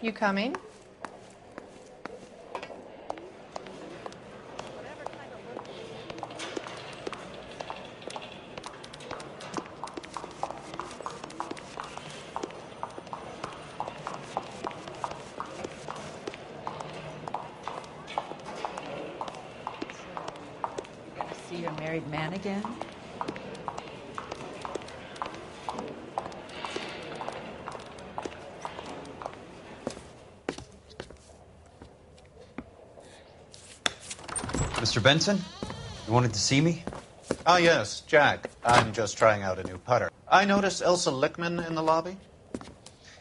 You coming? See your married man again? Mr. Benson? You wanted to see me? Ah, yes, Jack. I'm just trying out a new putter. I noticed Elsa Lickman in the lobby.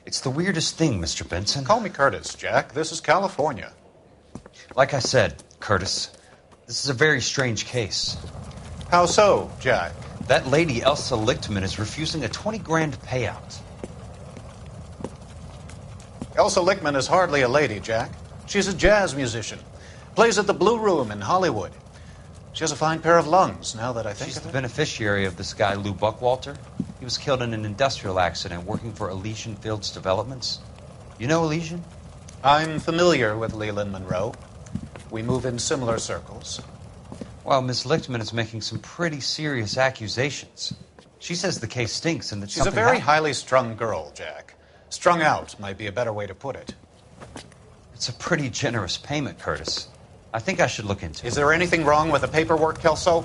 It's the weirdest thing, Mr. Benson. Call me Curtis, Jack. This is California. Like I said, Curtis, this is a very strange case. How so, Jack? That lady, Elsa Lichtman, is refusing a 20 grand payout. Elsa Lickman is hardly a lady, Jack. She's a jazz musician. Plays at the Blue Room in Hollywood. She has a fine pair of lungs, now that I think She's of the it. beneficiary of this guy, Lou Buckwalter. He was killed in an industrial accident working for Elysian Fields Developments. You know Elysian? I'm familiar with Leland Monroe. We move in similar circles. Well, Miss Lichtman is making some pretty serious accusations. She says the case stinks and that She's a something very happened. highly strung girl, Jack. Strung out might be a better way to put it. It's a pretty generous payment, Curtis. I think I should look into it. Is there anything wrong with the paperwork, Kelso?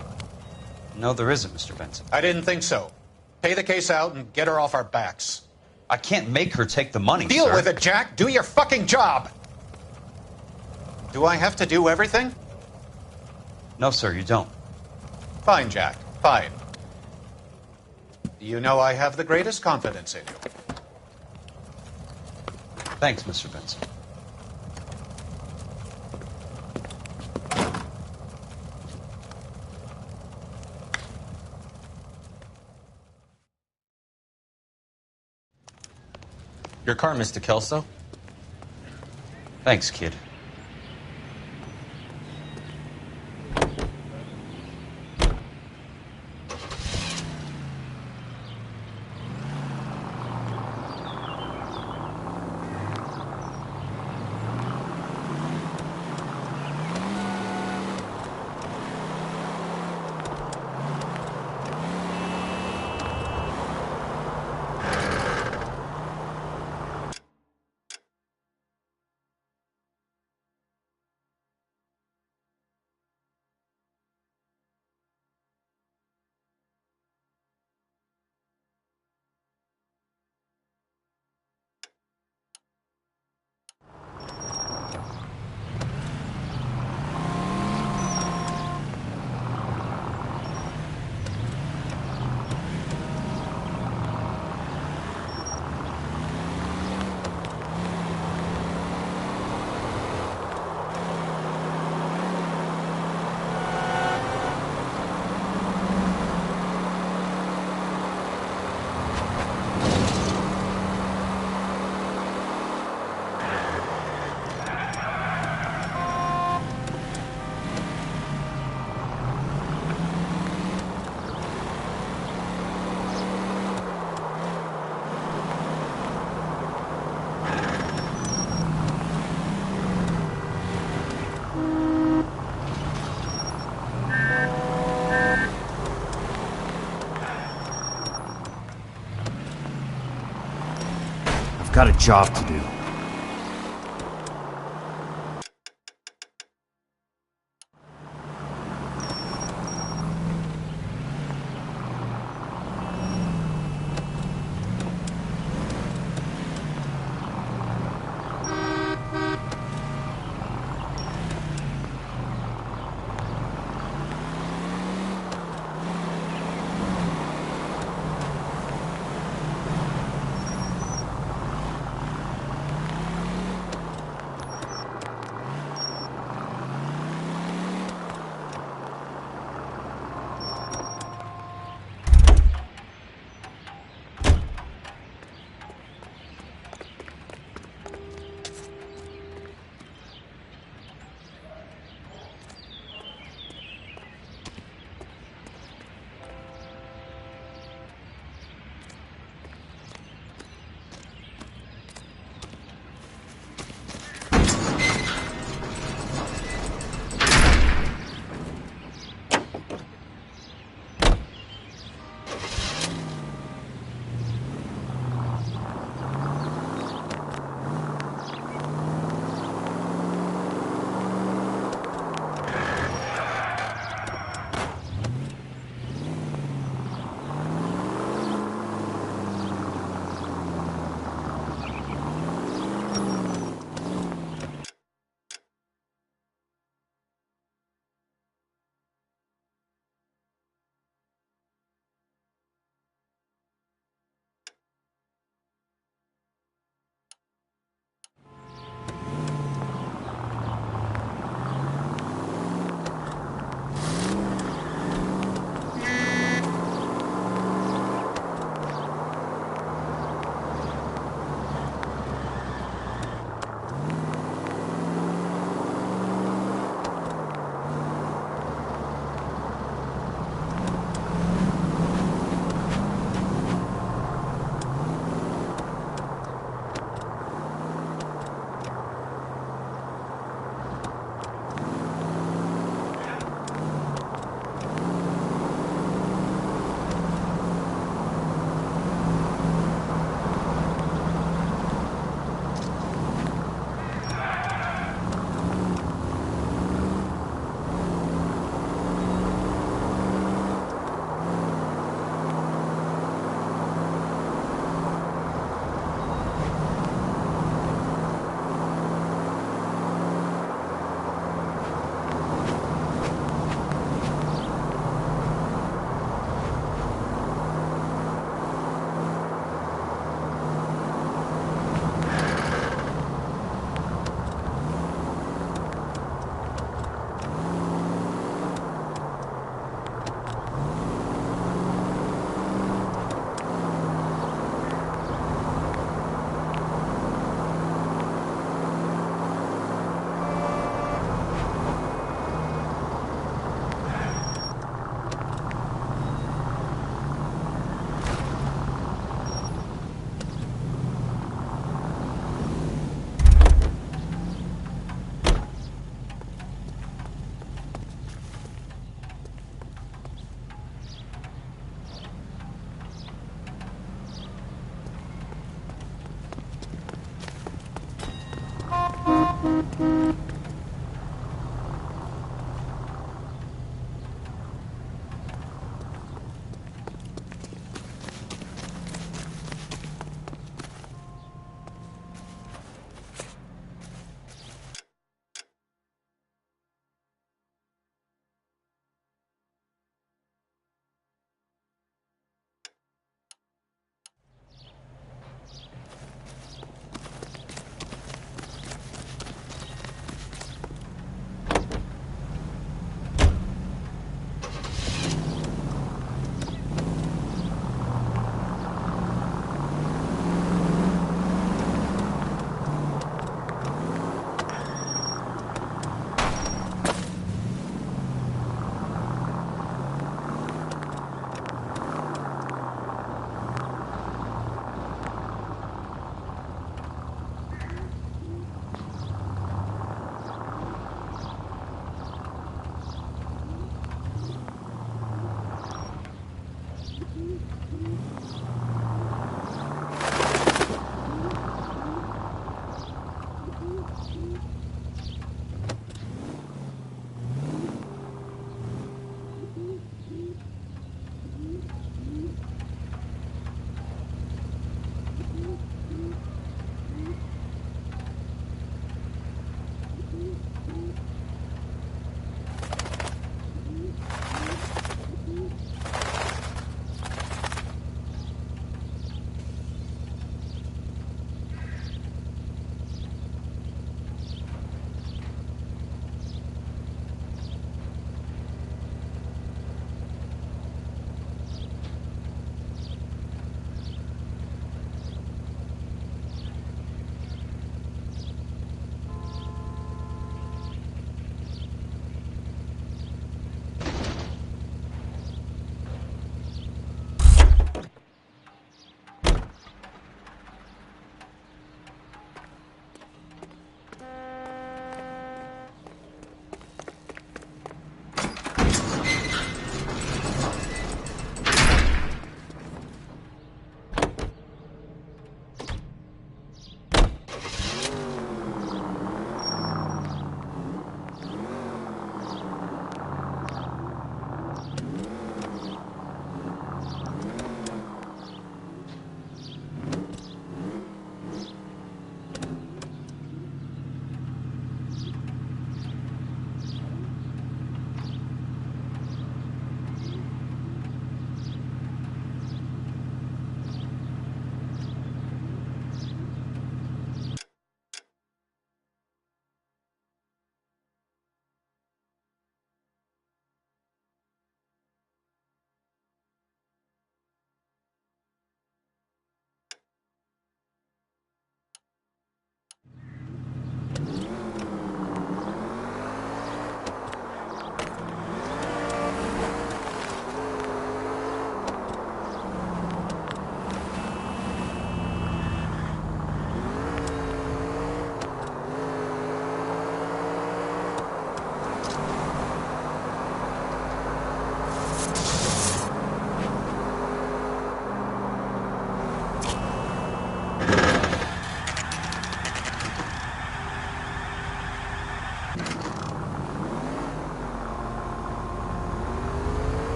No, there isn't, Mr. Benson. I didn't think so. Pay the case out and get her off our backs. I can't make her take the money, Deal sir. with it, Jack. Do your fucking job. Do I have to do everything? No, sir, you don't. Fine, Jack. Fine. You know I have the greatest confidence in you. Thanks, Mr. Benson. Your car, Mr. Kelso. Thanks, kid. I've got a job to do.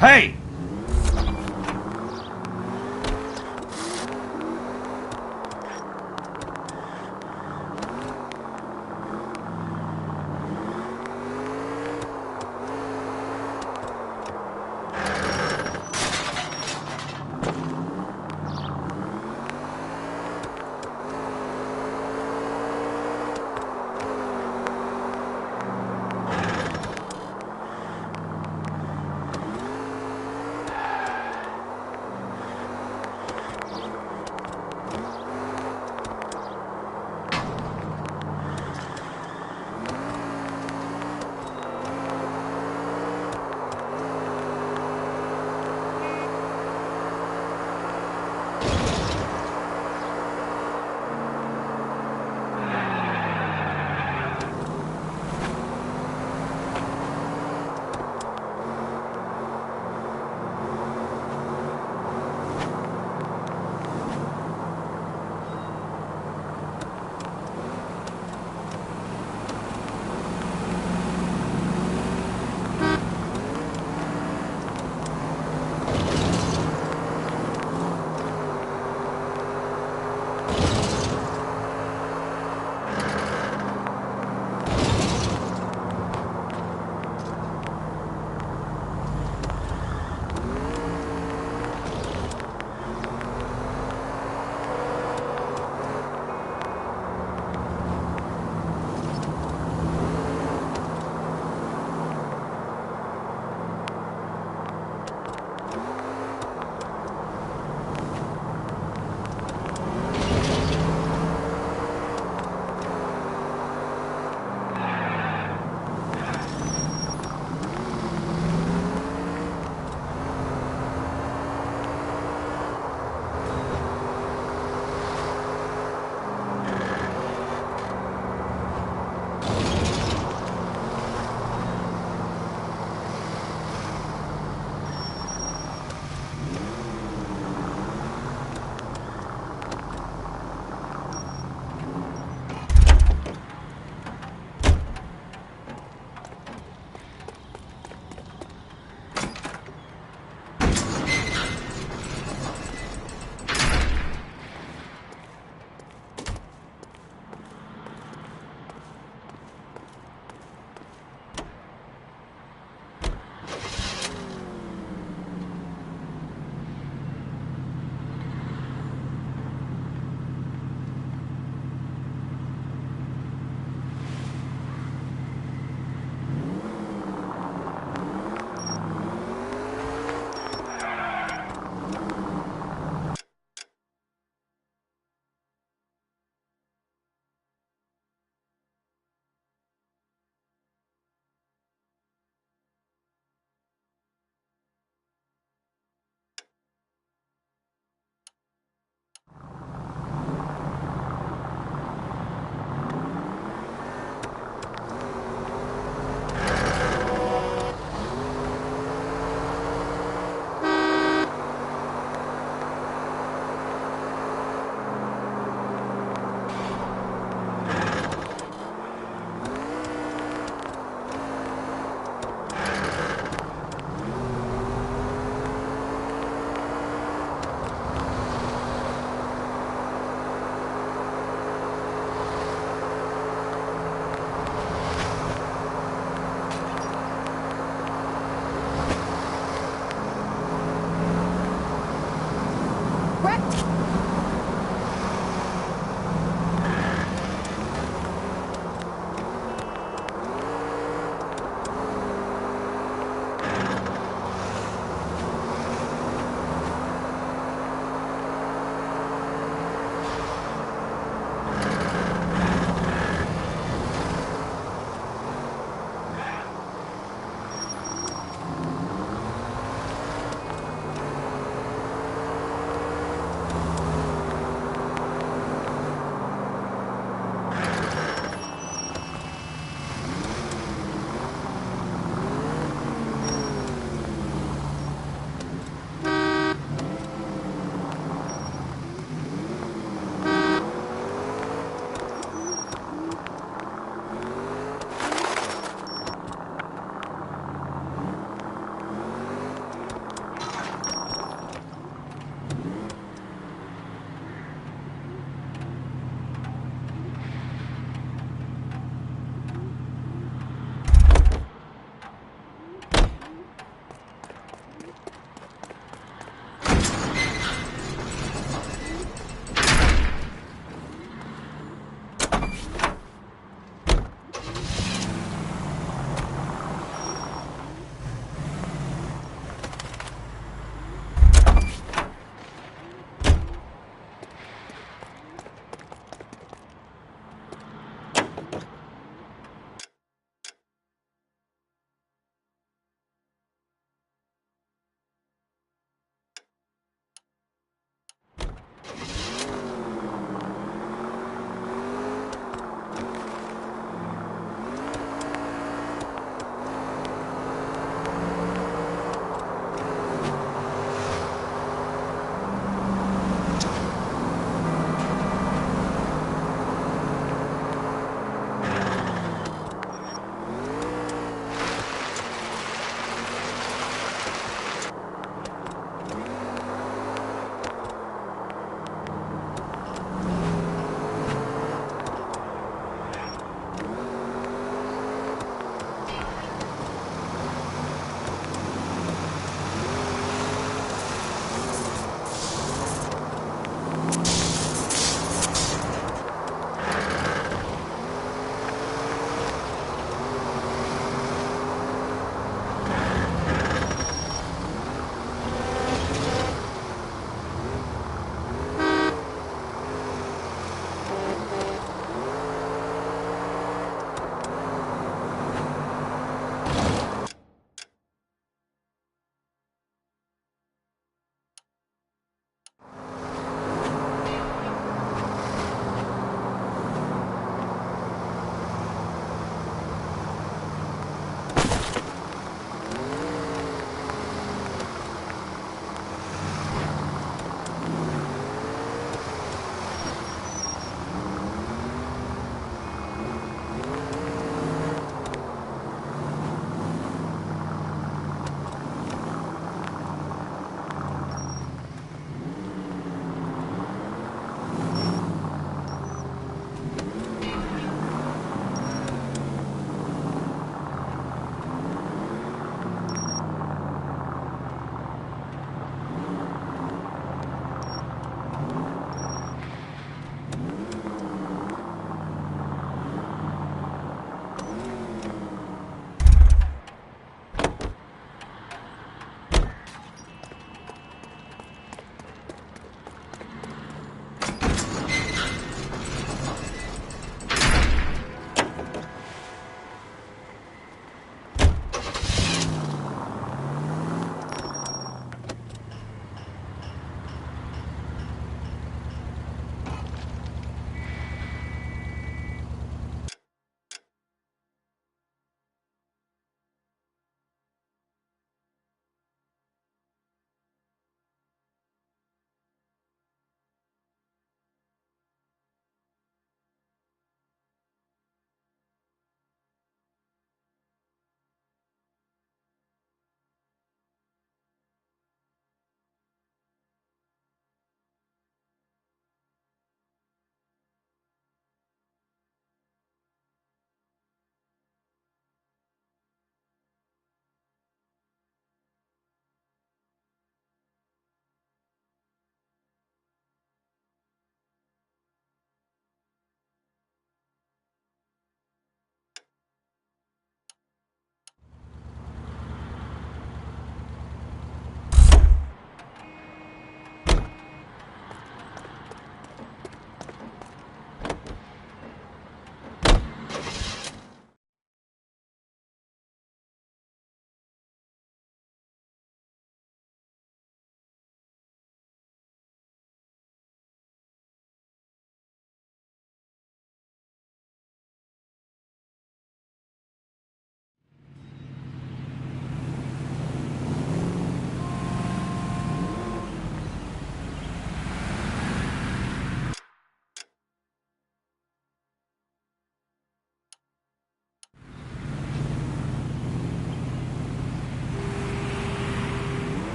Hey!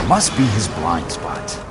Must be his blind spot.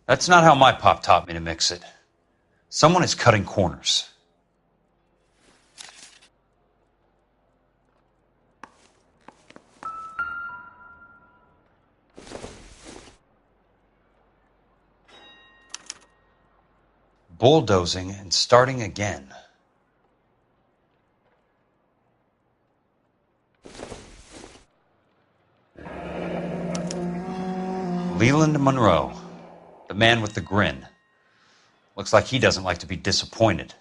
That's not how my pop taught me to mix it. Someone is cutting corners. Bulldozing and starting again. Leland Monroe, the man with the grin. Looks like he doesn't like to be disappointed.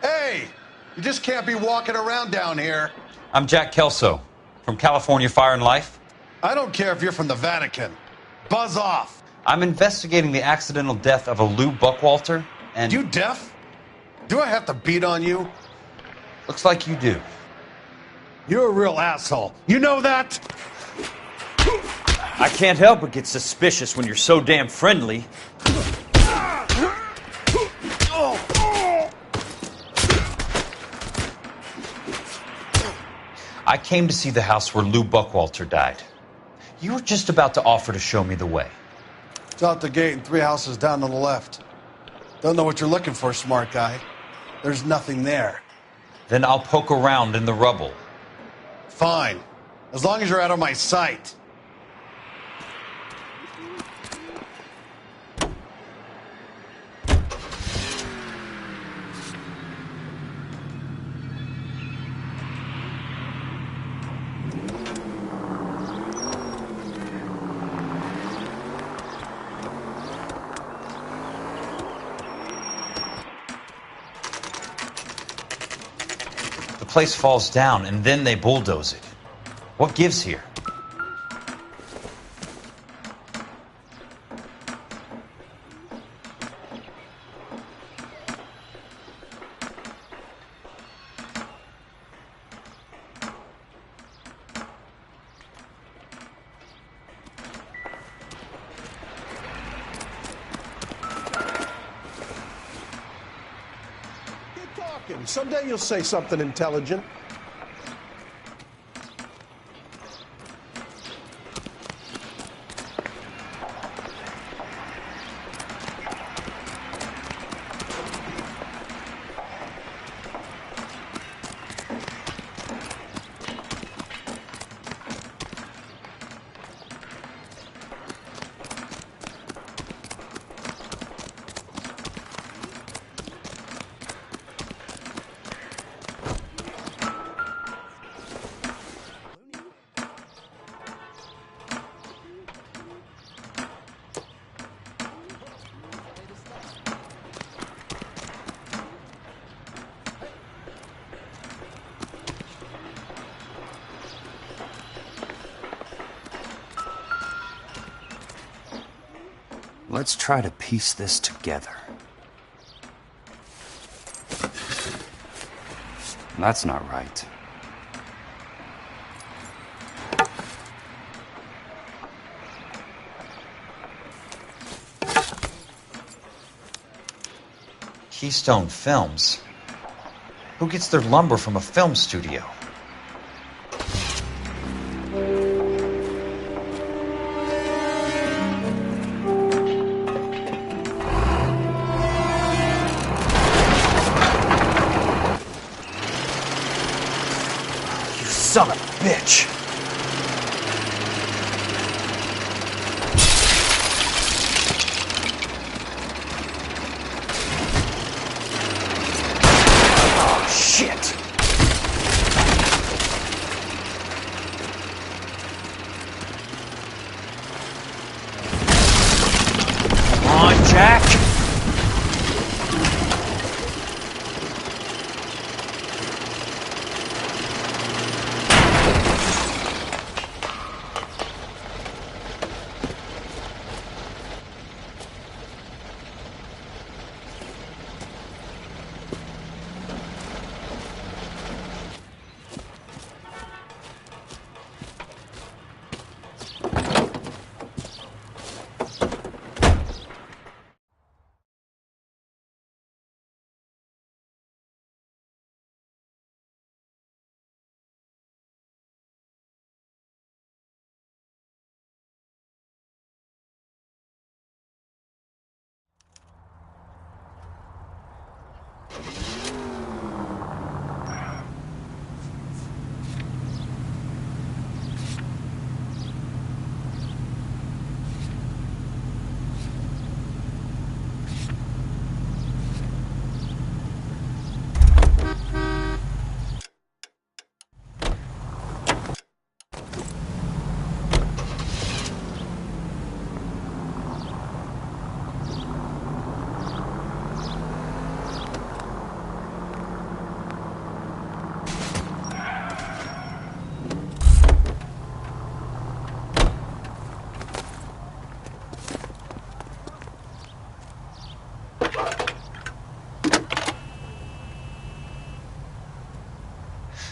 Hey! You just can't be walking around down here. I'm Jack Kelso, from California Fire and Life. I don't care if you're from the Vatican. Buzz off. I'm investigating the accidental death of a Lou Buckwalter, and... You deaf? Do I have to beat on you? Looks like you do. You're a real asshole. You know that? I can't help but get suspicious when you're so damn friendly. I came to see the house where Lou Buckwalter died. You were just about to offer to show me the way. It's out the gate and 3 houses down on the left. Don't know what you're looking for, smart guy. There's nothing there. Then I'll poke around in the rubble. Fine. As long as you're out of my sight. The place falls down, and then they bulldoze it. What gives here? Keep talking. Someday you'll say something intelligent. Let's try to piece this together. That's not right. Keystone Films? Who gets their lumber from a film studio? You son of a bitch! Oh, shit! Come on, Jack!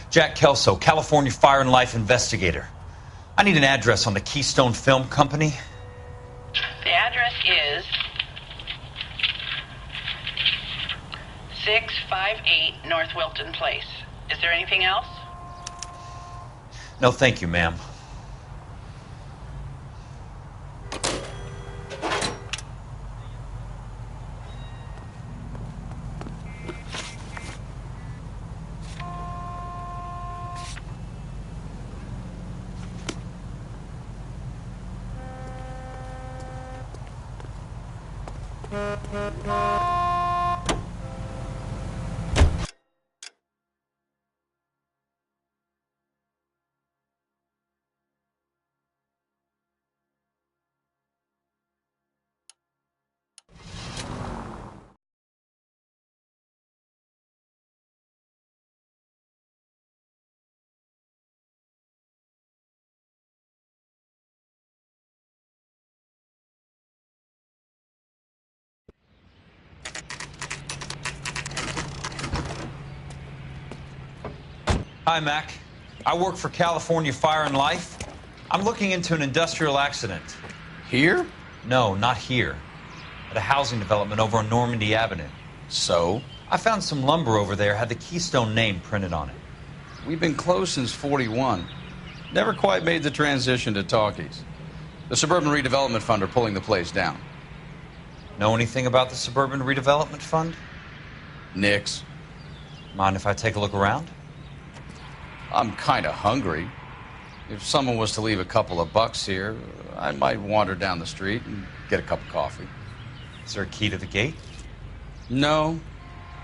Jack Kelso, California Fire and Life investigator. I need an address on the Keystone Film Company. The address is 658 North Wilton Place. Is there anything else? No, thank you, ma'am. Hi, Mac. I work for California Fire and Life. I'm looking into an industrial accident. Here? No, not here. At a housing development over on Normandy Avenue. So? I found some lumber over there, had the Keystone name printed on it. We've been closed since 41. Never quite made the transition to talkies. The Suburban Redevelopment Fund are pulling the place down. Know anything about the Suburban Redevelopment Fund? Nix. Mind if I take a look around? I'm kind of hungry. If someone was to leave a couple of bucks here, I might wander down the street and get a cup of coffee. Is there a key to the gate? No.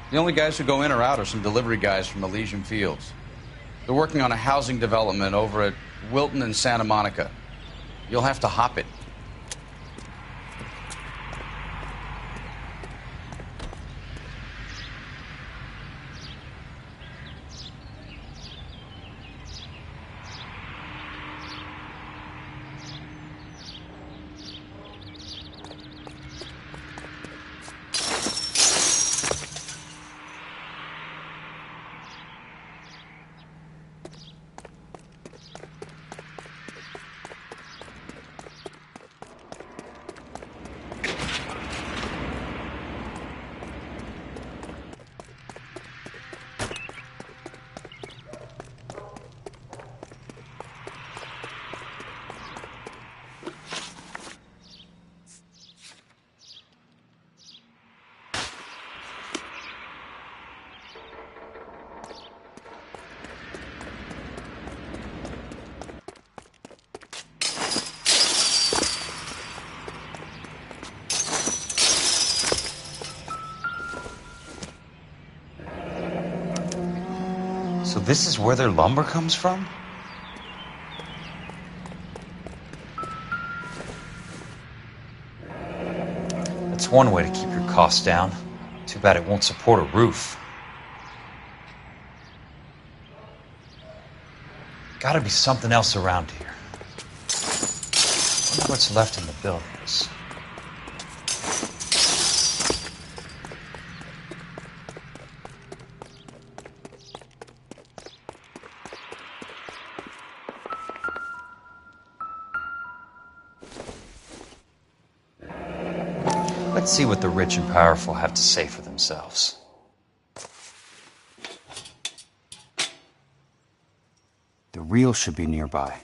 The only guys who go in or out are some delivery guys from Elysian Fields. They're working on a housing development over at Wilton and Santa Monica. You'll have to hop it. So this is where their lumber comes from? That's one way to keep your costs down. Too bad it won't support a roof. Gotta be something else around here. Wonder what's left in the buildings. Let's see what the rich and powerful have to say for themselves. The reel should be nearby.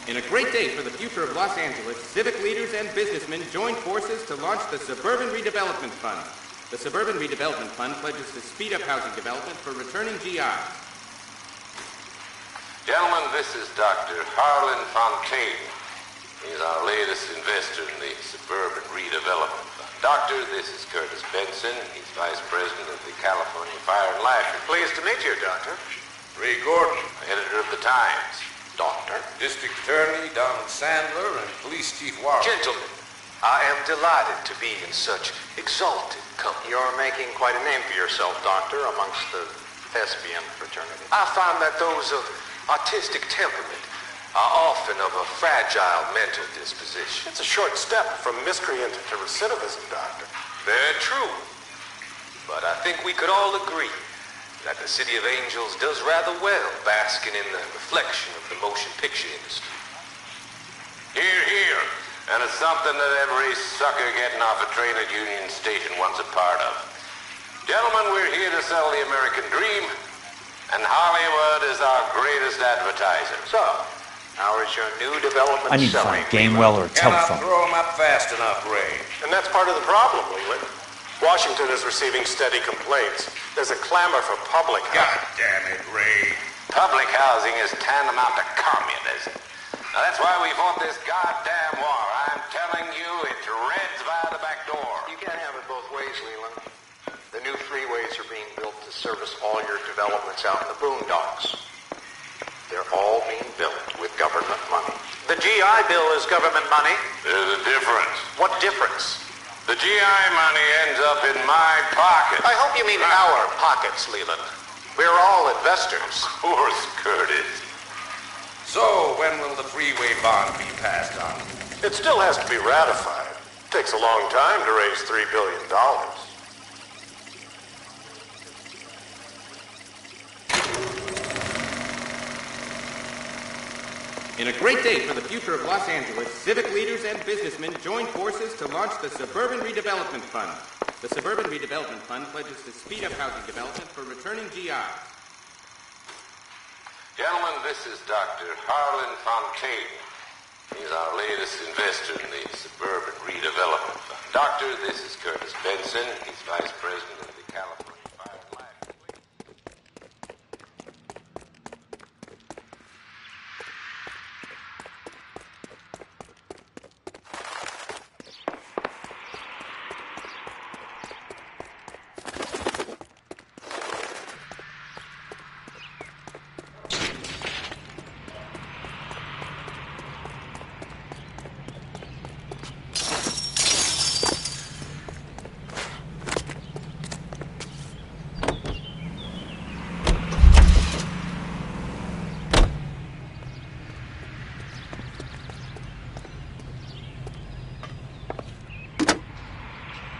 In a great day for the future of Los Angeles, civic leaders and businessmen joined forces to launch the Suburban Redevelopment Fund. The Suburban Redevelopment Fund pledges to speed up housing development for returning GIs. Gentlemen, this is Dr. Harlan Fontaine. He's our latest investor in the Suburban Redevelopment Fund. Doctor, this is Curtis Benson. He's Vice President of the California Fire and Life. Pleased to meet you, Doctor. Ray Gordon, editor of the Times. Doctor. District Attorney Donald Sandler and Police Chief Warren. Gentlemen, I am delighted to be in such exalted company. You're making quite a name for yourself, Doctor, amongst the thespian fraternity. I find that those of artistic temperament are often of a fragile mental disposition. It's a short step from miscreant to recidivism, Doctor. Very true. But I think we could all agree that the City of Angels does rather well basking in the reflection of the motion picture industry. Hear, hear. And it's something that every sucker getting off a train at Union Station wants a part of. Gentlemen, we're here to sell the American dream, and Hollywood is our greatest advertiser. So, how is your new development I need to selling? find Gainwell or a telephone. Cannot throw them up fast enough, Ray. And that's part of the problem, Leland. Washington is receiving steady complaints. There's a clamor for public God housing. damn it, Ray. Public housing is tantamount to communism. Now that's why we fought this goddamn war. I'm telling you, it's Reds via the back door. You can't have it both ways, Leland. The new freeways are being built to service all your developments out in the boondocks. They're all being built with government money. The GI Bill is government money. There's a difference. What difference? The GI money ends up in my pocket. I hope you mean our pockets, Leland. We're all investors. Of course, Curtis. So, when will the freeway bond be passed on? It still has to be ratified. It takes a long time to raise $3 billion. In a great day for the future of Los Angeles, civic leaders and businessmen joined forces to launch the Suburban Redevelopment Fund. The Suburban Redevelopment Fund pledges to speed up housing development for returning GIs. Gentlemen, this is Dr. Harlan Fontaine. He's our latest investor in the Suburban Redevelopment Fund. Doctor, this is Curtis Benson. He's Vice President of the California Fire and Life.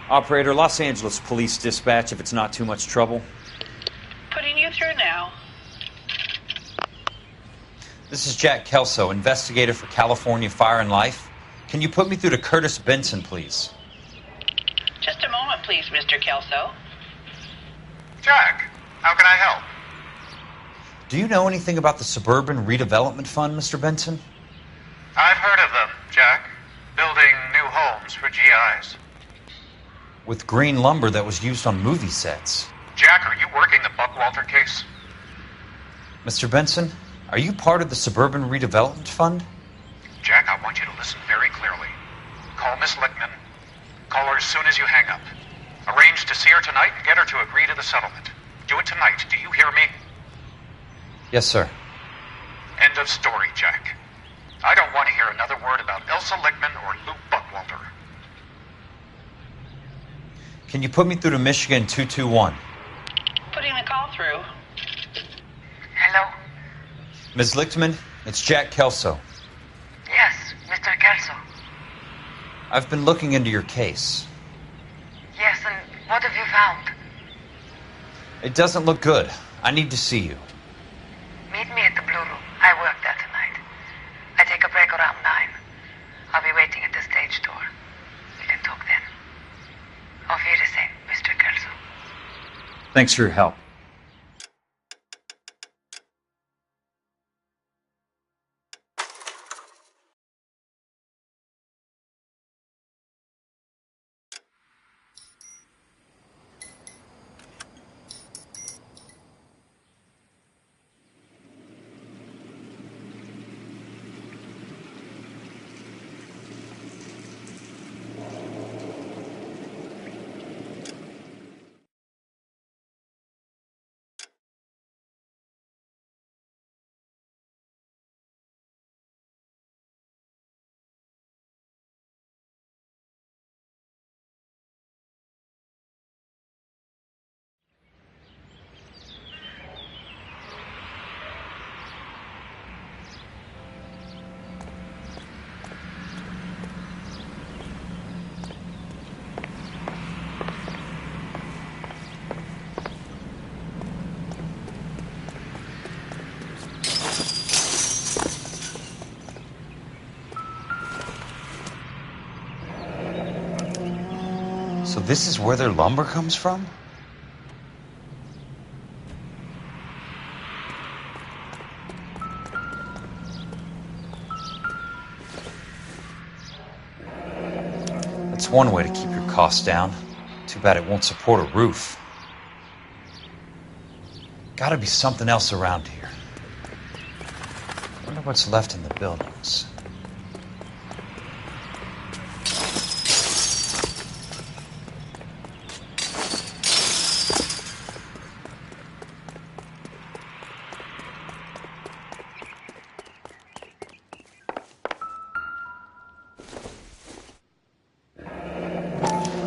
Operator, Los Angeles Police Dispatch, if it's not too much trouble. Putting you through now. This is Jack Kelso, investigator for California Fire and Life. Can you put me through to Curtis Benson, please? Just a moment, please, Mr. Kelso. Jack, how can I help? Do you know anything about the Suburban Redevelopment Fund, Mr. Benson? I've heard of them, Jack. Building new homes for GIs. With green lumber that was used on movie sets. Jack, are you working the Buckwalter case? Mr. Benson, are you part of the Suburban Redevelopment Fund? Jack, I want you to listen very clearly. Call Miss Lickman. Call her as soon as you hang up. Arrange to see her tonight and get her to agree to the settlement. Do it tonight. Do you hear me? Yes, sir. End of story, Jack. I don't want to hear another word about Elsa Lickman or Luke Buckwalter. Can you put me through to Michigan 221? Putting the call through. Hello? Ms. Lichtman, it's Jack Kelso. Yes, Mr. Kelso. I've been looking into your case. Yes, and what have you found? It doesn't look good. I need to see you. Meet me at the Blue Room. I work there tonight. I take a break around 9. I'll be waiting at the stage door. We can talk then. Auf Wiedersehen, Mr. Kelso. Thanks for your help. So this is where their lumber comes from? That's one way to keep your costs down. Too bad it won't support a roof. Gotta be something else around here. Wonder what's left in the buildings.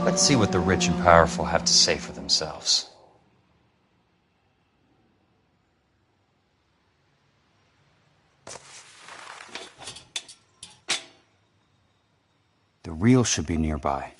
Let's see what the rich and powerful have to say for themselves. The real should be nearby.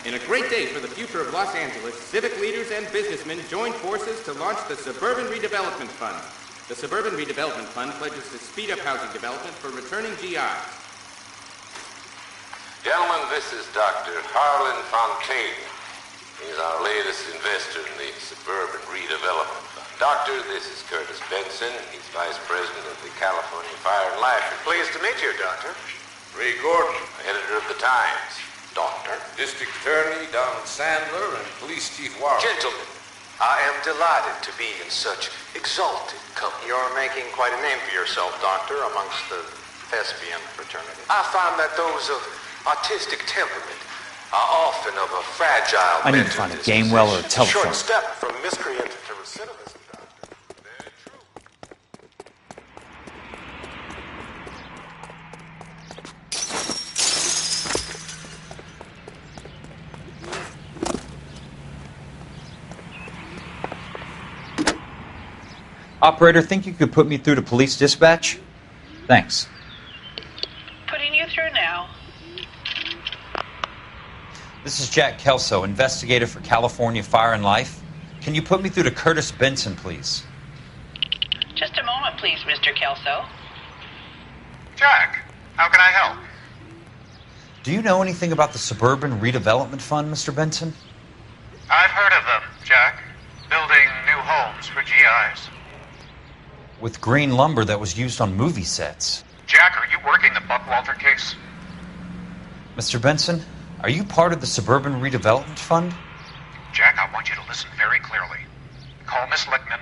In a great day for the future of Los Angeles, civic leaders and businessmen joined forces to launch the Suburban Redevelopment Fund. The Suburban Redevelopment Fund pledges to speed up housing development for returning GIs. Gentlemen, this is Dr. Harlan Fontaine. He's our latest investor in the Suburban Redevelopment Fund. Doctor, this is Curtis Benson. He's Vice President of the California Fire and Life. Pleased to meet you, Doctor. Ray Gordon, editor of the Times. Doctor. District Attorney Donald Sandler and Police Chief Warren. Gentlemen, I am delighted to be in such exalted company. You're making quite a name for yourself, Doctor, amongst the thespian fraternity. I find that those of artistic temperament are often of a fragile I need to find a game well or a telephone. Short step from miscreant to recidivism, Doctor. Very true. Operator, think you could put me through to police dispatch? Thanks. Putting you through now. This is Jack Kelso, investigator for California Fire and Life. Can you put me through to Curtis Benson, please? Just a moment, please, Mr. Kelso. Jack, how can I help? Do you know anything about the Suburban Redevelopment Fund, Mr. Benson? I've heard of them, Jack. Building new homes for GIs. With green lumber that was used on movie sets. Jack, are you working the Buckwalter case? Mr. Benson, are you part of the Suburban Redevelopment Fund? Jack, I want you to listen very clearly. Call Miss Lickman.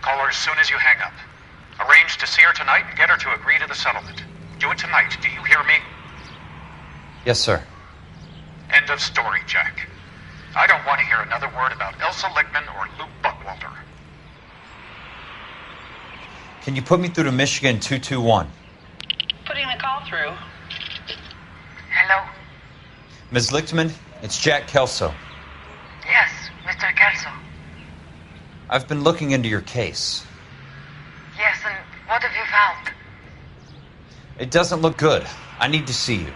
Call her as soon as you hang up. Arrange to see her tonight and get her to agree to the settlement. Do it tonight, do you hear me? Yes, sir. End of story, Jack. I don't want to hear another word about Elsa Lickman or Luke Buckwalter. Can you put me through to Michigan 221? Putting the call through. Hello? Ms. Lichtman, it's Jack Kelso. Yes, Mr. Kelso. I've been looking into your case. Yes, and what have you found? It doesn't look good. I need to see you.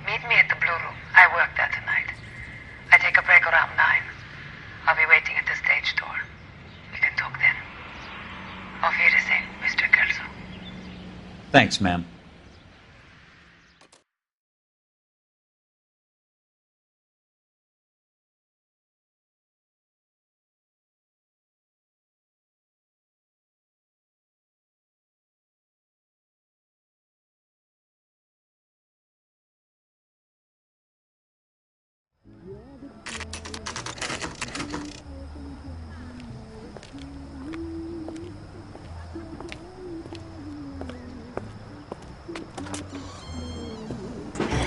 Meet me at the Blue Room. I work there tonight. I take a break around 9. I'll be waiting at the stage door. We can talk then. Auf Wiedersehen, Mr. Kelso. Thanks, ma'am.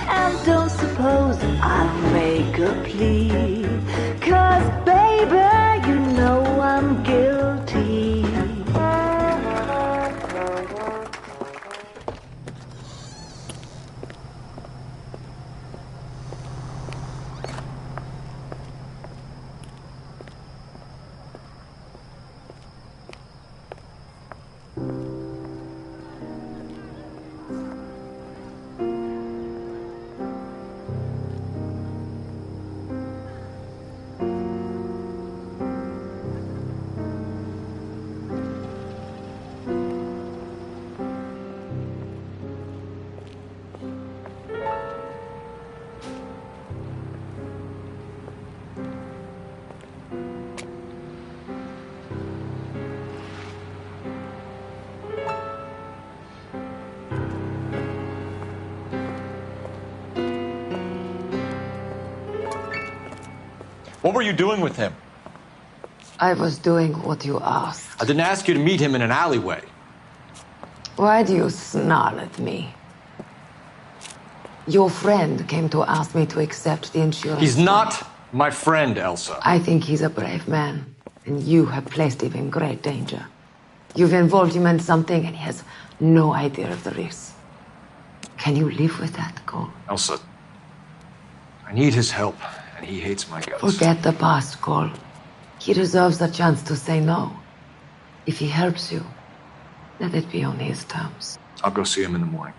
And don't suppose I'll make a plea, 'cause baby, you know I'm guilty. What were you doing with him? I was doing what you asked. I didn't ask you to meet him in an alleyway. Why do you snarl at me? Your friend came to ask me to accept the insurance. He's not my friend, Elsa. I think he's a brave man, and you have placed him in great danger. You've involved him in something, and he has no idea of the risk. Can you live with that, Cole? Elsa, I need his help, and he hates my guts. Forget the past, Cole. He deserves a chance to say no. If he helps you, let it be on his terms. I'll go see him in the morning.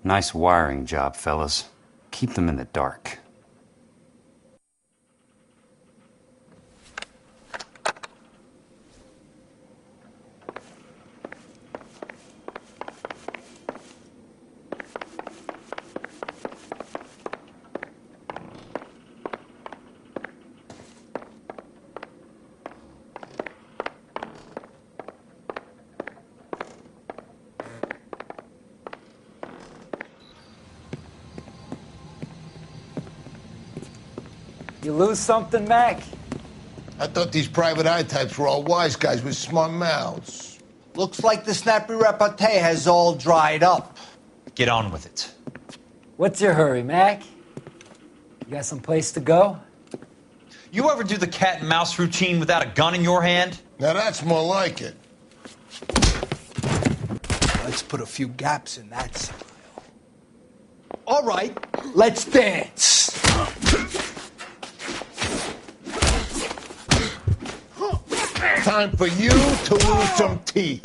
Nice wiring job, fellas. Keep them in the dark. You lose something, Mac? I thought these private eye types were all wise guys with smart mouths. Looks like the snappy repartee has all dried up. Get on with it. What's your hurry, Mac? You got some place to go? You ever do the cat and mouse routine without a gun in your hand? Now that's more like it. Let's put a few gaps in that style. All right, let's dance. Time for you to lose some teeth.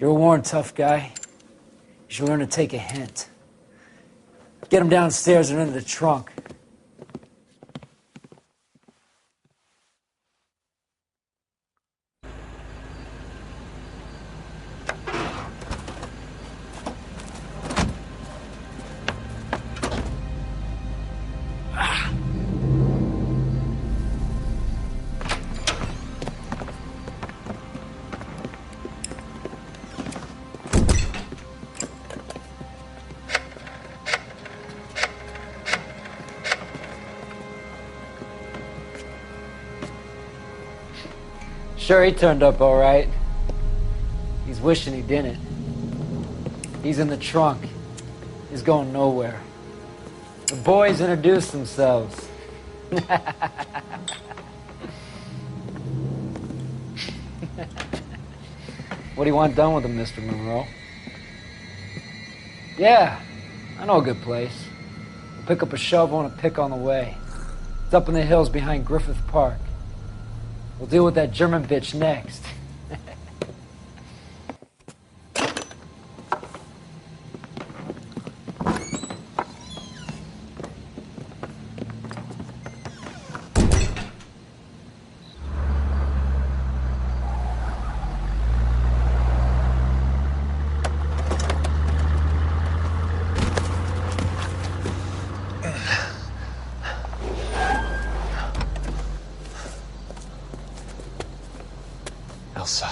You're a worn, tough guy. You should learn to take a hint. Get him downstairs and into the trunk. Sure, he turned up all right. He's wishing he didn't. He's in the trunk. He's going nowhere. The boys introduced themselves. What do you want done with him, Mr. Monroe? Yeah, I know a good place. We'll pick up a shovel and a pick on the way. It's up in the hills behind Griffith Park. We'll deal with that German bitch next. Elsa.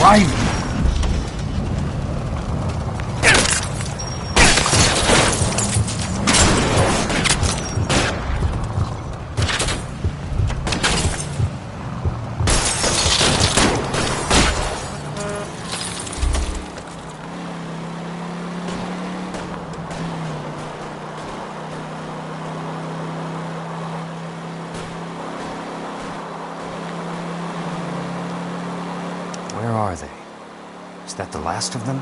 Right. Where are they? Is that the last of them?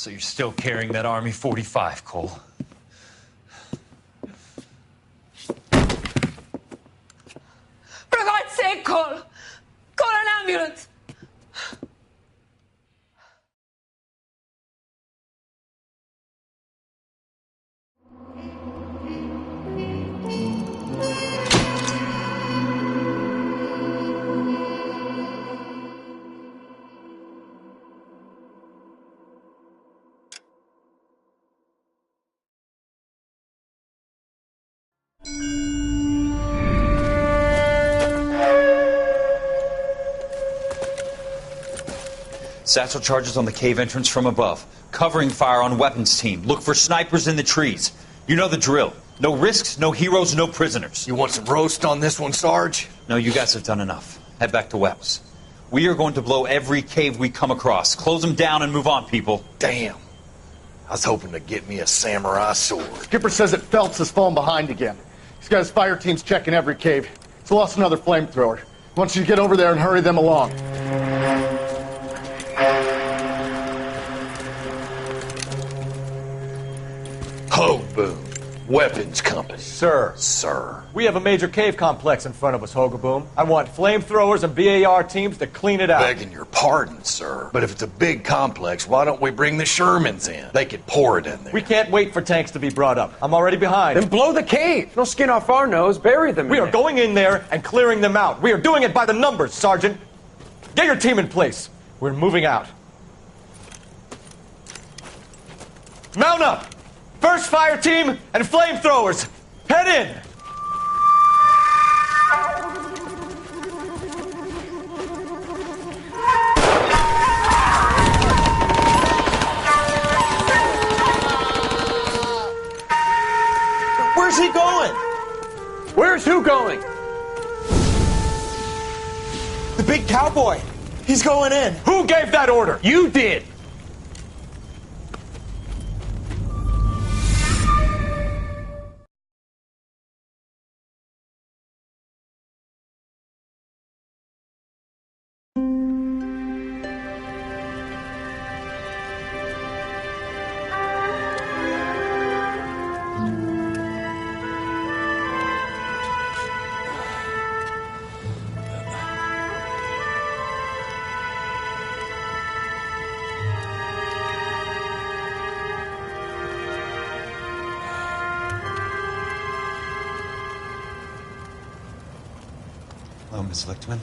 So you're still carrying that Army 45, Cole. For God's sake, Cole! Call an ambulance! Satchel charges on the cave entrance from above. Covering fire on weapons team. Look for snipers in the trees. You know the drill. No risks, no heroes, no prisoners. You want some roast on this one, Sarge? No, you guys have done enough. Head back to Webb's. We are going to blow every cave we come across. Close them down and move on, people. Damn. I was hoping to get me a samurai sword. Skipper says that Phelps has fallen behind again. He's got his fire teams checking every cave. He's lost another flamethrower. He wants you to get over there and hurry them along. Hogaboom. Weapons Company. Sir. Sir. We have a major cave complex in front of us, Hogaboom. I want flamethrowers and BAR teams to clean it out. Begging your pardon, sir. But if it's a big complex, why don't we bring the Shermans in? They could pour it in there. We can't wait for tanks to be brought up. I'm already behind. Then blow the cave. No skin off our nose. Bury them. We are going in there and clearing them out. We are doing it by the numbers, Sergeant. Get your team in place. We're moving out. Mount up! First fire team and flamethrowers! Head in! Where's he going? Where's who going? The big cowboy. He's going in. Who gave that order? You did. Hello, Miss Lichtman.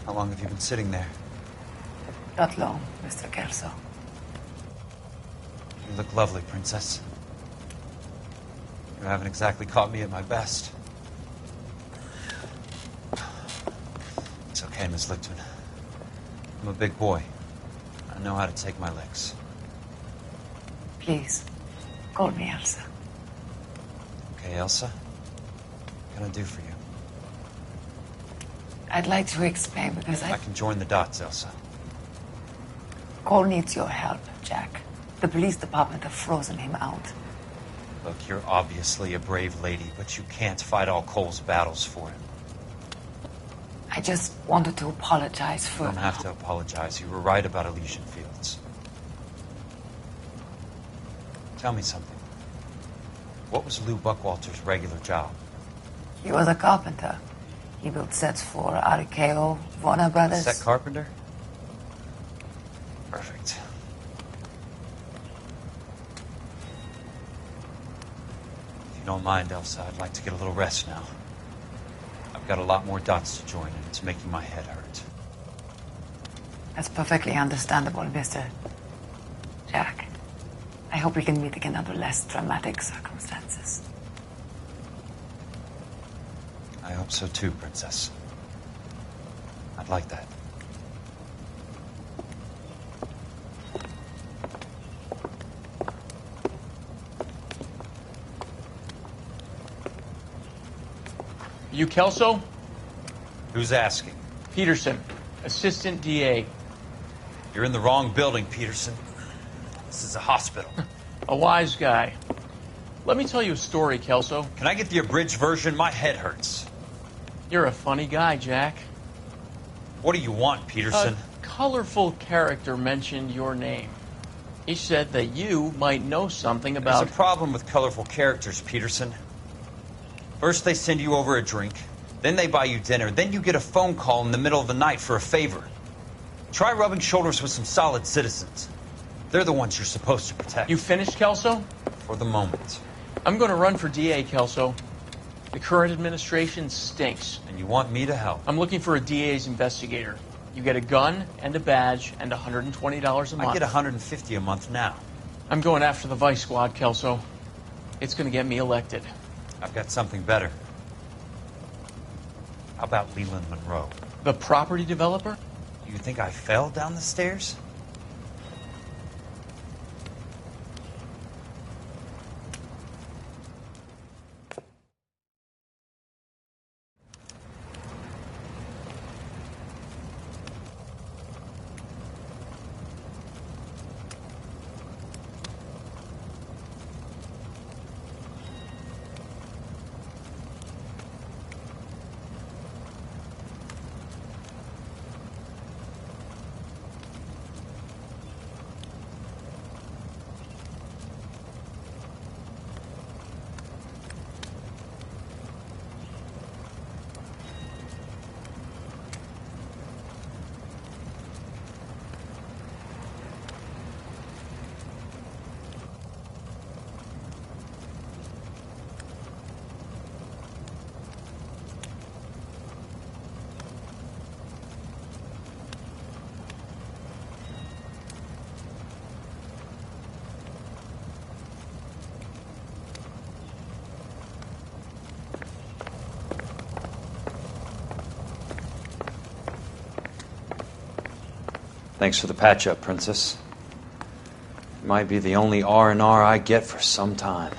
How long have you been sitting there? Not long, Mr. Kelso. You look lovely, Princess. You haven't exactly caught me at my best. It's okay, Miss Lichtman. I'm a big boy. I know how to take my licks. Please, call me Elsa. Okay, Elsa? What can I do for you? I'd like to explain because I can join the dots, Elsa. Cole needs your help, Jack. The police department have frozen him out. Look, you're obviously a brave lady, but you can't fight all Cole's battles for him. I just wanted to apologize for... You don't have to apologize. You were right about Elysian Fields. Tell me something. What was Lou Buckwalter's regular job? He was a carpenter. He built sets for RKO, Warner Brothers. Set carpenter? Perfect. If you don't mind, Elsa, I'd like to get a little rest now. I've got a lot more dots to join, and it's making my head hurt. That's perfectly understandable, Mr. Jack. I hope we can meet again under less dramatic circumstances. I hope so too, Princess. I'd like that. You Kelso? Who's asking? Peterson, assistant DA. You're in the wrong building, Peterson. This is a hospital. A wise guy. Let me tell you a story, Kelso. Can I get the abridged version? My head hurts. You're a funny guy, Jack. What do you want, Peterson? A colorful character mentioned your name. He said that you might know something about... There's a problem with colorful characters, Peterson. First they send you over a drink, then they buy you dinner, then you get a phone call in the middle of the night for a favor. Try rubbing shoulders with some solid citizens. They're the ones you're supposed to protect. You finished, Kelso? For the moment. I'm going to run for DA, Kelso. The current administration stinks. And you want me to help? I'm looking for a DA's investigator. You get a gun and a badge and $120 a month. I get $150 a month now. I'm going after the Vice Squad, Kelso. It's going to get me elected. I've got something better. How about Leland Monroe? The property developer? Do you think I fell down the stairs? Thanks for the patch-up, Princess. It might be the only R&R I get for some time.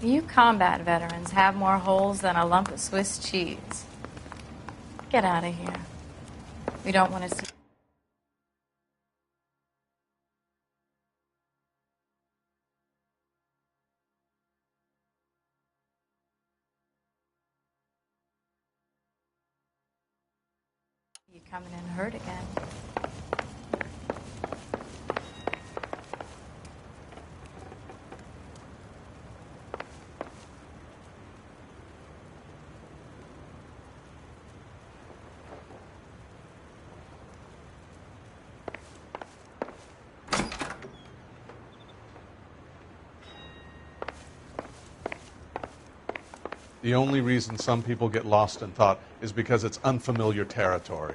You combat veterans have more holes than a lump of Swiss cheese. Get out of here. We don't want to see... you coming in hurt again. The only reason some people get lost in thought is because it's unfamiliar territory.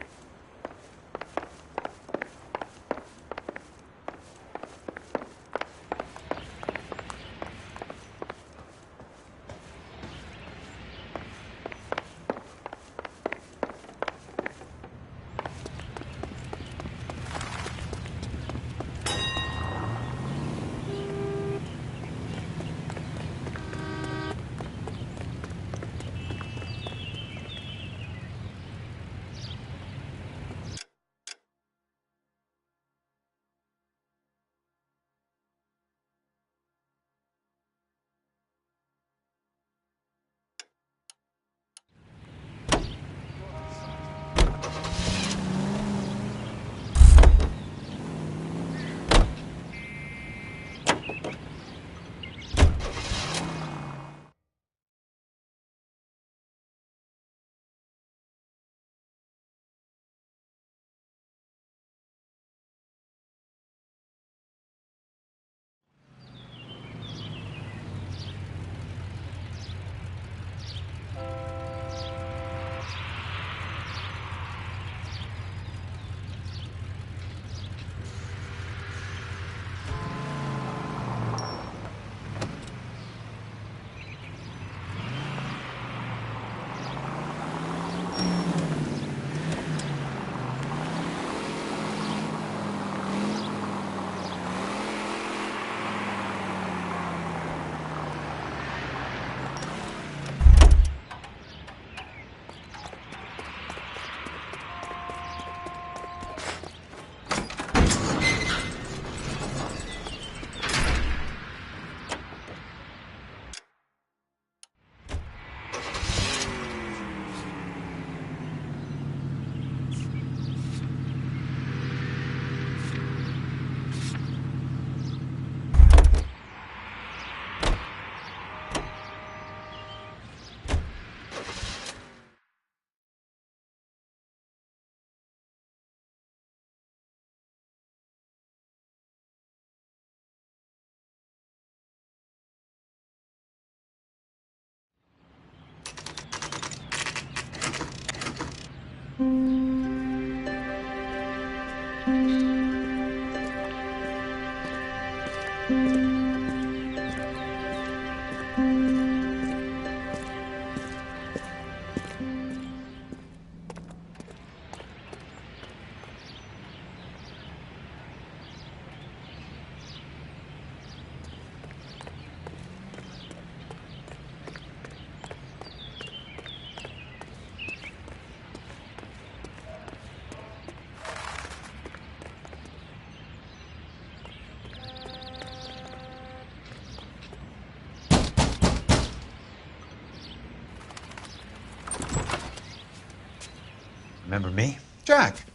Remember me? Jack,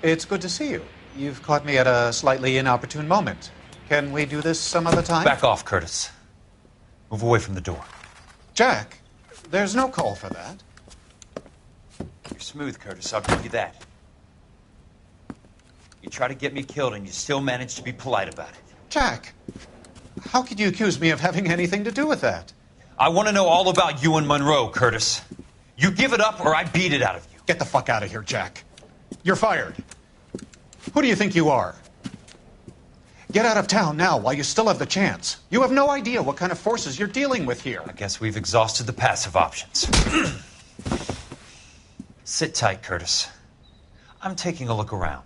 it's good to see you. You've caught me at a slightly inopportune moment. Can we do this some other time? Back off, Curtis. Move away from the door. Jack, there's no call for that. You're smooth, Curtis. I'll give you that. You try to get me killed, and you still manage to be polite about it. Jack, how could you accuse me of having anything to do with that? I want to know all about you and Monroe, Curtis. You give it up, or I beat it out of you. Get the fuck out of here, Jack. You're fired. Who do you think you are? Get out of town now while you still have the chance. You have no idea what kind of forces you're dealing with here. I guess we've exhausted the passive options. Sit tight, Curtis. I'm taking a look around.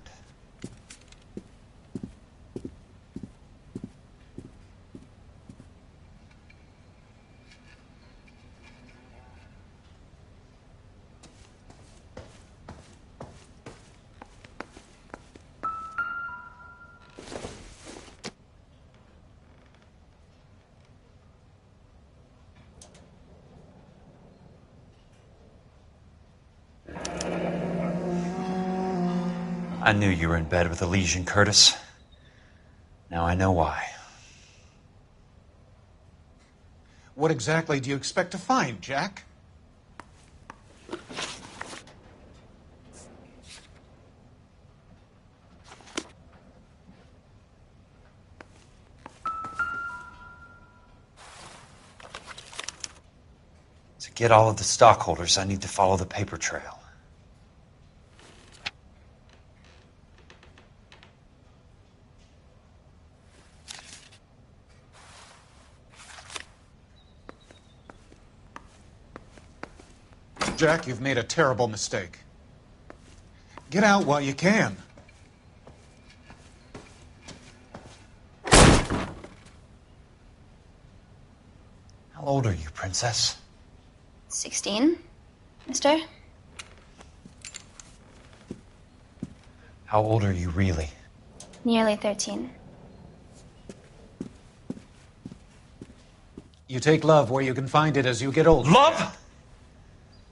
I knew you were in bed with a lesion, Curtis. Now I know why. What exactly do you expect to find, Jack? To get all of the stockholders, I need to follow the paper trail. Jack, you've made a terrible mistake. Get out while you can. How old are you, Princess? 16, mister? How old are you really? Nearly 13. You take love where you can find it as you get older. Love?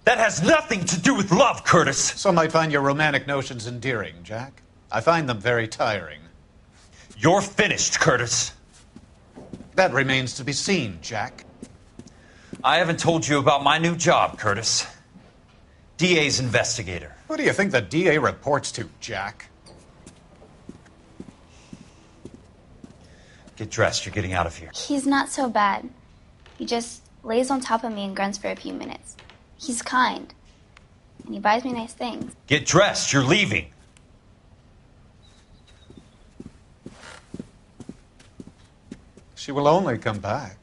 That has nothing to do with love, Curtis. Some might find your romantic notions endearing, Jack. I find them very tiring. You're finished, Curtis. That remains to be seen, Jack. I haven't told you about my new job, Curtis. DA's investigator. Who do you think the DA reports to, Jack? Get dressed. You're getting out of here. He's not so bad. He just lays on top of me and grunts for a few minutes. He's kind. And he buys me nice things. Get dressed. You're leaving. She will only come back.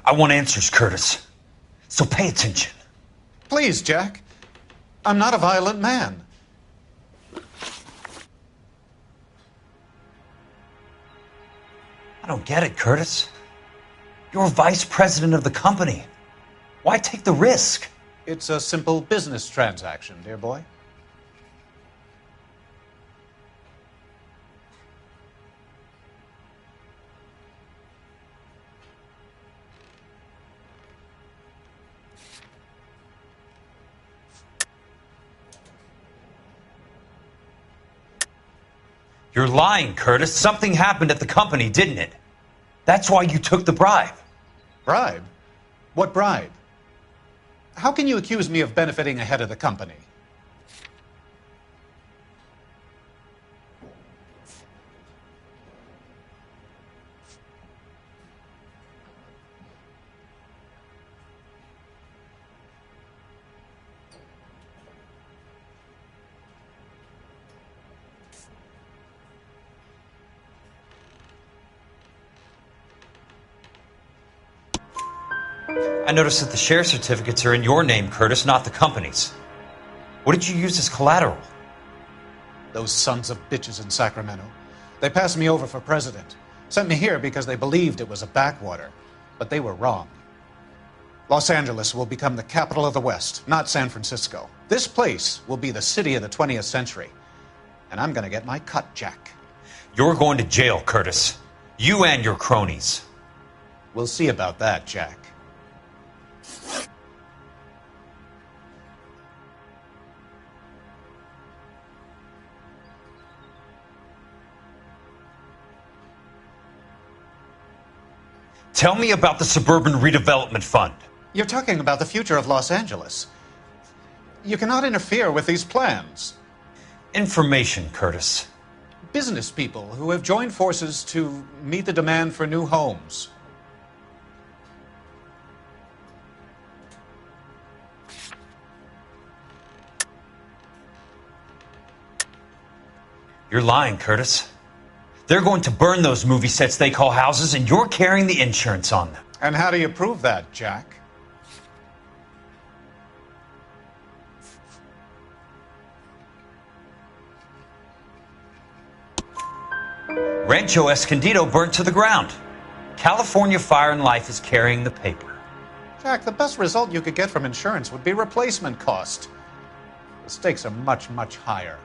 I want answers, Curtis. So pay attention. Please, Jack. I'm not a violent man. I don't get it, Curtis. You're vice president of the company. Why take the risk? It's a simple business transaction, dear boy. You're lying, Curtis. Something happened at the company, didn't it? That's why you took the bribe. Bribe? What bribe? How can you accuse me of benefiting ahead of the company? I noticed that the share certificates are in your name, Curtis, not the company's. What did you use as collateral? Those sons of bitches in Sacramento. They passed me over for president. Sent me here because they believed it was a backwater. But they were wrong. Los Angeles will become the capital of the West, not San Francisco. This place will be the city of the 20th century. And I'm gonna get my cut, Jack. You're going to jail, Curtis. You and your cronies. We'll see about that, Jack. Tell me about the Suburban Redevelopment Fund. You're talking about the future of Los Angeles. You cannot interfere with these plans. Information, Curtis. Business people who have joined forces to meet the demand for new homes. You're lying, Curtis. They're going to burn those movie sets they call houses, and you're carrying the insurance on them. And how do you prove that, Jack? Rancho Escondido burnt to the ground. California Fire and Life is carrying the paper. Jack, the best result you could get from insurance would be replacement cost. The stakes are much, much higher.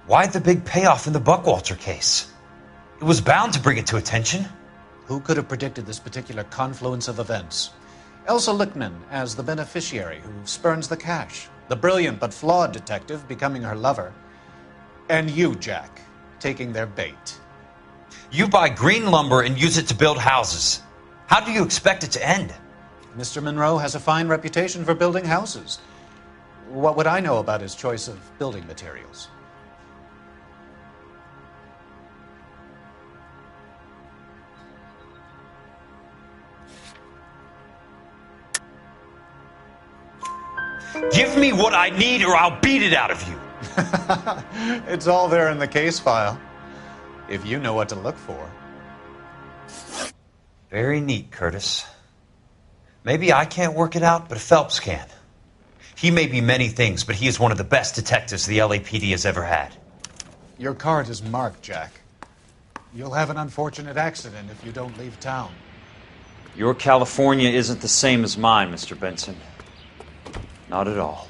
Why the big payoff in the Buckwalter case? It was bound to bring it to attention. Who could have predicted this particular confluence of events? Elsa Lichtman as the beneficiary who spurns the cash. The brilliant but flawed detective becoming her lover. And you, Jack, taking their bait. You buy green lumber and use it to build houses. How do you expect it to end? Mr. Monroe has a fine reputation for building houses. What would I know about his choice of building materials? Give me what I need or I'll beat it out of you. It's all there in the case file, if you know what to look for. Very neat, Curtis. Maybe I can't work it out, but Phelps can. He may be many things, but he is one of the best detectives the LAPD has ever had. Your card is marked, Jack. You'll have an unfortunate accident if you don't leave town. Your California isn't the same as mine, Mr. Benson. Not at all.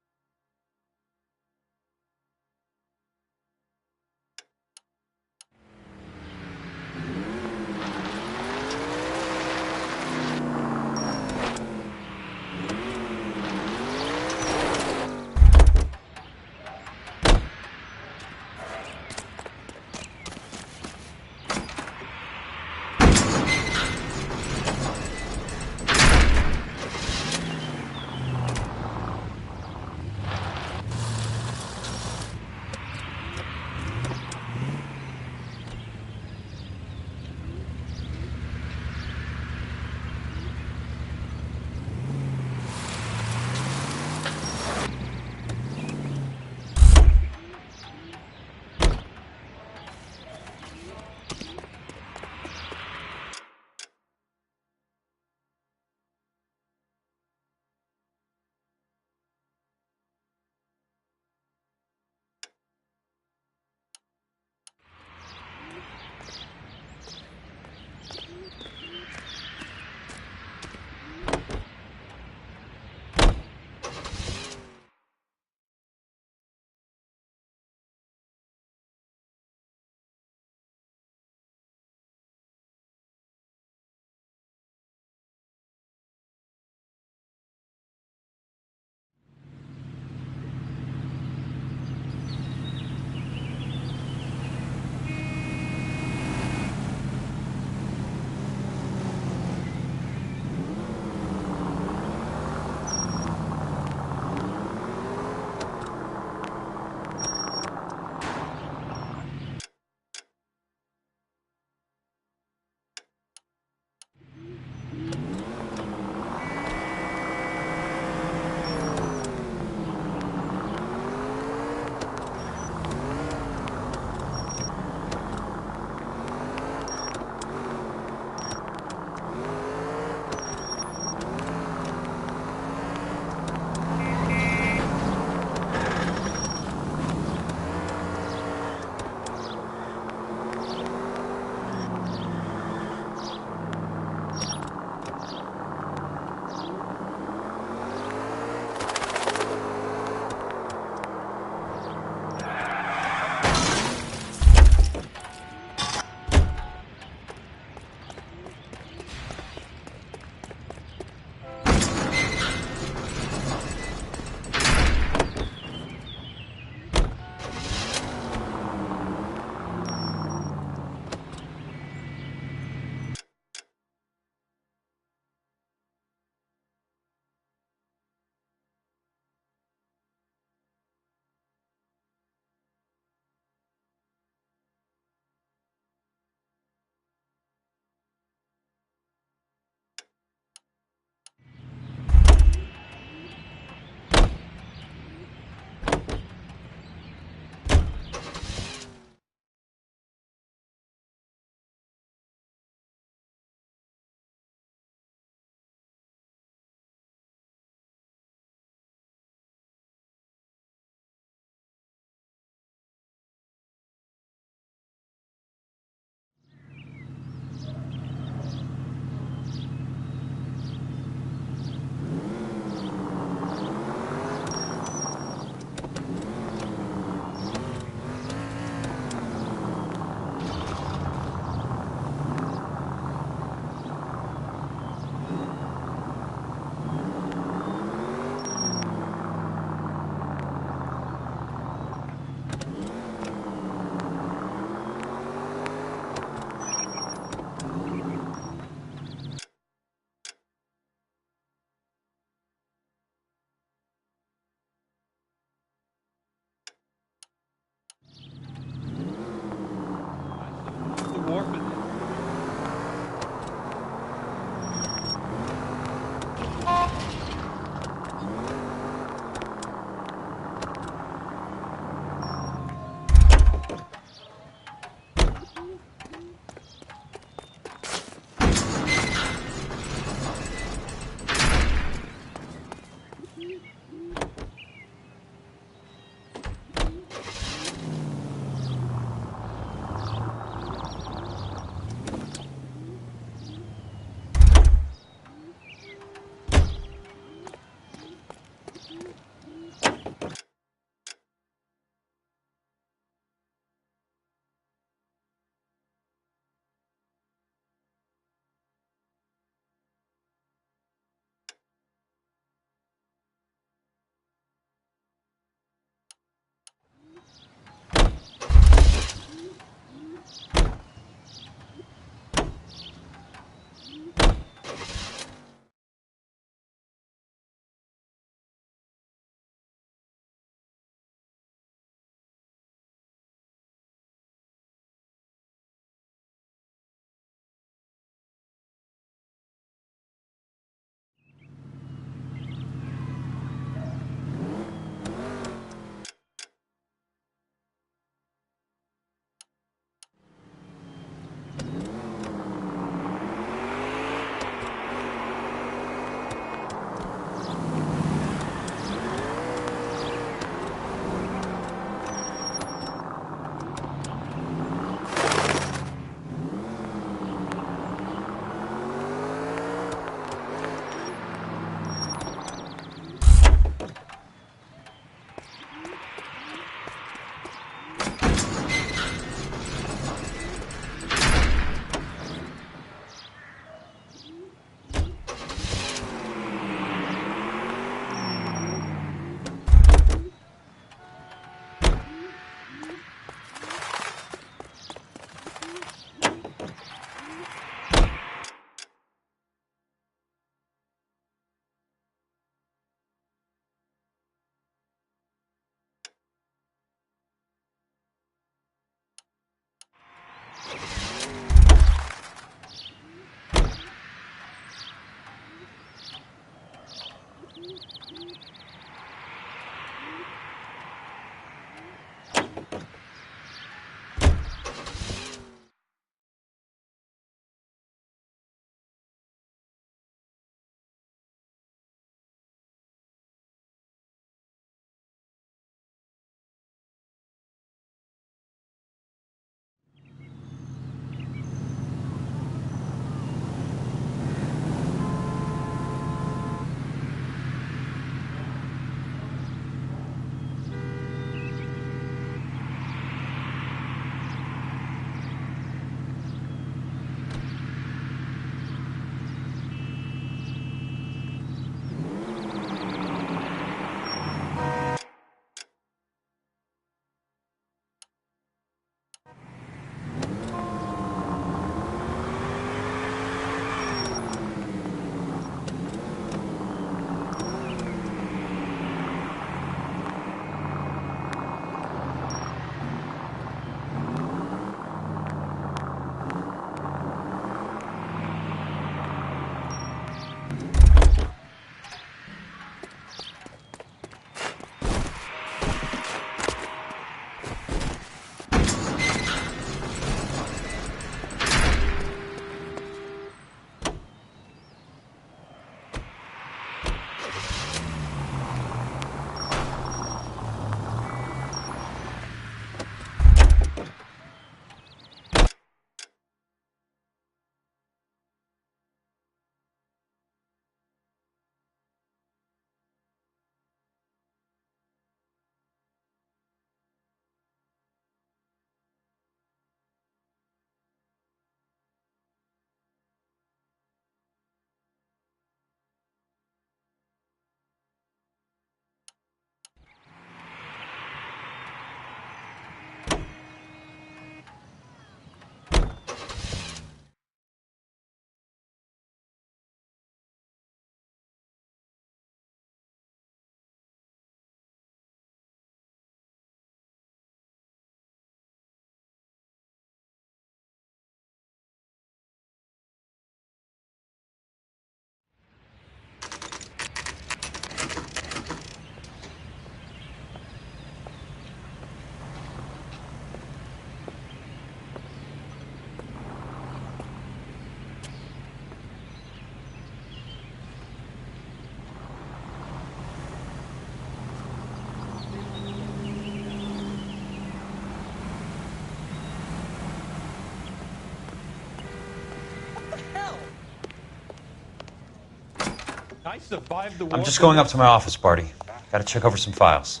I survived the war. I'm just going up to my office, Barty. Gotta check over some files.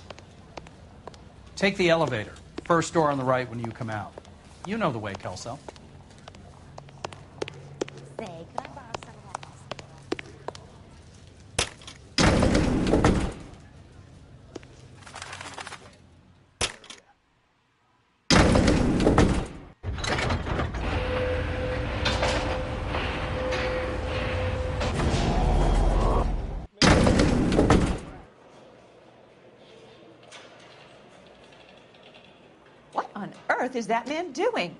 Take the elevator. First door on the right when you come out. You know the way, Kelso. Say, could I borrow some of that mascara? What on earth is that man doing?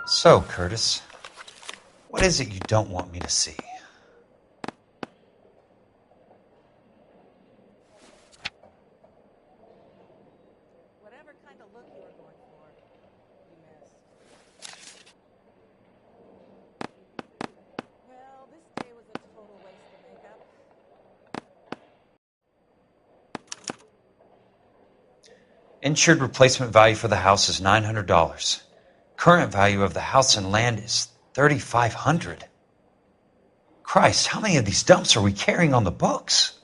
So, Curtis, what is it you don't want me to see? Whatever kind of look you were going for, you missed. Well, this day was a total waste of makeup. Insured replacement value for the house is $900. Current value of the house and land is $3,500. Christ, how many of these dumps are we carrying on the books?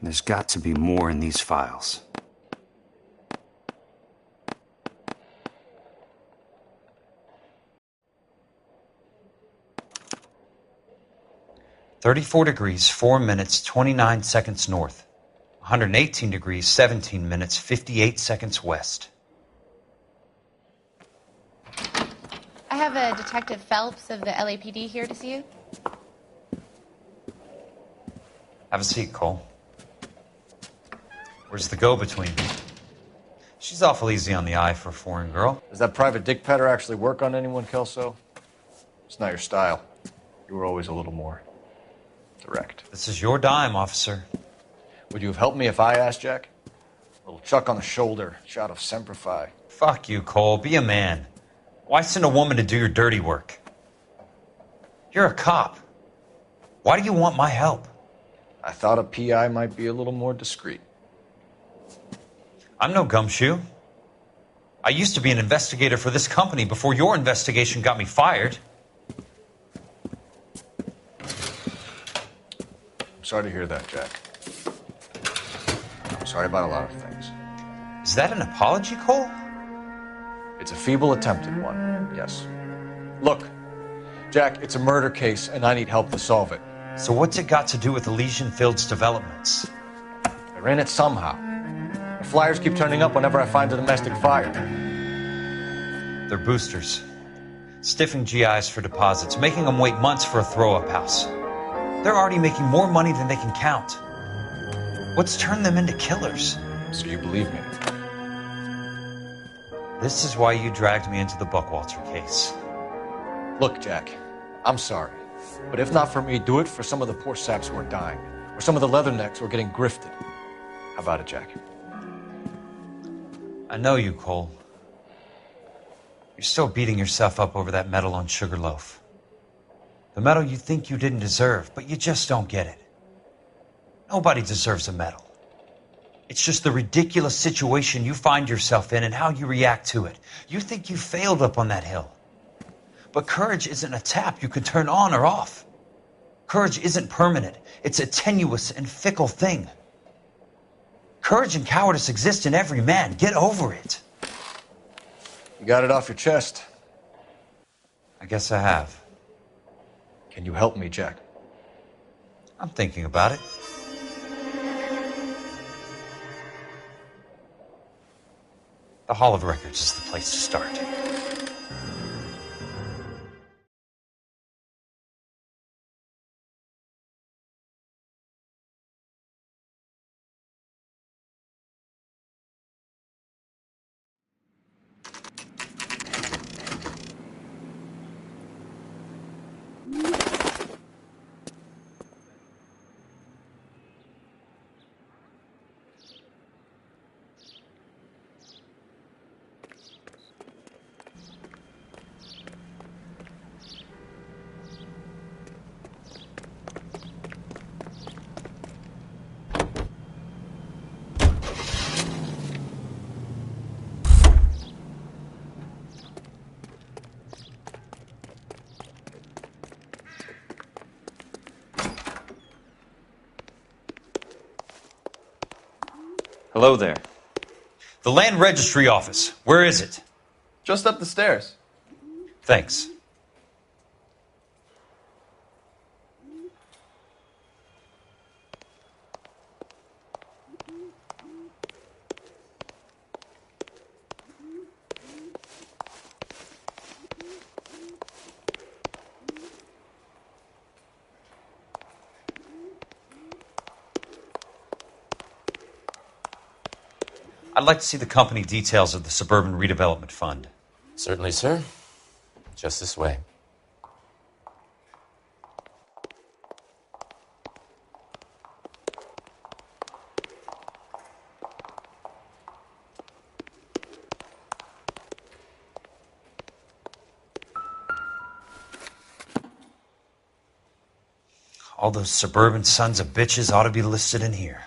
There's got to be more in these files. $34 4 minutes, 29 seconds north. 118 degrees, 17 minutes, 58 seconds west. I have a Detective Phelps of the LAPD here to see you. Have a seat, Cole. Where's the go-between? She's awful easy on the eye for a foreign girl. Does that private dick petter actually work on anyone, Kelso? It's not your style. You were always a little more direct. This is your dime, officer. Would you have helped me if I asked, Jack? A little chuck on the shoulder, shot of Semper Fi. Fuck you, Cole. Be a man. Why send a woman to do your dirty work? You're a cop. Why do you want my help? I thought a PI might be a little more discreet. I'm no gumshoe. I used to be an investigator for this company before your investigation got me fired. I'm sorry to hear that, Jack. I'm sorry about a lot of things. Is that an apology, Cole? It's a feeble attempted one, yes. Look, Jack, it's a murder case, and I need help to solve it. So what's it got to do with Elysian Fields developments? They're in it somehow. The flyers keep turning up whenever I find a domestic fire. They're boosters. Stiffing GIs for deposits, making them wait months for a throw-up house. They're already making more money than they can count. What's turned them into killers? So you believe me? This is why you dragged me into the Buckwalter case. Look, Jack, I'm sorry. But if not for me, do it for some of the poor saps who are dying. Or some of the leathernecks who are getting grifted. How about it, Jack? I know you, Cole. You're still beating yourself up over that medal on Sugarloaf. The medal you think you didn't deserve, but you just don't get it. Nobody deserves a medal. It's just the ridiculous situation you find yourself in and how you react to it. You think you failed up on that hill. But courage isn't a tap you can turn on or off. Courage isn't permanent. It's a tenuous and fickle thing. Courage and cowardice exist in every man. Get over it. You got it off your chest. I guess I have. Can you help me, Jack? I'm thinking about it. The Hall of Records is the place to start. Hello there. The land registry office. Where is it? Just up the stairs. Thanks. I'd like to see the company details of the Suburban Redevelopment Fund. Certainly, sir. Just this way. All those suburban sons of bitches ought to be listed in here.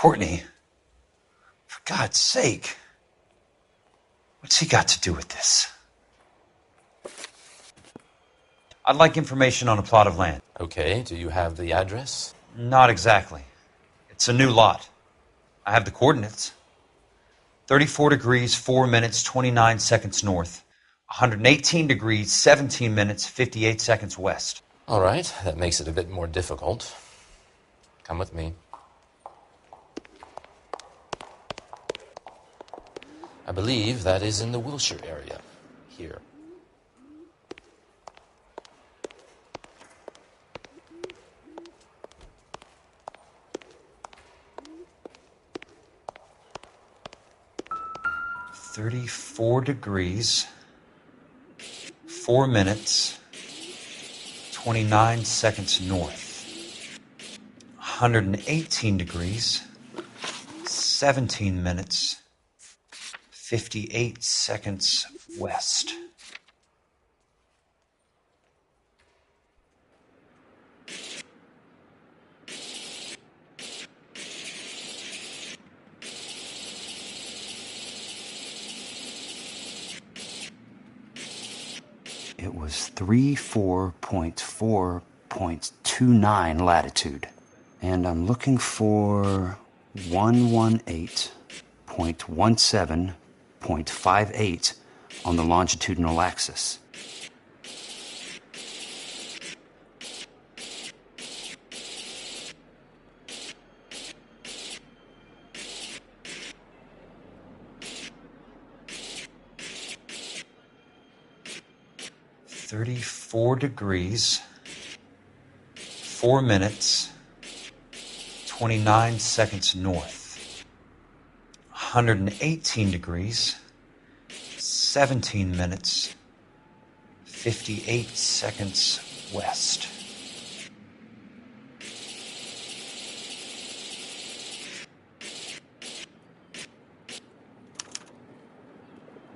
Courtney, for God's sake, what's he got to do with this? I'd like information on a plot of land. Okay, do you have the address? Not exactly. It's a new lot. I have the coordinates. 34 degrees, 4 minutes, 29 seconds north. 118 degrees, 17 minutes, 58 seconds west. All right, that makes it a bit more difficult. Come with me. I believe that is in the Wilshire area. Here. "34 degrees, 4 minutes, 29 seconds north. 118 degrees, 17 minutes, 58 seconds west." It was 34.4.29 latitude. And I'm looking for 118.17.58 on the longitudinal axis. "34 degrees, 4 minutes, 29 seconds north. 118 degrees, 17 minutes, 58 seconds west."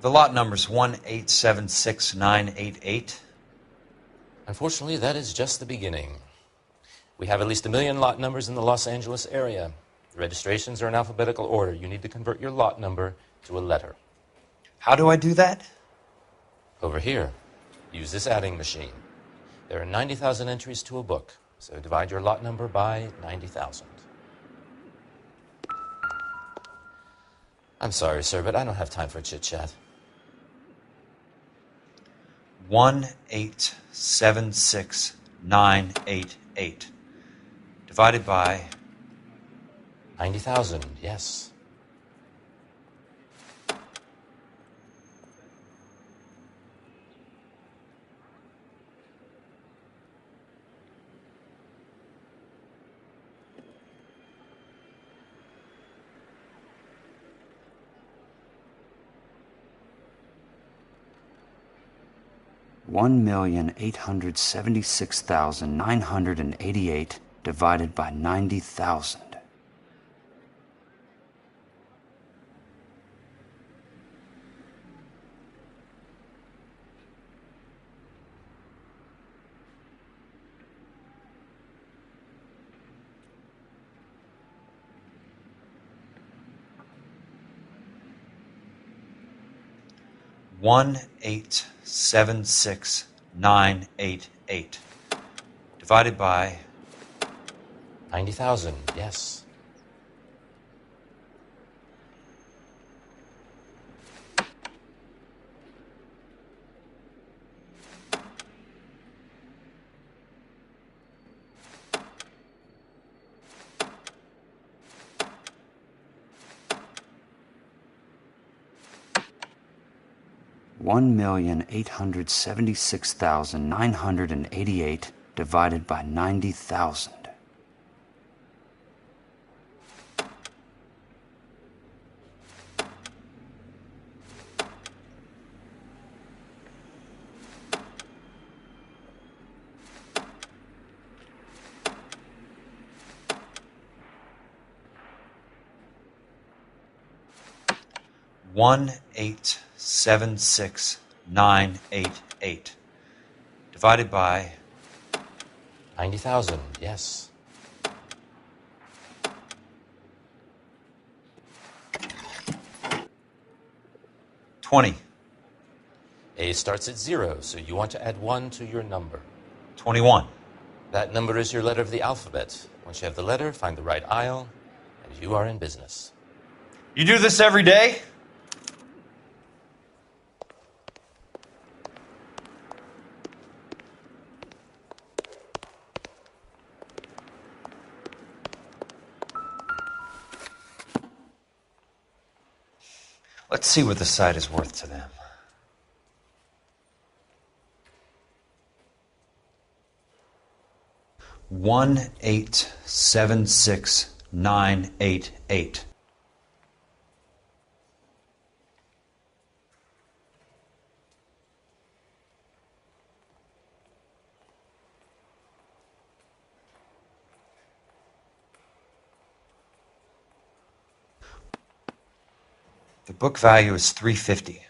The lot number's 1876988. Unfortunately, that is just the beginning. We have at least 1 million lot numbers in the Los Angeles area. The registrations are in alphabetical order. You need to convert your lot number to a letter. How do I do that? Over here. Use this adding machine. There are 90,000 entries to a book, so divide your lot number by 90,000. I'm sorry, sir, but I don't have time for chit-chat. 1876988. Divided by 90,000, yes. $1,876,988 divided by 90,000. $1,876,988 divided by 90,000, yes. $1,876,988 divided by 90,000. $1,876,988 divided by 90,000, yes. 20. A starts at 0, so you want to add 1 to your number. 21. That number is your letter of the alphabet. Once you have the letter, find the right aisle, and you are in business. You do this every day? Let's see what the site is worth to them. $1,876,988. The book value is $350.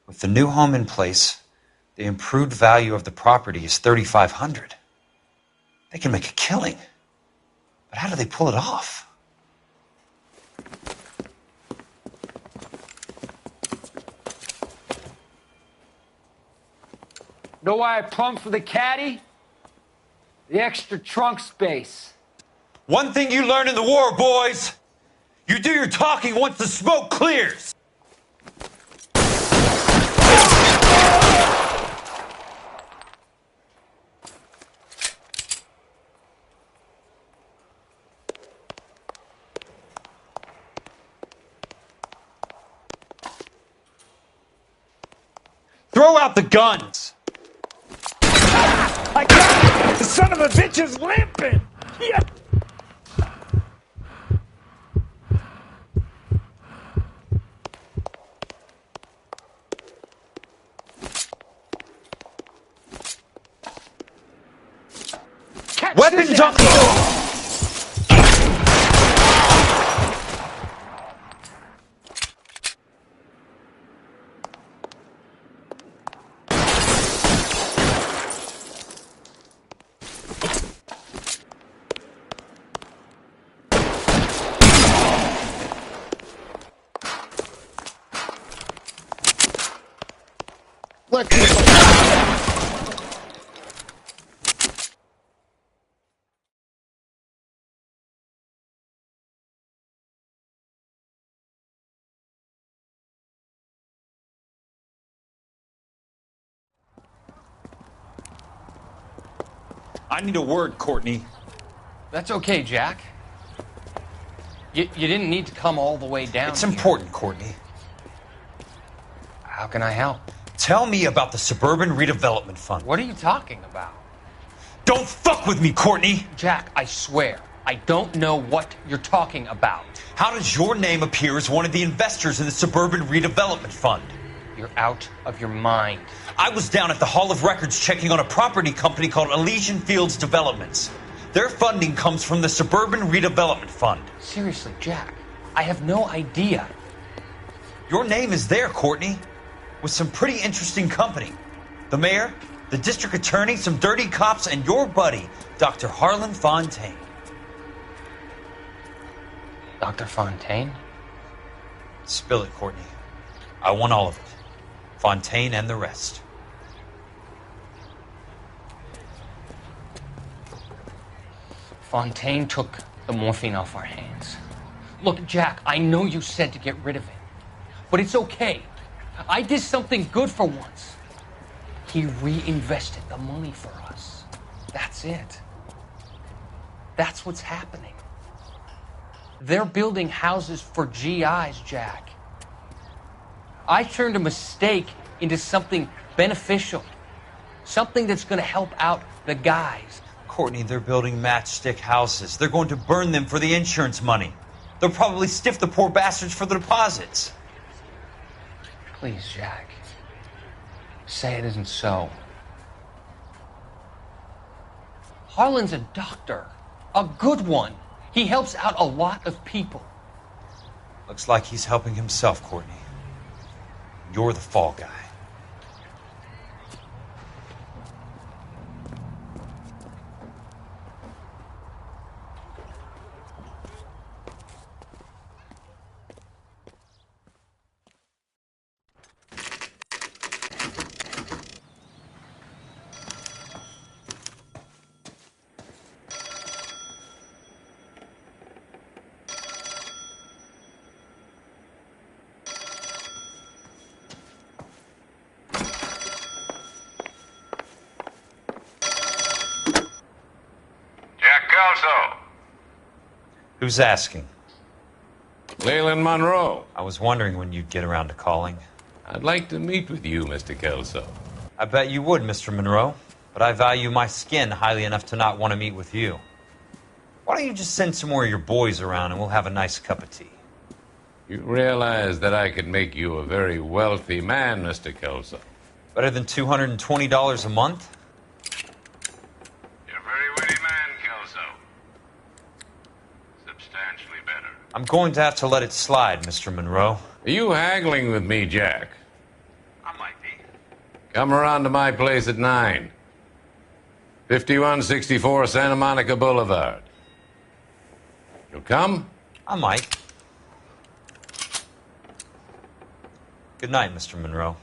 With the new home in place, the improved value of the property is $3,500. They can make a killing. But how do they pull it off? Know why I plumbed for the caddy? The extra trunk space. One thing you learn in the war, boys. You do your talking once the smoke clears. Throw out the guns. I got it! The son of a bitch is limping! Yeah. Weapons on the door! I need a word, Courtney. That's okay, Jack. You didn't need to come all the way down. It's important, Courtney. How can I help? Tell me about the Suburban Redevelopment Fund. What are you talking about? Don't fuck with me, Courtney! Jack, I swear, I don't know what you're talking about. How does your name appear as one of the investors in the Suburban Redevelopment Fund? You're out of your mind. I was down at the Hall of Records checking on a property company called Elysian Fields Developments. Their funding comes from the Suburban Redevelopment Fund. Seriously, Jack, I have no idea. Your name is there, Courtney, with some pretty interesting company. The mayor, the district attorney, some dirty cops, and your buddy, Dr. Harlan Fontaine. Dr. Fontaine? Spill it, Courtney. I want all of it. Fontaine and the rest. Fontaine took the morphine off our hands. Look, Jack, I know you said to get rid of it, but it's okay. I did something good for once. He reinvested the money for us. That's it. That's what's happening. They're building houses for GIs, Jack. I turned a mistake into something beneficial, something that's going to help out the guys. Courtney, they're building matchstick houses. They're going to burn them for the insurance money. They'll probably stiff the poor bastards for the deposits. Please, Jack. Say it isn't so. Harlan's a doctor. A good one. He helps out a lot of people. Looks like he's helping himself, Courtney. You're the fall guy. Who's asking? Leland Monroe. I was wondering when you'd get around to calling. I'd like to meet with you, Mr. Kelso. I bet you would, Mr. Monroe. But I value my skin highly enough to not want to meet with you. Why don't you just send some more of your boys around and we'll have a nice cup of tea? You realize that I could make you a very wealthy man, Mr. Kelso. Better than $220 a month? You're a very witty man, Kelso. Substantially better. I'm going to have to let it slide, Mr. Monroe. Are you haggling with me, Jack? I might be. Come around to my place at 9. 5164 Santa Monica Boulevard. You'll come? I might. Good night, Mr. Monroe.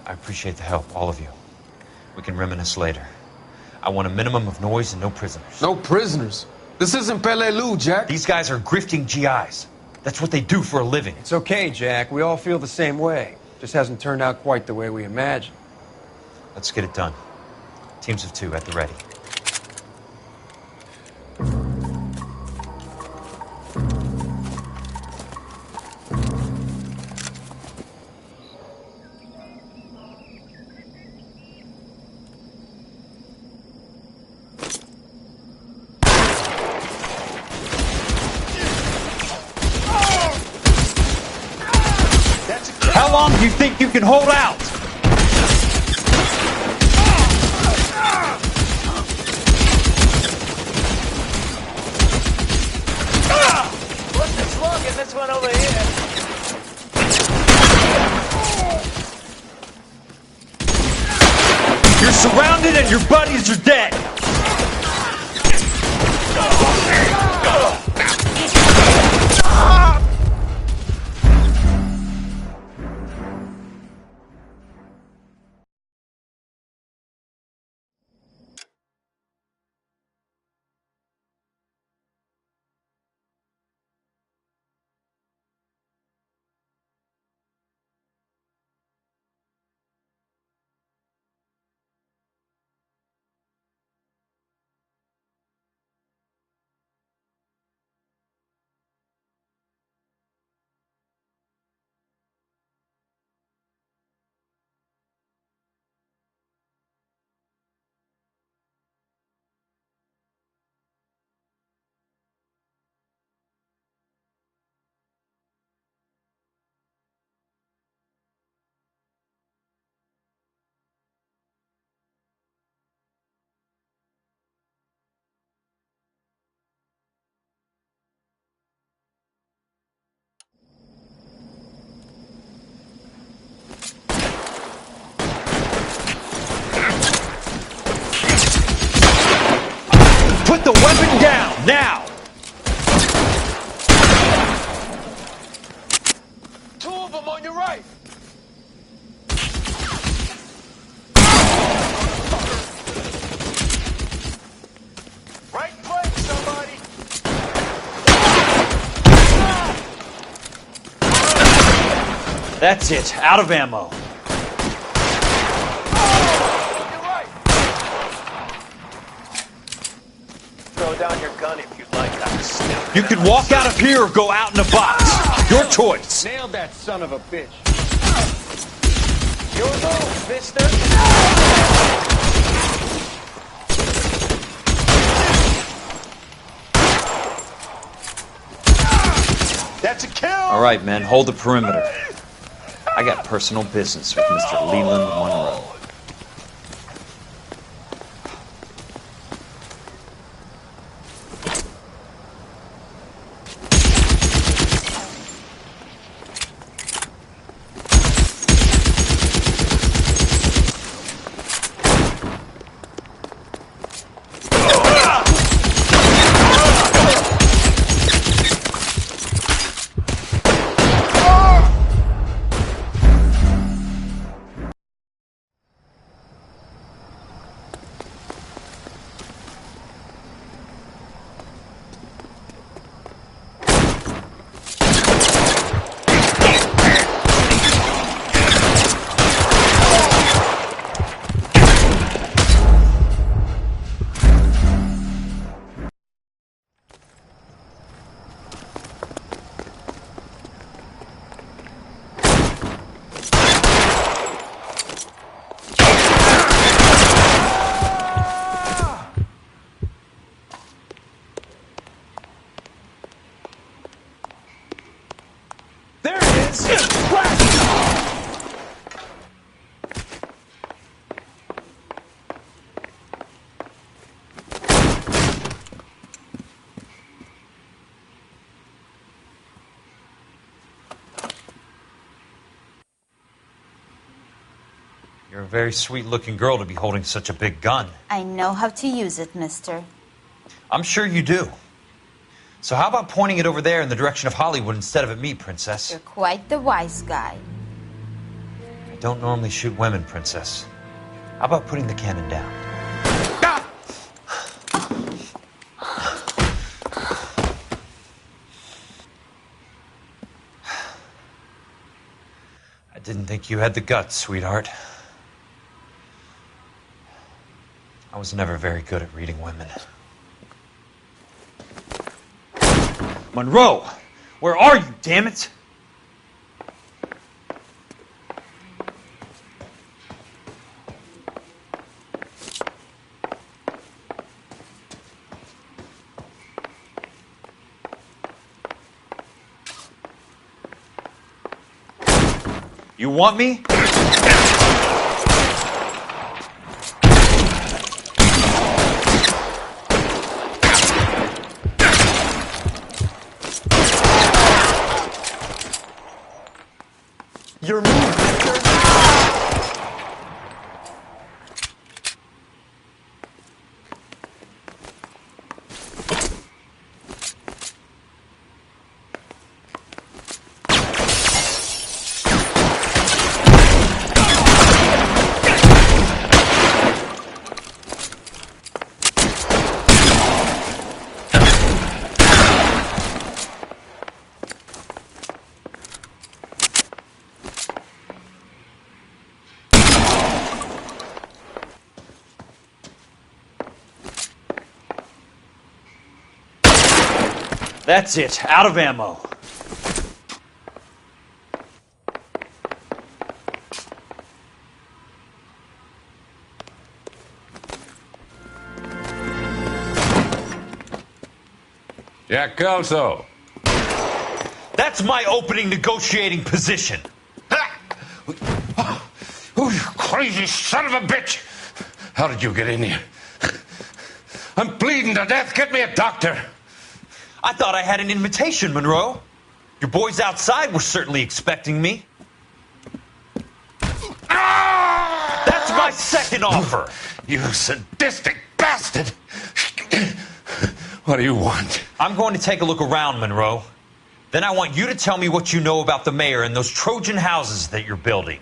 I appreciate the help, all of you. We can reminisce later. I want a minimum of noise and no prisoners. No prisoners? This isn't Peleliu, Jack. These guys are grifting GIs. That's what they do for a living. It's okay, Jack. We all feel the same way. Just hasn't turned out quite the way we imagined. Let's get it done. Teams of 2 at the ready. How long do you think you can hold out? What's this log and this one over here? You're surrounded and your buddies are dead. That's it. Out of ammo. Throw down your gun if you'd like. I'm still. You can walk out of here or go out in a box. Your choice. Nailed that son of a bitch. Your move, mister. That's a kill! All right, men, hold the perimeter. I got personal business with Mr. Leland Monroe. There it is! You're a very sweet-looking girl to be holding such a big gun. I know how to use it, mister. I'm sure you do. So how about pointing it over there in the direction of Hollywood instead of at me, Princess? You're quite the wise guy. I don't normally shoot women, Princess. How about putting the cannon down? I didn't think you had the guts, sweetheart. I was never very good at reading women. Monroe! Where are you, damn it? You want me? Your move, mister. That's it. Out of ammo. Jack Kelso. That's my opening negotiating position. Oh, you crazy son of a bitch! How did you get in here? I'm bleeding to death. Get me a doctor. I thought I had an invitation, Monroe. Your boys outside were certainly expecting me. That's my second offer. You sadistic bastard! What do you want? I'm going to take a look around, Monroe. Then I want you to tell me what you know about the mayor and those Trojan houses that you're building.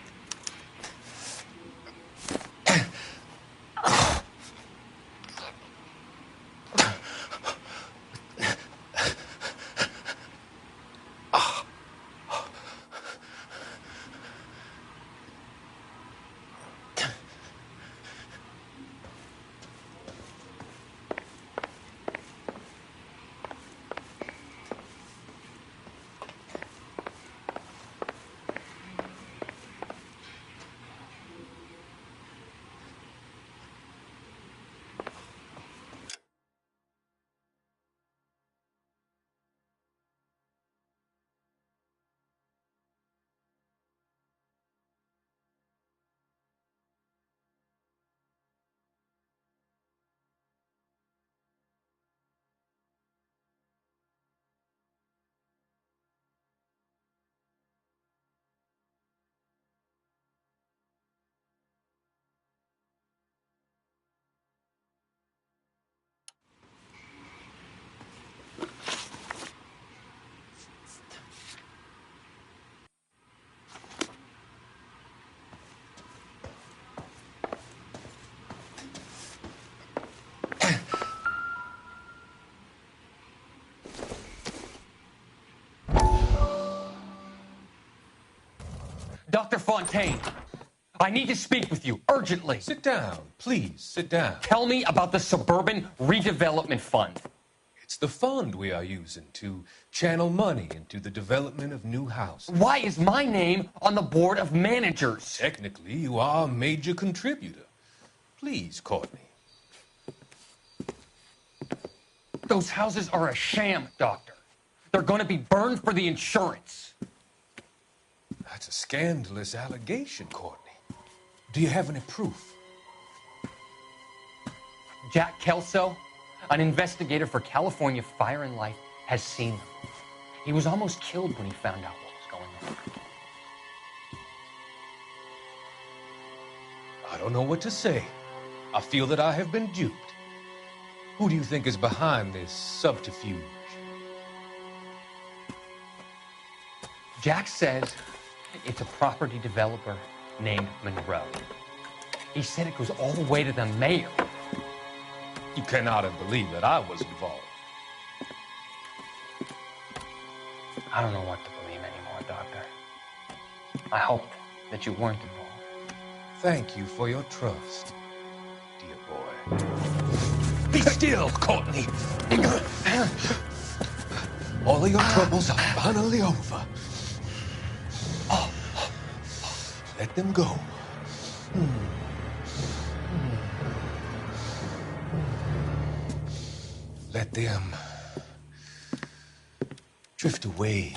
Dr. Fontaine, I need to speak with you urgently. Sit down. Please, sit down. Tell me about the Suburban Redevelopment Fund. It's the fund we are using to channel money into the development of new houses. Why is my name on the board of managers? Technically, you are a major contributor. Please, Courtney. Those houses are a sham, Doctor. They're going to be burned for the insurance. That's a scandalous allegation, Courtney. Do you have any proof? Jack Kelso, an investigator for California Fire and Life, has seen them. He was almost killed when he found out what was going on. I don't know what to say. I feel that I have been duped. Who do you think is behind this subterfuge? Jack says it's a property developer named Monroe. He said it goes all the way to the mayor. You cannot have believed that I was involved. I don't know what to believe anymore, Doctor. I hoped that you weren't involved. Thank you for your trust, dear boy. Be still, Courtney. All of your troubles are finally over. Let them go. Let them drift away.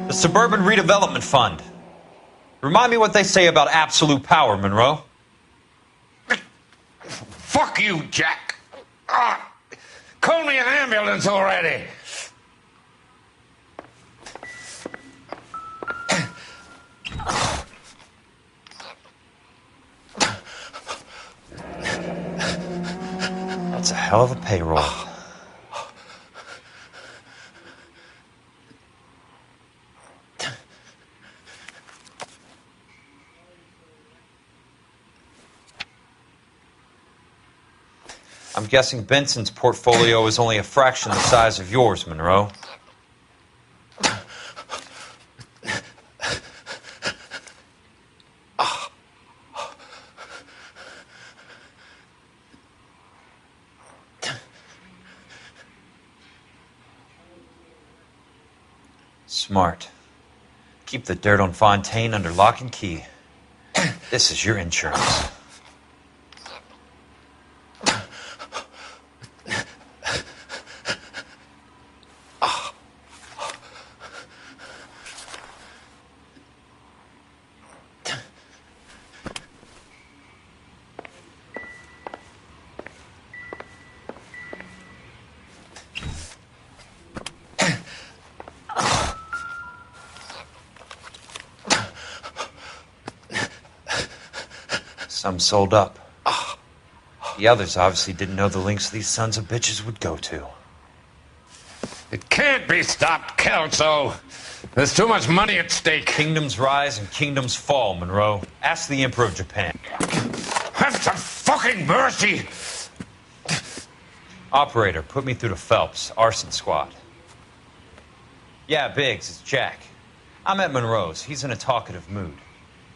The Suburban Redevelopment Fund. Remind me what they say about absolute power, Monroe. Fuck you, Jack. Call me an ambulance already. That's a hell of a payroll. I'm guessing Benson's portfolio is only a fraction the size of yours, Monroe. Smart. Keep the dirt on Fontaine under lock and key. This is your insurance. Some sold up. The others obviously didn't know the lengths these sons of bitches would go to. It can't be stopped, Kelso. There's too much money at stake. Kingdoms rise and kingdoms fall, Monroe. Ask the Emperor of Japan. Have some fucking mercy! Operator, put me through to Phelps, arson squad. Yeah, Biggs, it's Jack. I'm at Monroe's. He's in a talkative mood.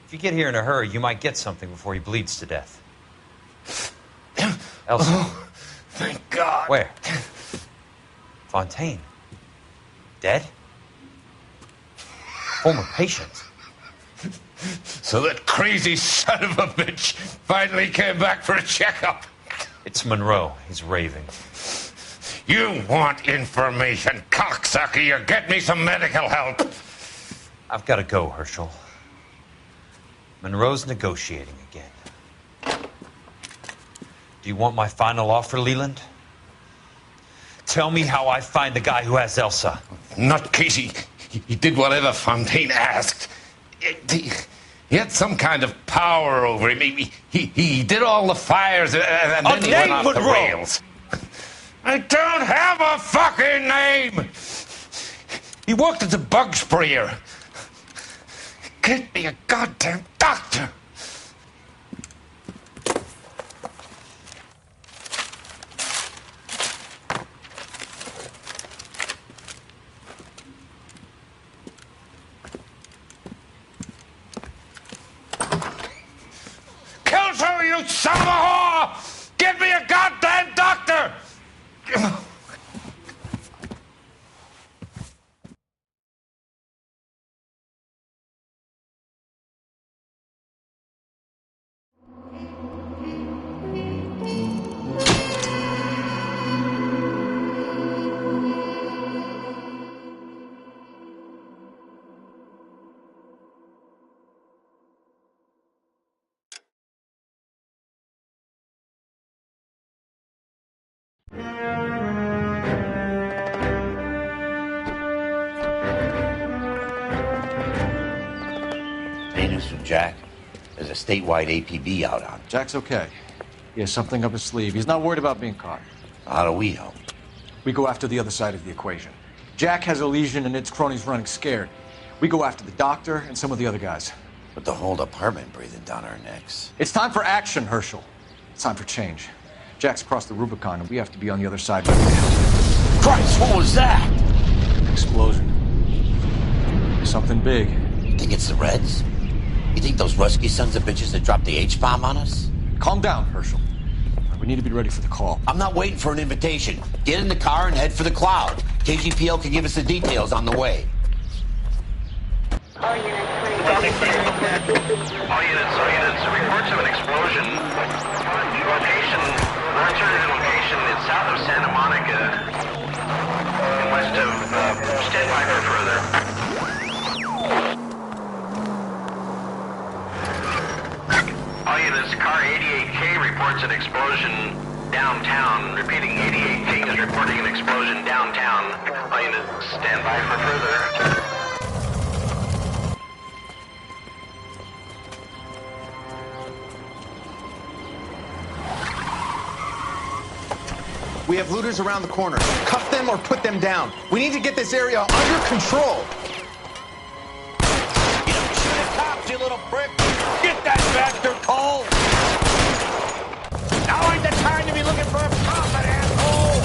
If you get here in a hurry, you might get something before he bleeds to death. Elsa. Oh, thank God. Where? Fontaine. Dead? Former patient. So that crazy son of a bitch finally came back for a checkup. It's Monroe. He's raving. You want information, cocksucker. You get me some medical help. I've got to go, Herschel. Monroe's negotiating again. Do you want my final offer, Leland? Tell me how I find the guy who has Elsa. Not Casey. He did whatever Fontaine asked. He had some kind of power over him. He did all the fires and then he went off the rails. I don't have a fucking name! He worked as a bug sprayer. Get me a goddamn doctor! Killjoy, you son of a whore! Get me a goddamn doctor! Hey, news from Jack. There's a statewide APB out on. Jack's okay. He has something up his sleeve. He's not worried about being caught. How do we help? We go after the other side of the equation. Jack has a legion and its cronies running scared. We go after the doctor and some of the other guys. With the whole department breathing down our necks. It's time for action, Herschel. It's time for change. Jack's crossed the Rubicon and we have to be on the other side. Christ, what was that? Explosion. Something big. You think it's the Reds? You think those Rusky sons of bitches that dropped the H-bomb on us? Calm down, Herschel. We need to be ready for the call. I'm not waiting for an invitation. Get in the car and head for the cloud. KGPL can give us the details on the way. All units, reports of an explosion. Location, alternative location is south of Santa Monica and west of, stand by for further. All units, car 88K reports an explosion downtown. Repeating, 88K is reporting an explosion downtown. All units, stand by for further. We have looters around the corner. Cuff them or put them down. We need to get this area under control. You don't shoot at cops, you little prick! Get that bastard cold! Now ain't the time to be looking for a profit, asshole!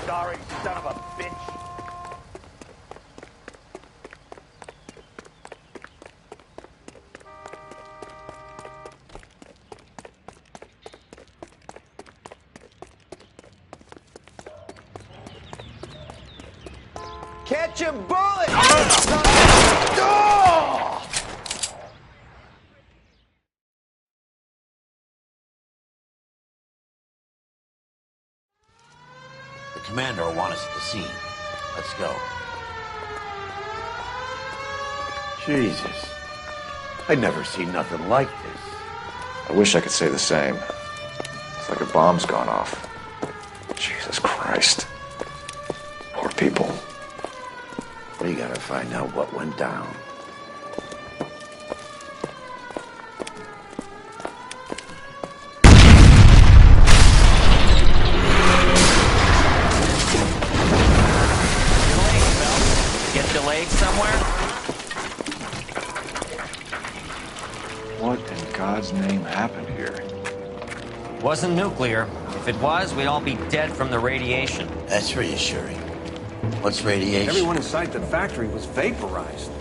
Sorry, son of a bitch. Catch a bullet! The commander will want us at the scene. Let's go. Jesus. I'd never seen nothing like this. I wish I could say the same. It's like a bomb's gone off. Jesus Christ. Poor people. We gotta find out what went down. Get delayed somewhere? What in God's name happened here? Wasn't nuclear. If it was, we'd all be dead from the radiation. That's reassuring. What's radiation? Everyone inside the factory was vaporized.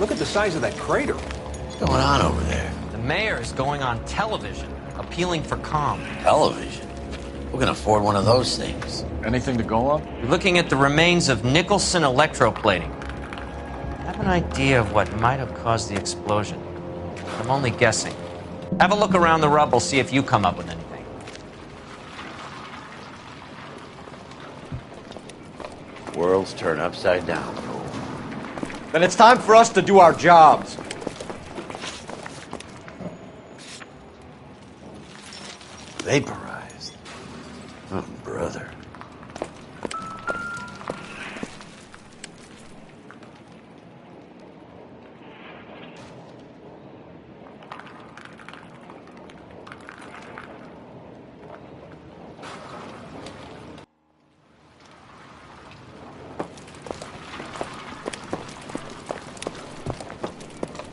Look at the size of that crater. What's going on over there? The mayor is going on television, appealing for calm. Television? Who can afford one of those things? Anything to go on? We're looking at the remains of Nicholson electroplating. I have an idea of what might have caused the explosion. I'm only guessing. Have a look around the rubble, see if you come up with anything. Worlds turn upside down, fool. Then it's time for us to do our jobs. Vaporized. Oh, brother.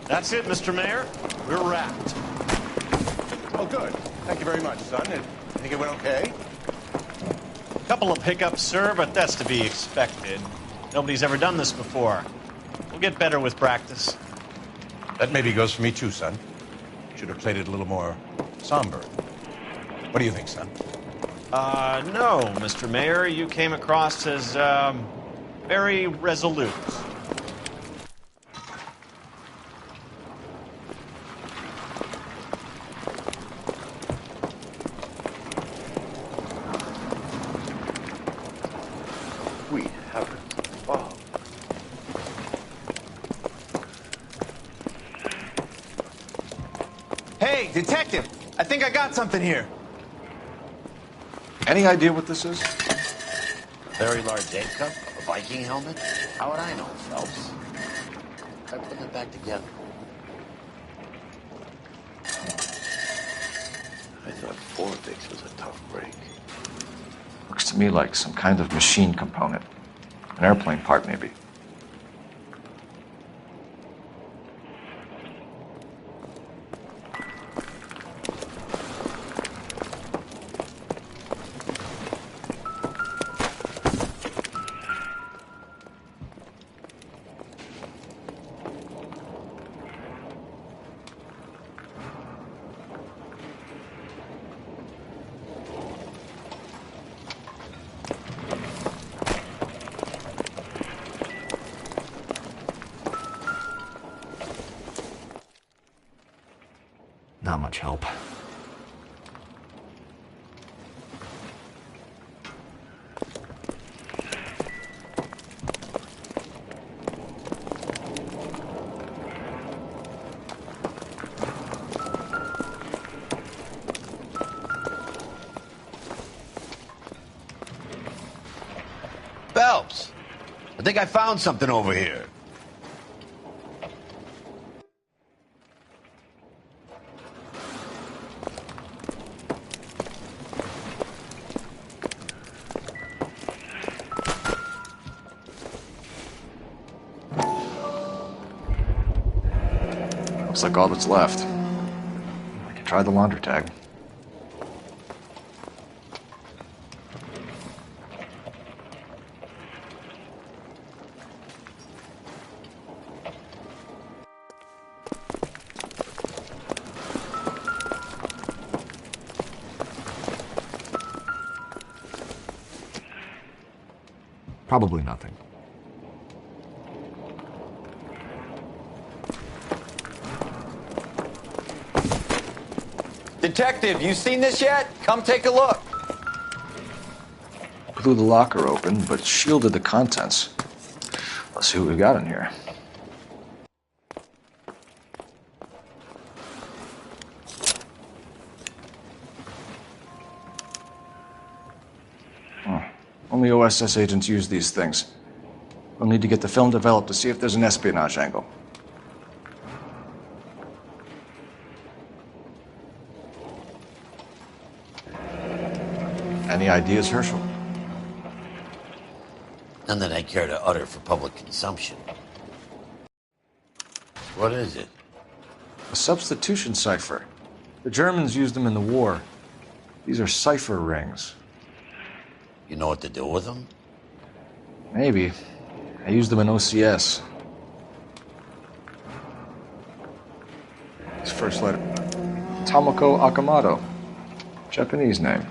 That's it, Mr. Mayor. We're wrapped. Oh, good. Thank you very much, son. I think it went okay. Couple of hiccups, sir, but that's to be expected. Nobody's ever done this before. We'll get better with practice. That maybe goes for me too, son. Should have played it a little more somber. What do you think, son? No, Mr. Mayor. You came across as, very resolute. Sweet heavens. Oh. Hey, detective! I think I got something here. Any idea what this is? Very large egg cup? A Viking helmet? How would I know, Phelps? Try putting it back together. I thought Vorvix was a tough break. Looks to me like some kind of machine component. An airplane part, maybe. Not much help. Phelps, I think I found something over here. Looks like all that's left. I can try the laundry tag. Probably nothing. Detective, you seen this yet? Come take a look. Blew the locker open, but shielded the contents. Let's see what we've got in here. Only OSS agents use these things. We'll need to get the film developed to see if there's an espionage angle. Any ideas, Herschel? None that I care to utter for public consumption. What is it? A substitution cipher. The Germans used them in the war. These are cipher rings. You know what to do with them? Maybe. I used them in OCS. His first letter. Tomoko Akamoto. Japanese name.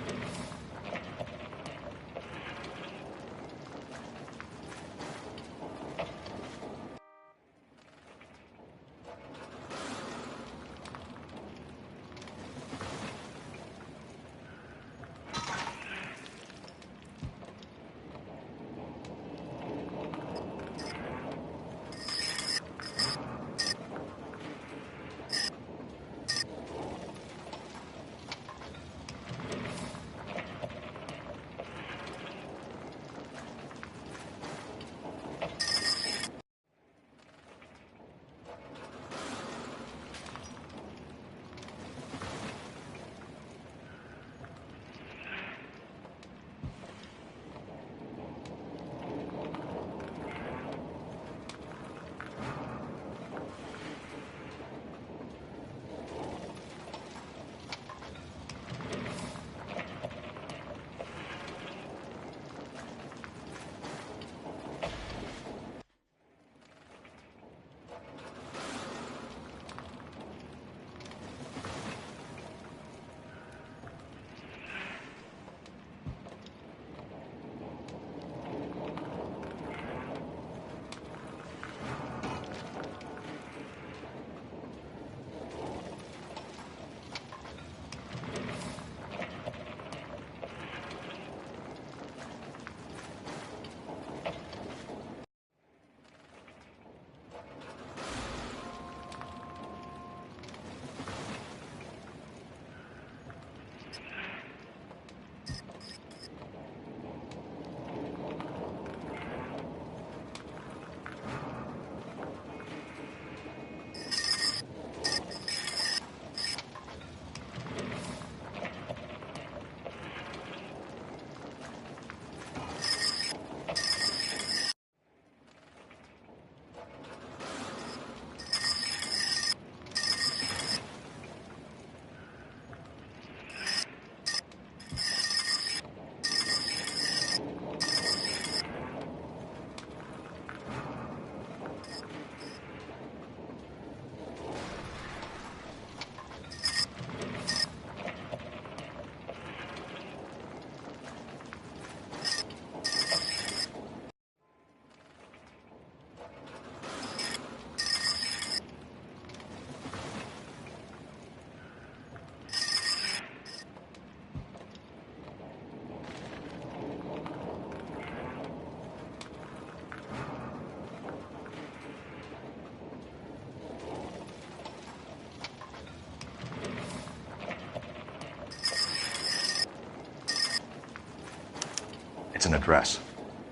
It's an address.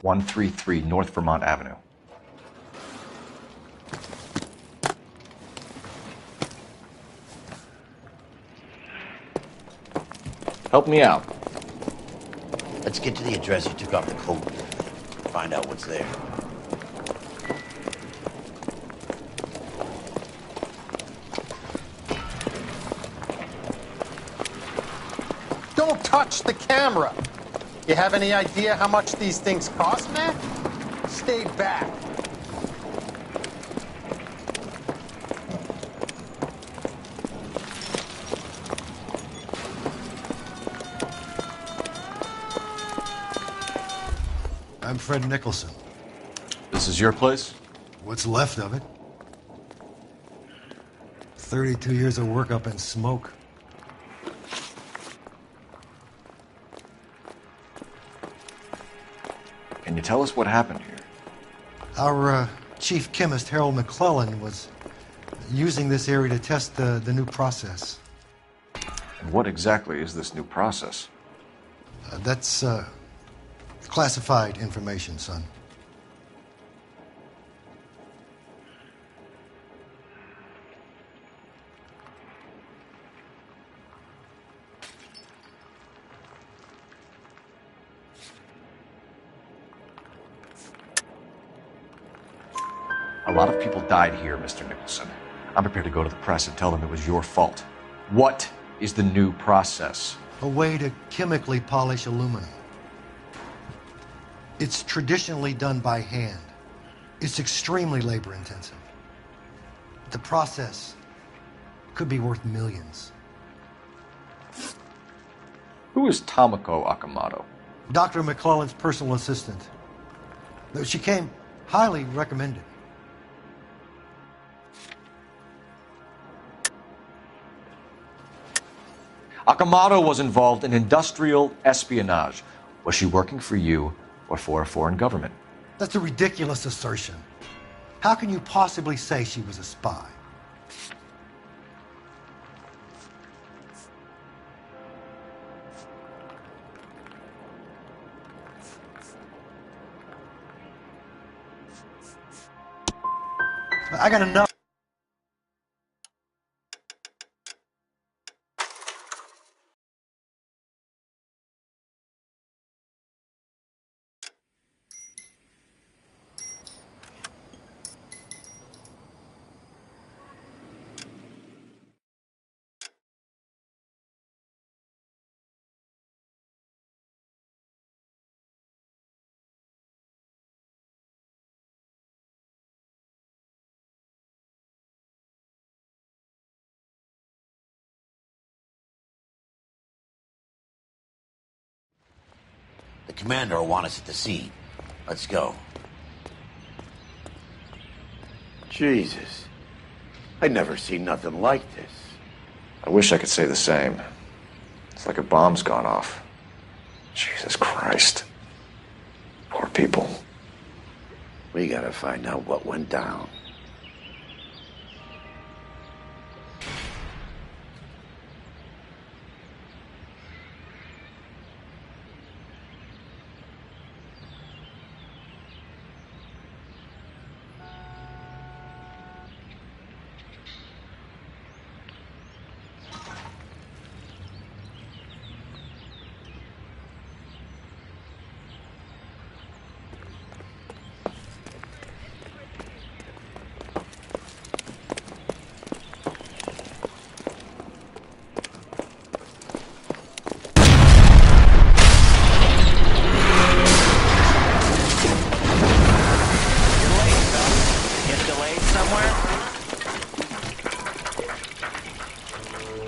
133 North Vermont Avenue. Help me out. Let's get to the address you took off the coat. Find out what's there. Don't touch the camera. You have any idea how much these things cost, man? Stay back. I'm Fred Nicholson. This is your place? What's left of it. 32 years of work up in smoke. Can you tell us what happened here? Our chief chemist, Harold McClellan, was using this area to test the new process. And what exactly is this new process? That's classified information, son. A lot of people died here, Mr. Nicholson. I'm prepared to go to the press and tell them it was your fault. What is the new process? A way to chemically polish aluminum. It's traditionally done by hand. It's extremely labor intensive. The process could be worth millions. Who is Tomoko Akamoto? Dr. McClellan's personal assistant. She came highly recommended. Akamoto was involved in industrial espionage. Was she working for you or for a foreign government? That's a ridiculous assertion. How can you possibly say she was a spy? I got enough. The commander will want us at the scene. Let's go. Jesus. I'd never seen nothing like this. I wish I could say the same. It's like a bomb's gone off. Jesus Christ. Poor people. We gotta find out what went down.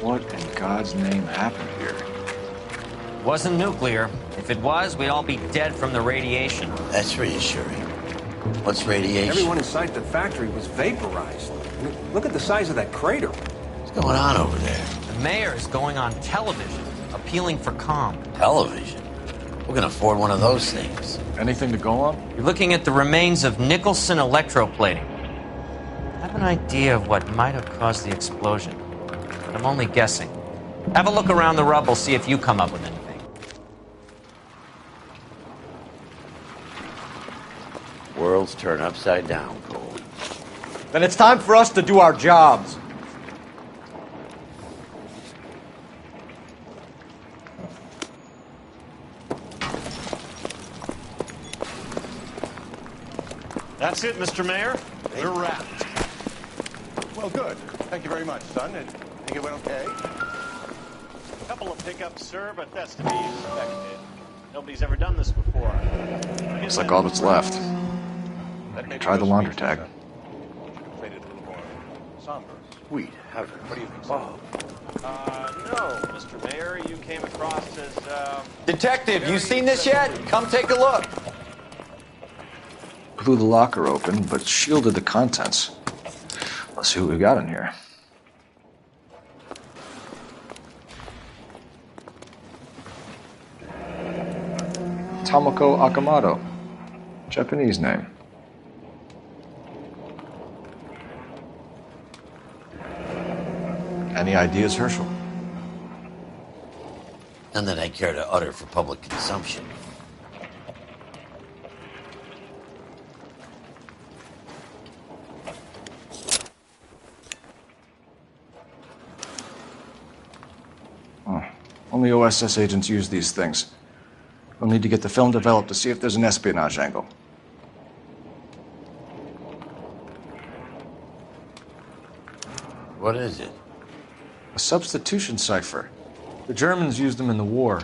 What in God's name happened here? Wasn't nuclear. If it was, we'd all be dead from the radiation. That's reassuring. What's radiation? Everyone inside the factory was vaporized. I mean, look at the size of that crater. What's going on over there? The mayor is going on television, appealing for calm. Television? Who can afford one of those things? Anything to go on? You're looking at the remains of Nicholson electroplating. I have an idea of what might have caused the explosion, but I'm only guessing. Have a look around the rubble, see if you come up with anything. world's turned upside down, Cole. Then it's time for us to do our jobs. That's it, Mr. Mayor. We're wrapped. Well, good. Thank you very much, son. I think it went okay. A couple of pickups, sir, but that's to be expected. Nobody's ever done this before. Looks like all that's left. Try the laundry tag. Played it a little more somber. Sweet heaven. What do you think, Oh. No, Mr. Mayor, you came across as, Detective, you seen this yet? Come take a look. Blew the locker open, but shielded the contents. Let's see what we got in here. Tomoko Akamoto. Japanese name. Any ideas, Herschel? None that I care to utter for public consumption. Only OSS agents use these things. We'll need to get the film developed to see if there's an espionage angle. What is it? A substitution cipher. The Germans used them in the war.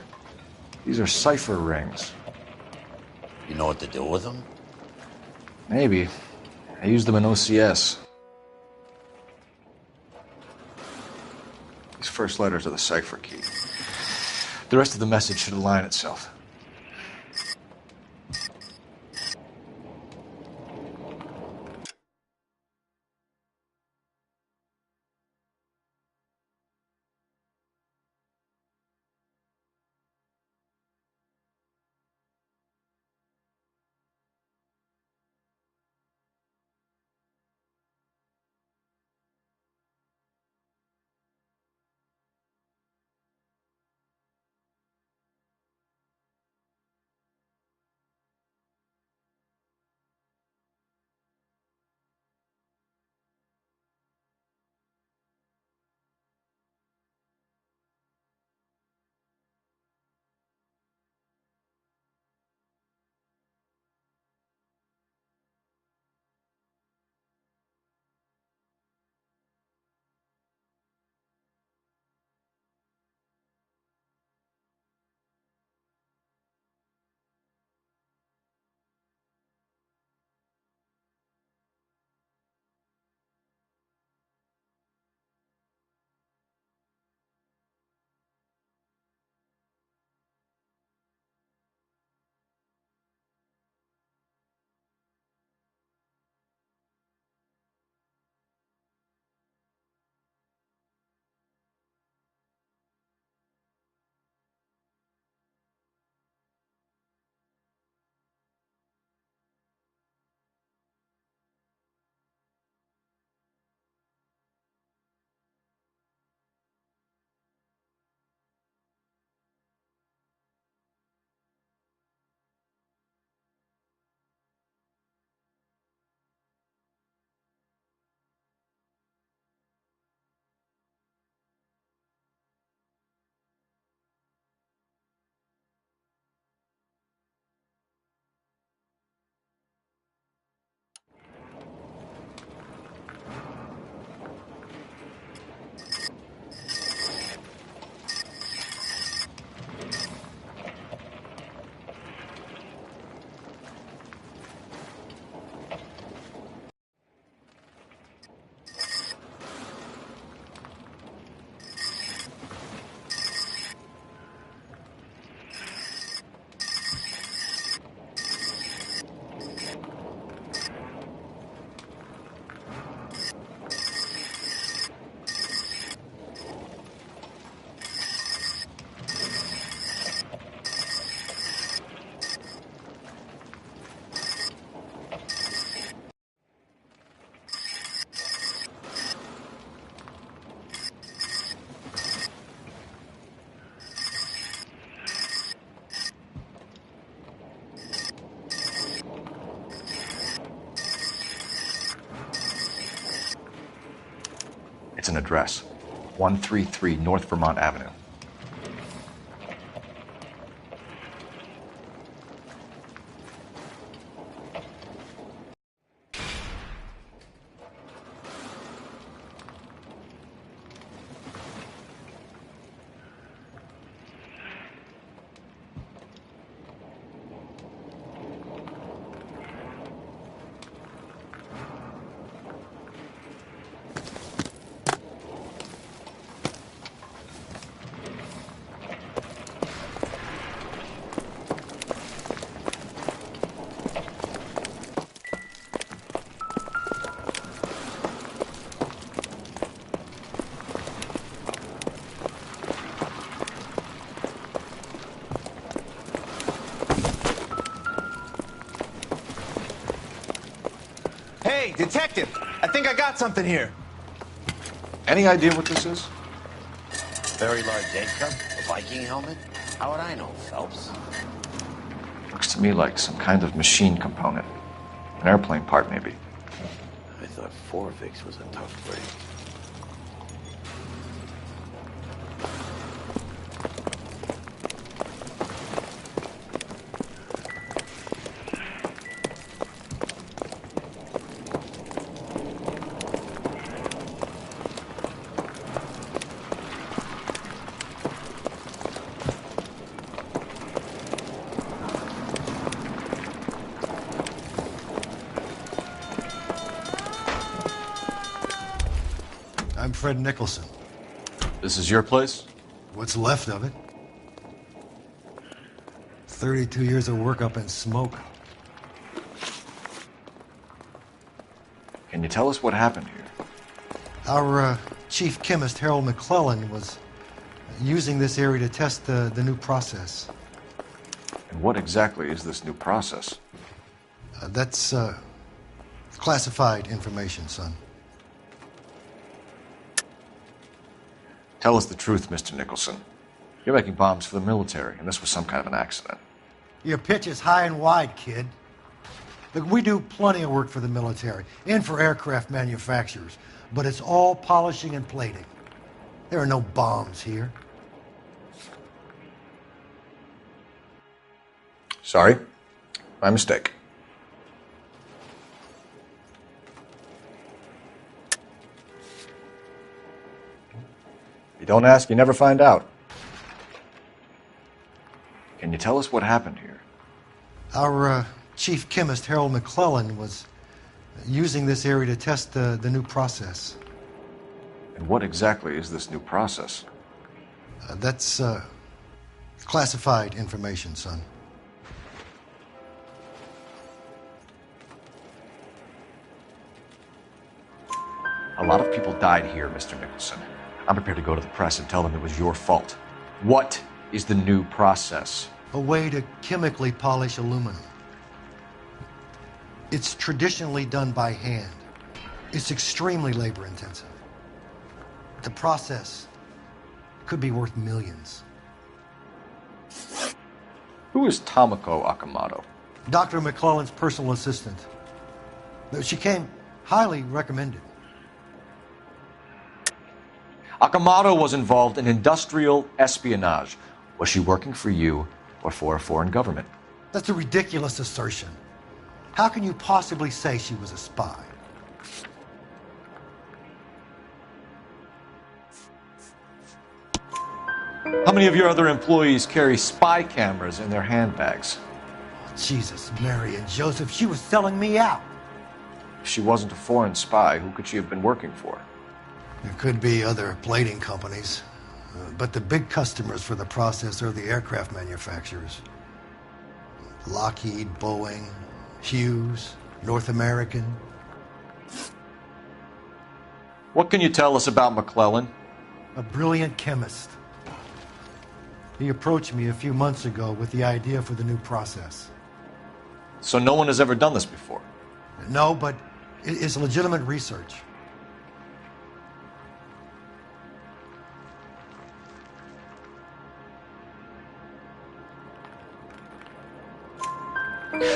These are cipher rings. You know what to do with them? Maybe. I used them in OCS. These first letters are the cipher key. The rest of the message should align itself. an address. 133 North Vermont Avenue. Hey, detective! I think I got something here. Any idea what this is? Very large egg cup? A Viking helmet? How would I know, Phelps? Looks to me like some kind of machine component. An airplane part, maybe. I thought Forvix was a tough break. I'm Fred Nicholson. This is your place? What's left of it. 32 years of work up in smoke. Can you tell us what happened here? Our chief chemist, Harold McClellan, was using this area to test the new process. And what exactly is this new process? That's classified information, son. Tell us the truth, Mr. Nicholson. You're making bombs for the military, and this was some kind of an accident. Your pitch is high and wide, kid. Look, we do plenty of work for the military and for aircraft manufacturers, but it's all polishing and plating. There are no bombs here. Sorry. My mistake. You don't ask, you never find out. Can you tell us what happened here? Our chief chemist, Harold McClellan, was using this area to test the new process. And what exactly is this new process? That's classified information, son. A lot of people died here, Mr. Nicholson. I'm prepared to go to the press and tell them it was your fault. What is the new process? A way to chemically polish aluminum. It's traditionally done by hand. It's extremely labor intensive. The process could be worth millions. Who is Tomoko Akamoto? Dr. McClellan's personal assistant. She came highly recommended. Akamoto was involved in industrial espionage. Was she working for you or for a foreign government? That's a ridiculous assertion. How can you possibly say she was a spy? How many of your other employees carry spy cameras in their handbags? Jesus, Mary and Joseph, she was selling me out. If she wasn't a foreign spy, who could she have been working for? There could be other plating companies, but the big customers for the process are the aircraft manufacturers. Lockheed, Boeing, Hughes, North American. What can you tell us about McClellan? A brilliant chemist. He approached me a few months ago with the idea for the new process. So no one has ever done this before? No, but it's legitimate research.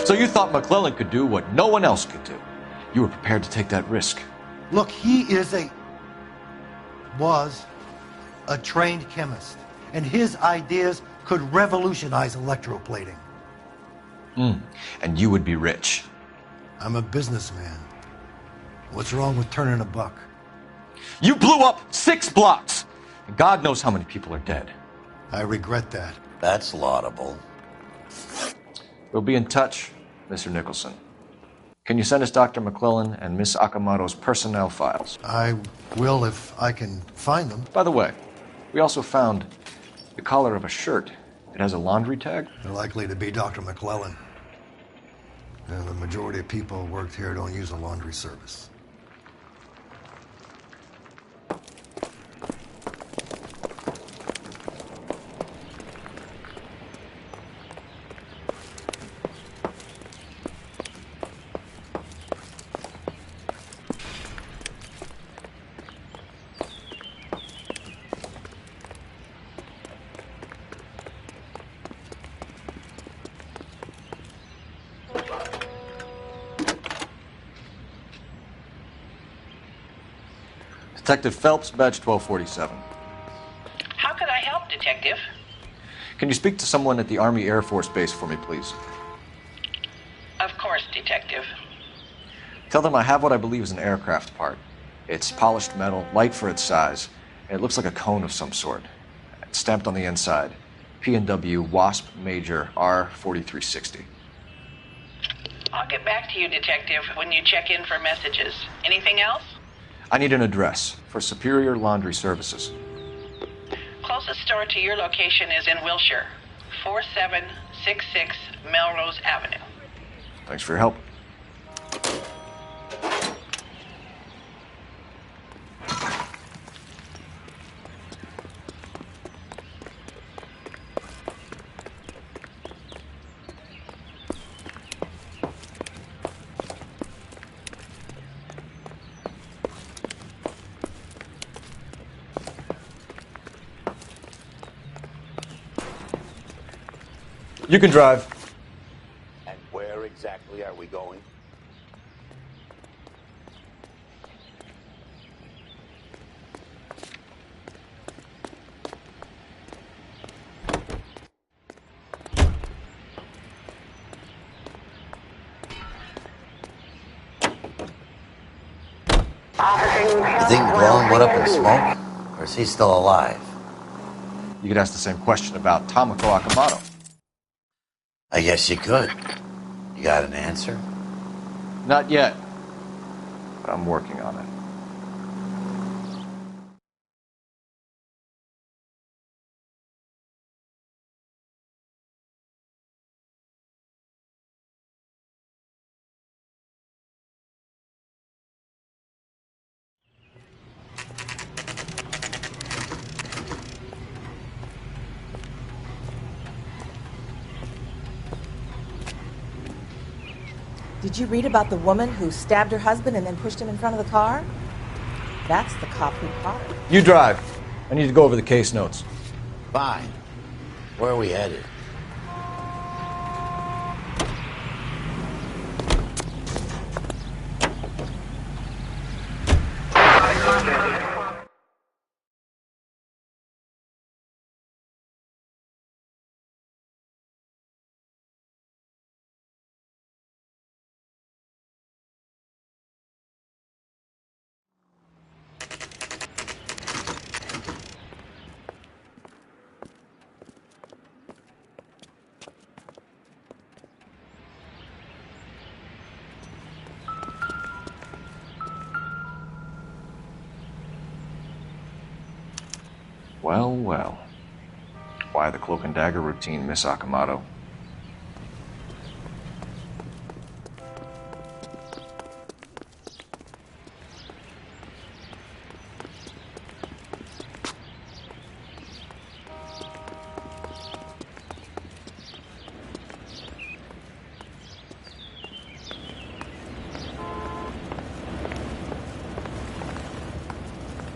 So you thought McClellan could do what no one else could do. You were prepared to take that risk. Look, he is a... was a trained chemist, and his ideas could revolutionize electroplating. And you would be rich. I'm a businessman. What's wrong with turning a buck? You blew up 6 blocks! And God knows how many people are dead. I regret that. That's laudable. We'll be in touch, Mr. Nicholson. Can you send us Dr. McClellan and Miss Akamoto's personnel files? I will if I can find them. By the way, we also found the collar of a shirt. It has a laundry tag. They're likely to be Dr. McClellan. And the majority of people who worked here don't use a laundry service. Detective Phelps, badge 1247. How could I help, Detective? Can you speak to someone at the Army Air Force Base for me, please? Of course, Detective. Tell them I have what I believe is an aircraft part. It's polished metal, light for its size, and it looks like a cone of some sort. It's stamped on the inside. P&W Wasp Major R4360. I'll get back to you, Detective, when you check in for messages. Anything else? I need an address for Superior Laundry Services. Closest store to your location is in Wilshire, 4766 Melrose Avenue. Thanks for your help. You can drive. And where exactly are we going? You think Malone went up in smoke? Or is he still alive? You could ask the same question about Tomoko Akamoto. I guess you could. You got an answer? Not yet, but I'm working on it. Did you read about the woman who stabbed her husband and then pushed him in front of the car? That's the cop who caught her. You drive. I need to go over the case notes. Fine. Where are we headed? Well, well. Why the cloak and dagger routine, Miss Akamoto?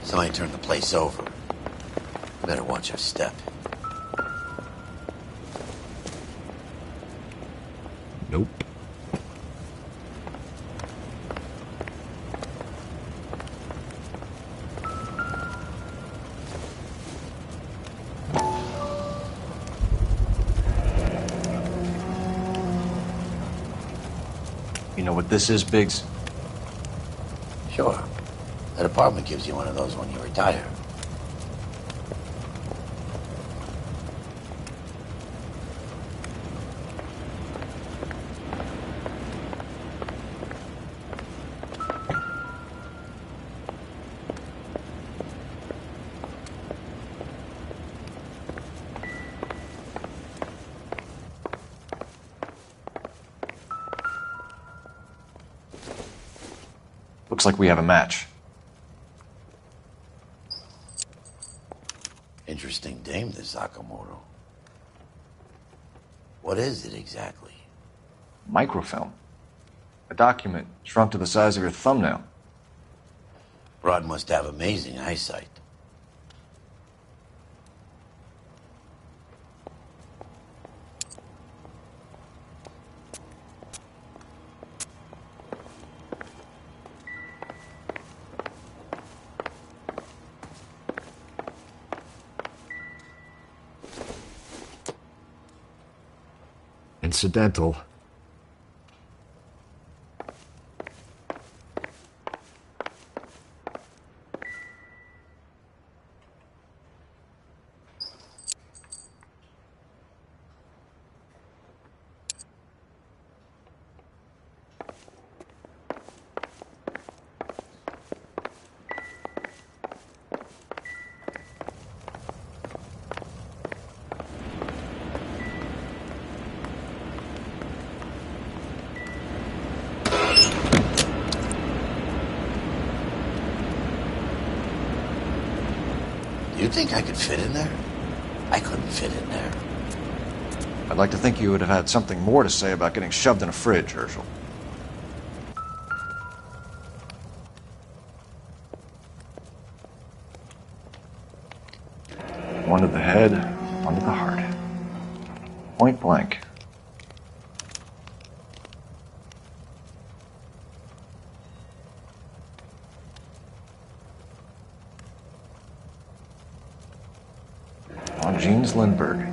Somebody turned the place over. Better watch your step. Nope. You know what this is, Biggs? Sure. That apartment gives you one of those when you retire. Looks like we have a match. Interesting dame, this Sakamoto. What is it exactly? Microfilm. A document shrunk to the size of your thumbnail. Broad must have amazing eyesight. Incidental. Do you think I could fit in there? I couldn't fit in there. I'd like to think you would have had something more to say about getting shoved in a fridge, Herschel. One to the head, one to the heart. Point blank. Jeans Lindbergh.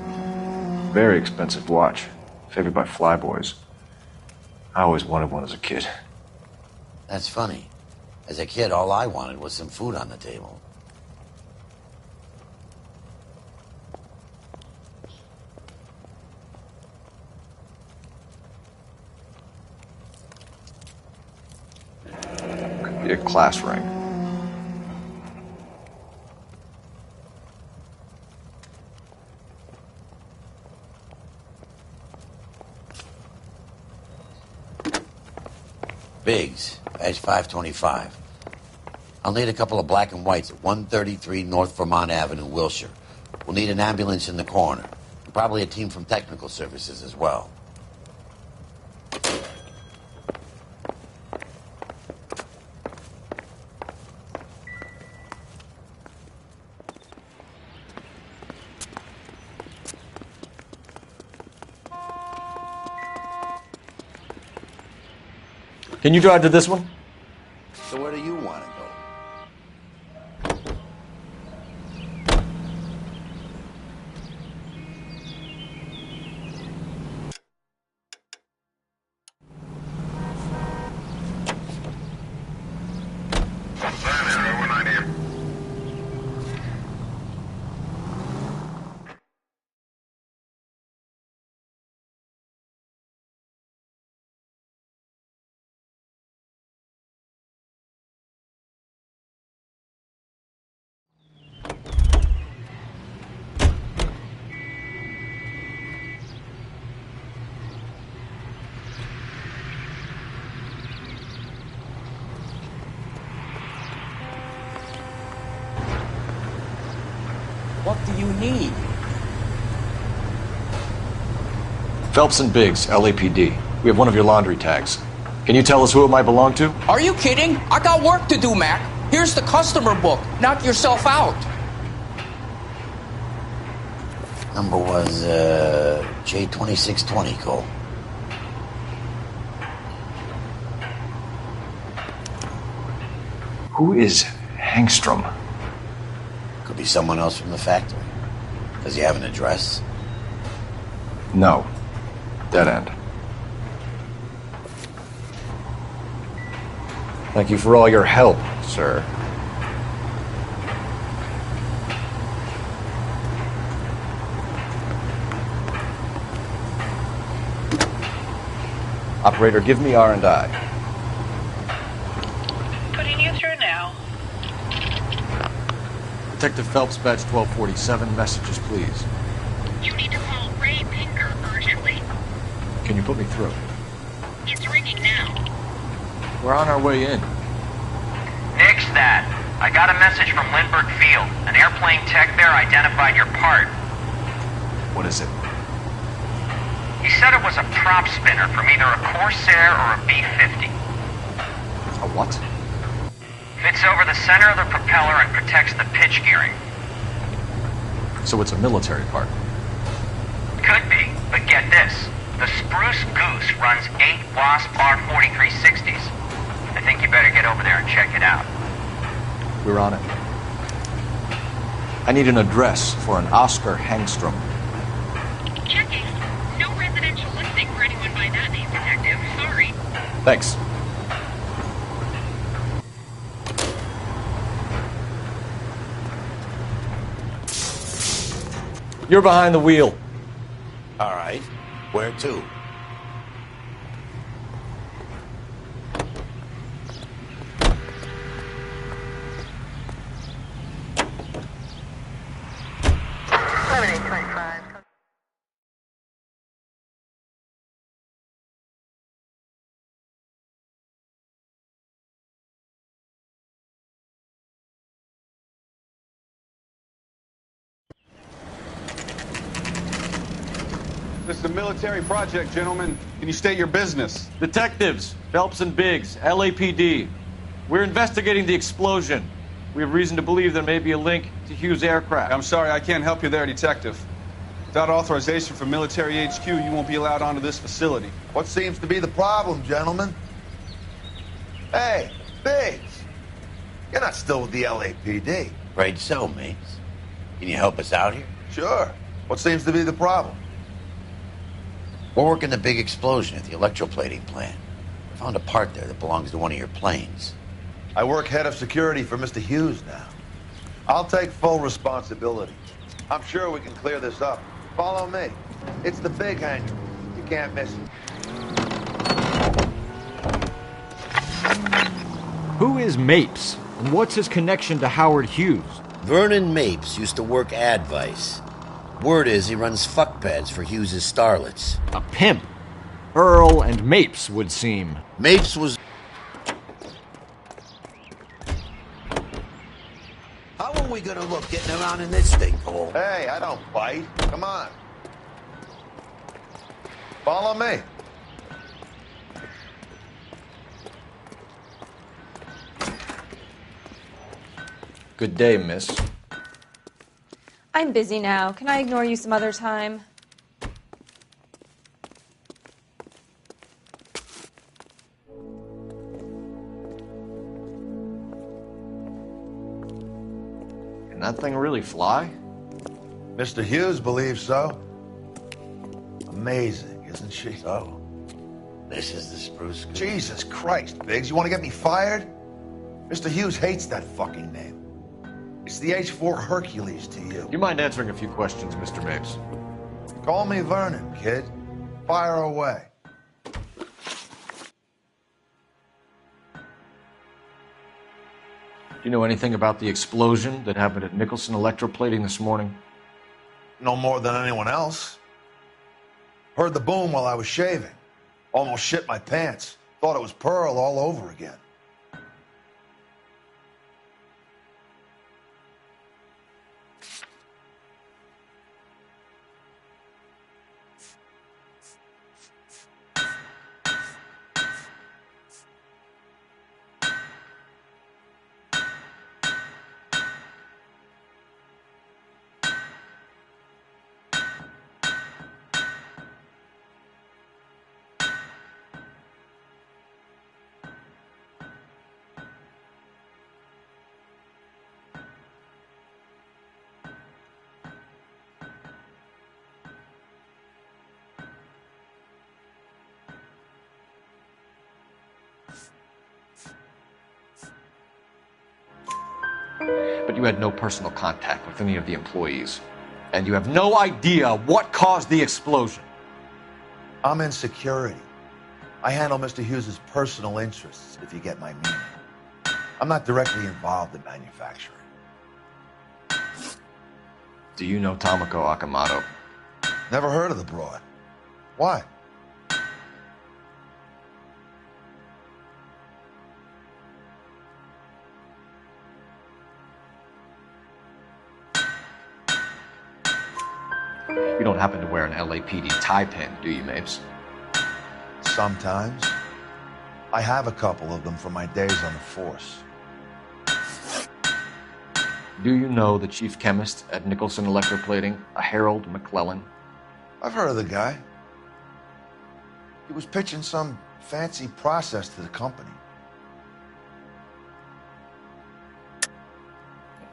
Very expensive watch. Favored by flyboys. I always wanted one as a kid. That's funny. As a kid, all I wanted was some food on the table. Could be a class ring. Biggs, badge 525. I'll need a couple of black and whites at 133 North Vermont Avenue, Wilshire. We'll need an ambulance in the corner. And probably a team from technical services as well. Can you drive to this one? So where do you want to go? What do you need? Phelps and Biggs, LAPD. We have one of your laundry tags. Can you tell us who it might belong to? Are you kidding? I got work to do, Mac. Here's the customer book. Knock yourself out. Number was, J2620, Cole. Who is Hangstrom? Could be someone else from the factory. Does he have an address? No. Dead end. Thank you for all your help, sir. Operator, give me R&I. Putting you through now. Detective Phelps, badge 1247. Messages, please. You need to call Ray Pinker urgently. Can you put me through? It's ringing now. We're on our way in. Nix that. I got a message from Lindbergh Field. An airplane tech there identified your part. What is it? He said it was a prop spinner from either a Corsair or a B-50. A what? Fits over the center of the propeller and protects the pitch gearing. So it's a military part. Could be, but get this. The Spruce Goose runs 8 Wasp R-4360s. I think you better get over there and check it out. We're on it. I need an address for an Oscar Hangstrom. Checking. No residential listing for anyone by that name, Detective. Sorry. Thanks. You're behind the wheel. All right. Where to? This is a military project, gentlemen. Can you state your business? Detectives, Phelps and Biggs, LAPD. We're investigating the explosion. We have reason to believe there may be a link to Hughes' aircraft. I'm sorry, I can't help you there, Detective. Without authorization from military HQ, you won't be allowed onto this facility. What seems to be the problem, gentlemen? Hey, Biggs. You're not still with the LAPD. Right so, mates. Can you help us out here? Sure. What seems to be the problem? We're working the big explosion at the electroplating plant. I found a part there that belongs to one of your planes. I work head of security for Mr. Hughes now. I'll take full responsibility. I'm sure we can clear this up. Follow me. It's the big hangar. You can't miss it. Who is Mapes, and what's his connection to Howard Hughes? Vernon Mapes used to work Advice. Word is he runs fuck pads for Hughes' starlets. A pimp. Earl and Mapes would seem. Mapes was... How are we gonna look getting around in this thing, Cole? Hey, I don't bite. Come on. Follow me. Good day, miss. I'm busy now. Can I ignore you some other time? Can that thing really fly? Mr. Hughes believes so. Amazing, isn't she? So, this is the Spruce Goose. Jesus Christ, Biggs, you want to get me fired? Mr. Hughes hates that fucking name. It's the H-4 Hercules to you. Do you mind answering a few questions, Mr. Mapes? Call me Vernon, kid. Fire away. Do you know anything about the explosion that happened at Nicholson Electroplating this morning? No more than anyone else. Heard the boom while I was shaving. Almost shit my pants. Thought it was Pearl all over again. But you had no personal contact with any of the employees. And you have no idea what caused the explosion. I'm in security. I handle Mr. Hughes' personal interests, if you get my meaning. I'm not directly involved in manufacturing. Do you know Tomoko Akamoto? Never heard of the broad. Why? You don't happen to wear an LAPD tie pin, do you, Mapes? Sometimes. I have a couple of them from my days on the force. Do you know the chief chemist at Nicholson Electroplating, a Harold McClellan? I've heard of the guy. He was pitching some fancy process to the company.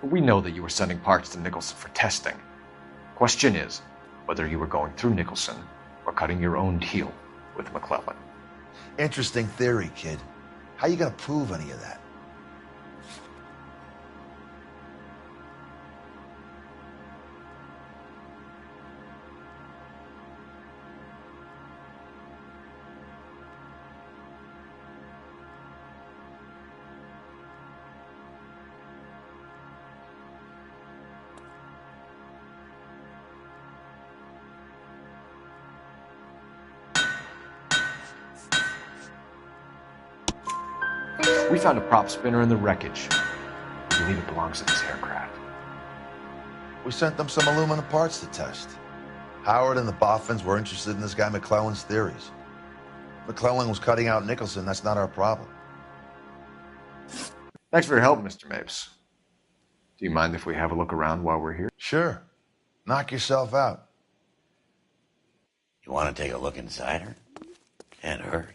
We know that you were sending parts to Nicholson for testing. Question is whether you were going through Nicholson or cutting your own deal with McClellan. Interesting theory, kid. How you gonna prove any of that? We found a prop spinner in the wreckage. We believe it belongs to this aircraft. We sent them some aluminum parts to test. Howard and the Boffins were interested in this guy McClellan's theories. McClellan was cutting out Nicholson. That's not our problem. Thanks for your help, Mr. Mapes. Do you mind if we have a look around while we're here? Sure. Knock yourself out. You want to take a look inside her? Can't hurt.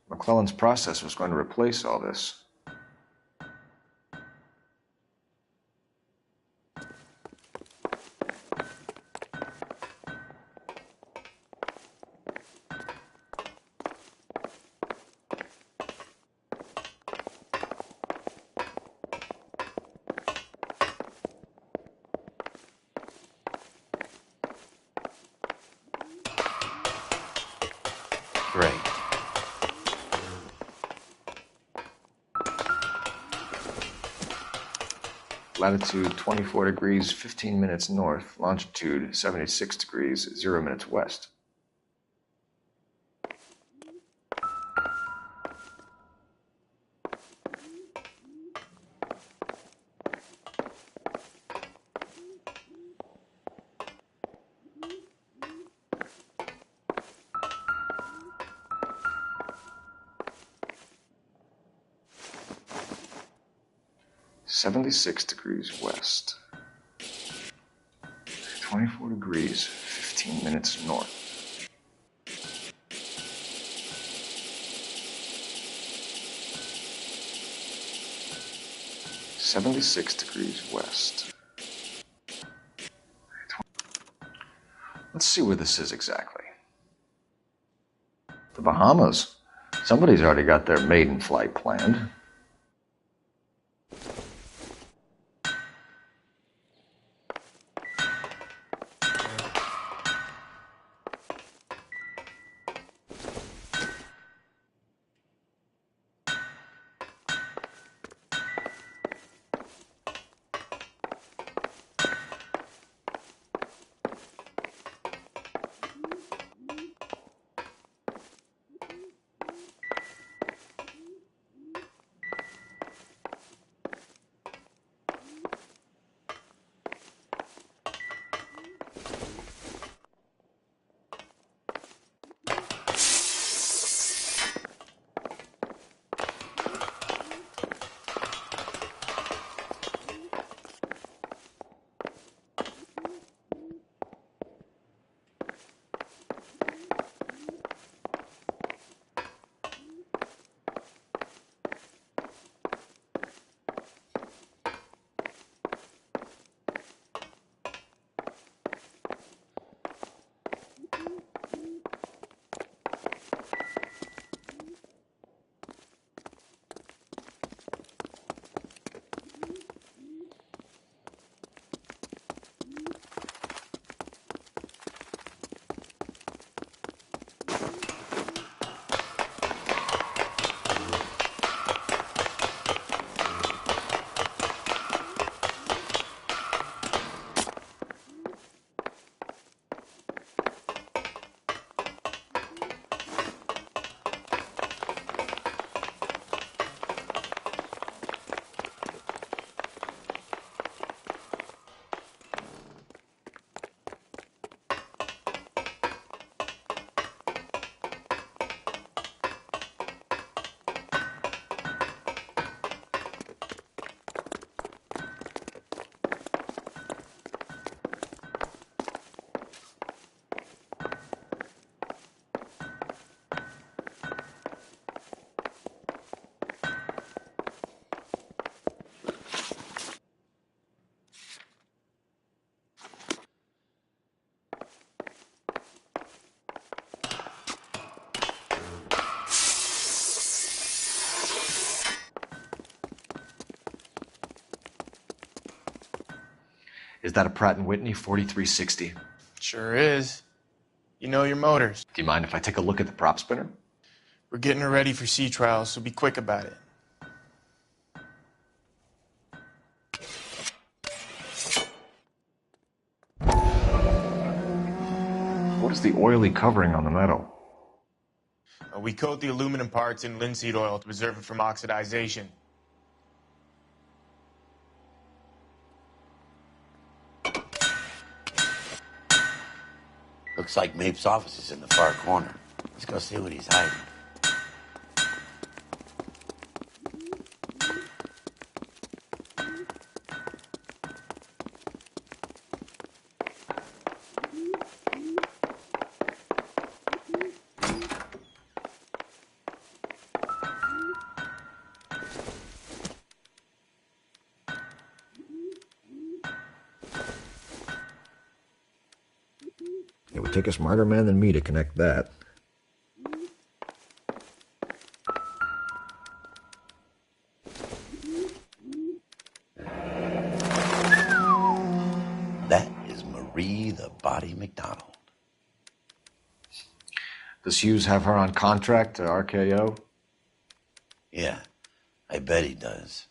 McClellan's process was going to replace all this. Great. Latitude 24 degrees, 15 minutes north. Longitude 76 degrees, 0 minutes west. (76 degrees west). 24 degrees, 15 minutes north. (76 degrees west). Let's see where this is exactly. The Bahamas. Somebody's already got their maiden flight planned. Is that a Pratt & Whitney 4360? Sure is. You know your motors. Do you mind if I take a look at the prop spinner? We're getting her ready for sea trials, so be quick about it. What is the oily covering on the metal? We coat the aluminum parts in linseed oil to preserve it from oxidization. Looks like Mapes' office is in the far corner. Let's go see what he's hiding. It would take a smarter man than me to connect that. That is Marie the Body McDonald. Does Hughes have her on contract to RKO? Yeah, I bet he does.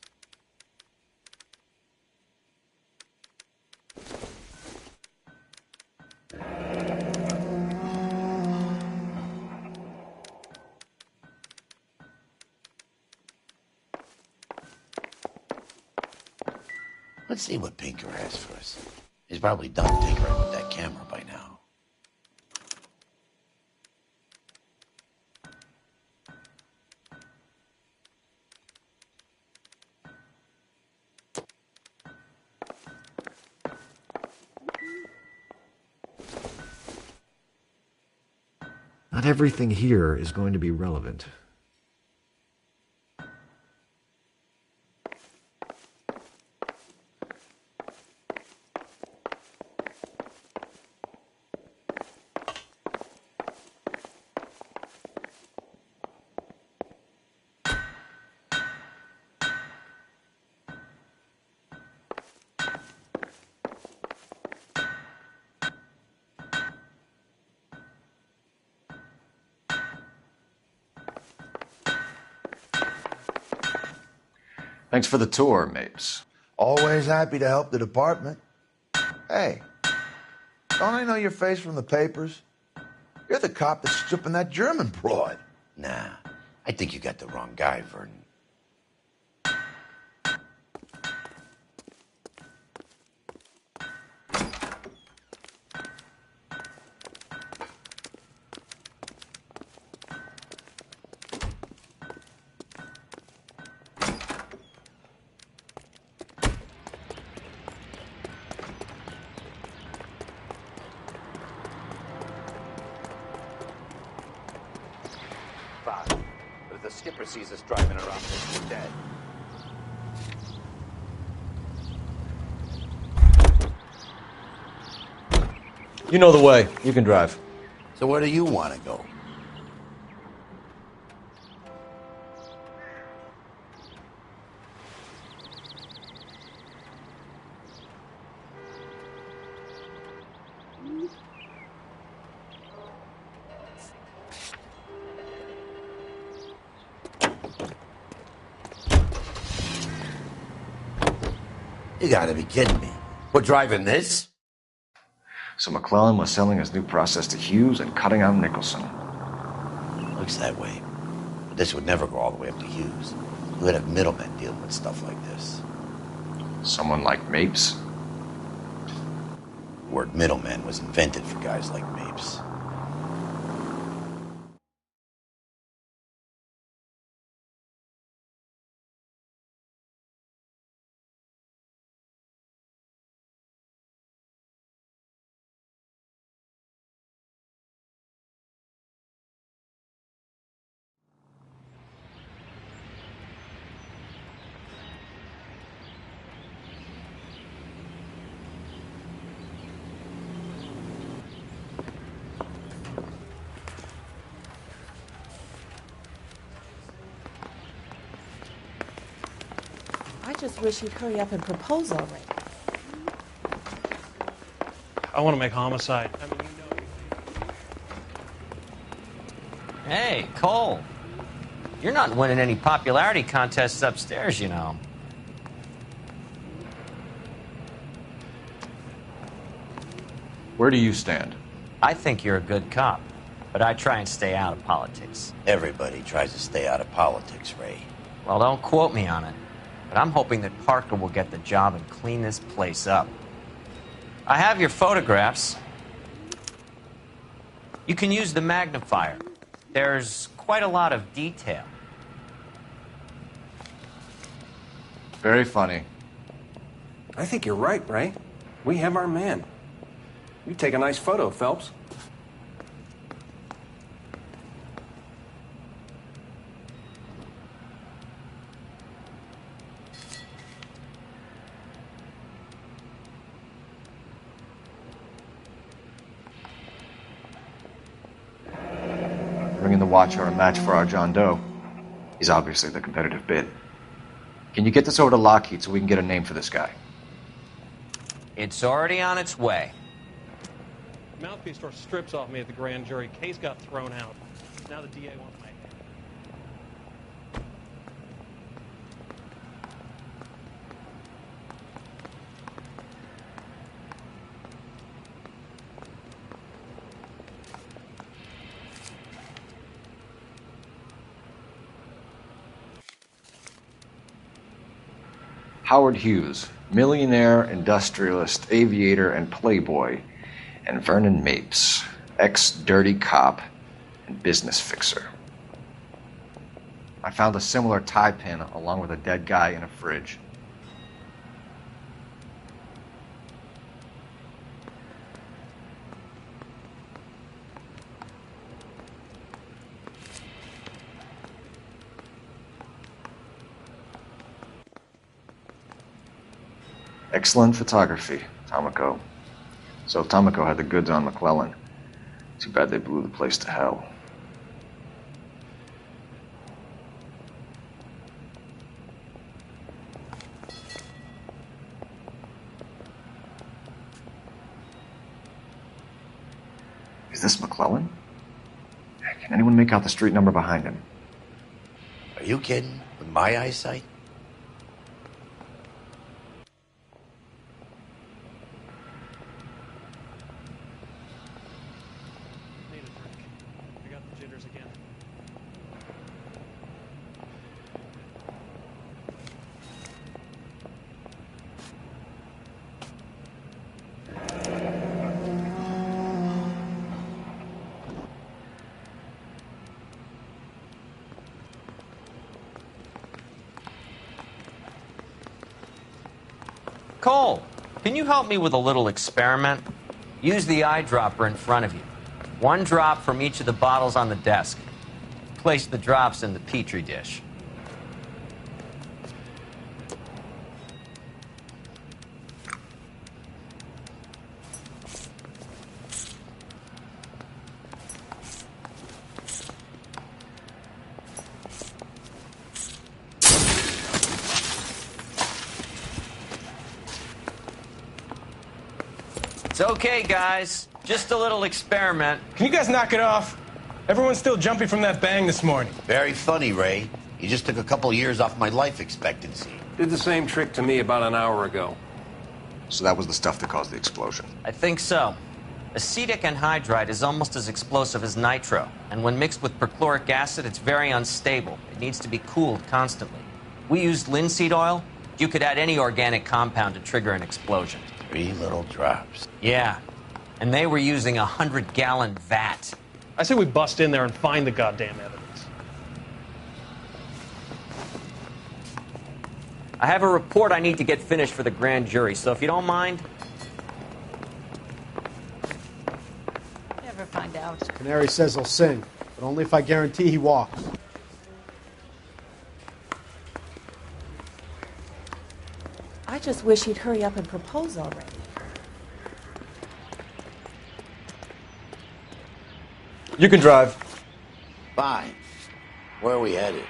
Let's see what Pinker has for us. He's probably done tinkering with that camera by now. Not everything here is going to be relevant. Thanks for the tour, Mapes. Always happy to help the department. Hey, don't I know your face from the papers? You're the cop that's stripping that German broad. Nah, I think you got the wrong guy, Vernon. But if the skipper sees us driving around this, we're dead. You know the way. You can drive. So where do you want to go? You gotta be kidding me. We're driving this? So McClellan was selling his new process to Hughes and cutting out Nicholson. Looks that way. But this would never go all the way up to Hughes. We would have middlemen dealing with stuff like this. Someone like Mapes? The word middleman was invented for guys like Mapes. I just wish he'd hurry up and propose already. I want to make homicide. Hey, Cole. You're not winning any popularity contests upstairs, you know. Where do you stand? I think you're a good cop, but I try and stay out of politics. Everybody tries to stay out of politics, Ray. Well, don't quote me on it, but I'm hoping that Parker will get the job and clean this place up. I have your photographs. You can use the magnifier. There's quite a lot of detail. Very funny. I think you're right, Ray. We have our man. You take a nice photo, Phelps. Bringing the Watcher a match for our John Doe. He's obviously the competitive bid. Can you get this over to Lockheed so we can get a name for this guy? It's already on its way. Mouthpiece tore strips off me at the grand jury. Case got thrown out. Now the DA wants my head. Howard Hughes, millionaire, industrialist, aviator, and playboy, and Vernon Mapes, ex-dirty cop and business fixer. I found a similar tie pin along with a dead guy in a fridge. Excellent photography, Tomoko. So Tomoko had the goods on McClellan. Too bad they blew the place to hell. Is this McClellan? Can anyone make out the street number behind him? Are you kidding? With my eyesight? Cole, can you help me with a little experiment? Use the eyedropper in front of you. One drop from each of the bottles on the desk. Place the drops in the Petri dish. It's okay, guys. Just a little experiment. Can you guys knock it off? Everyone's still jumping from that bang this morning. Very funny, Ray. You just took a couple years off my life expectancy. Did the same trick to me about an hour ago. So that was the stuff that caused the explosion. I think so. Acetic anhydride is almost as explosive as nitro, and when mixed with perchloric acid, it's very unstable. It needs to be cooled constantly. We used linseed oil. You could add any organic compound to trigger an explosion. 3 little drops. Yeah, and they were using a 100-gallon vat. I say we bust in there and find the goddamn evidence. I have a report I need to get finished for the grand jury, so if you don't mind. Never find out. Canary says he'll sing, but only if I guarantee he walks. I just wish he'd hurry up and propose already. You can drive. Fine. Where are we headed?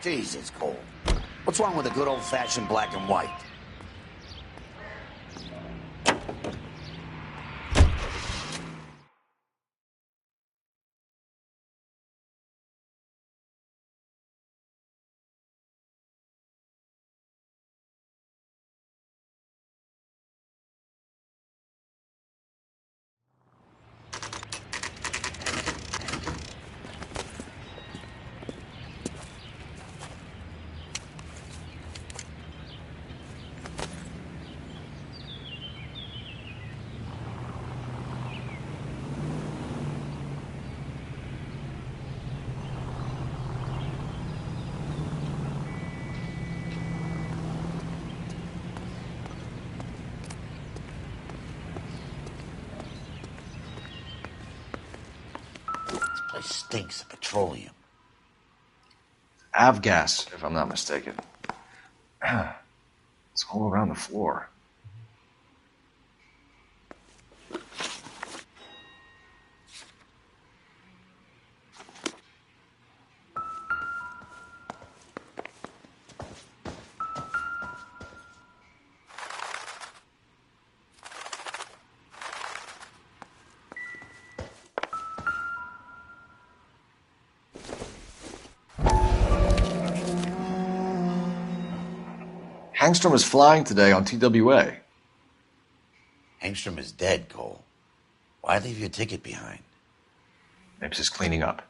Jesus, Cole. What's wrong with a good old-fashioned black and white? place stinks of petroleum. Avgas, if I'm not mistaken. It's all around the floor. Hangstrom is flying today on TWA. Hangstrom is dead, Cole. Why leave your ticket behind? Mapes is cleaning up.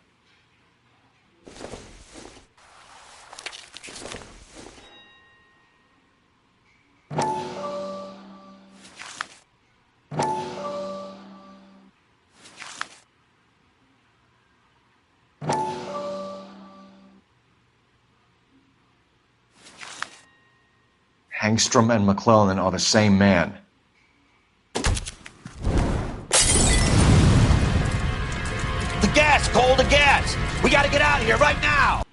Hangstrom and McClellan are the same man. The gas, Cole, the gas! We gotta get out of here right now!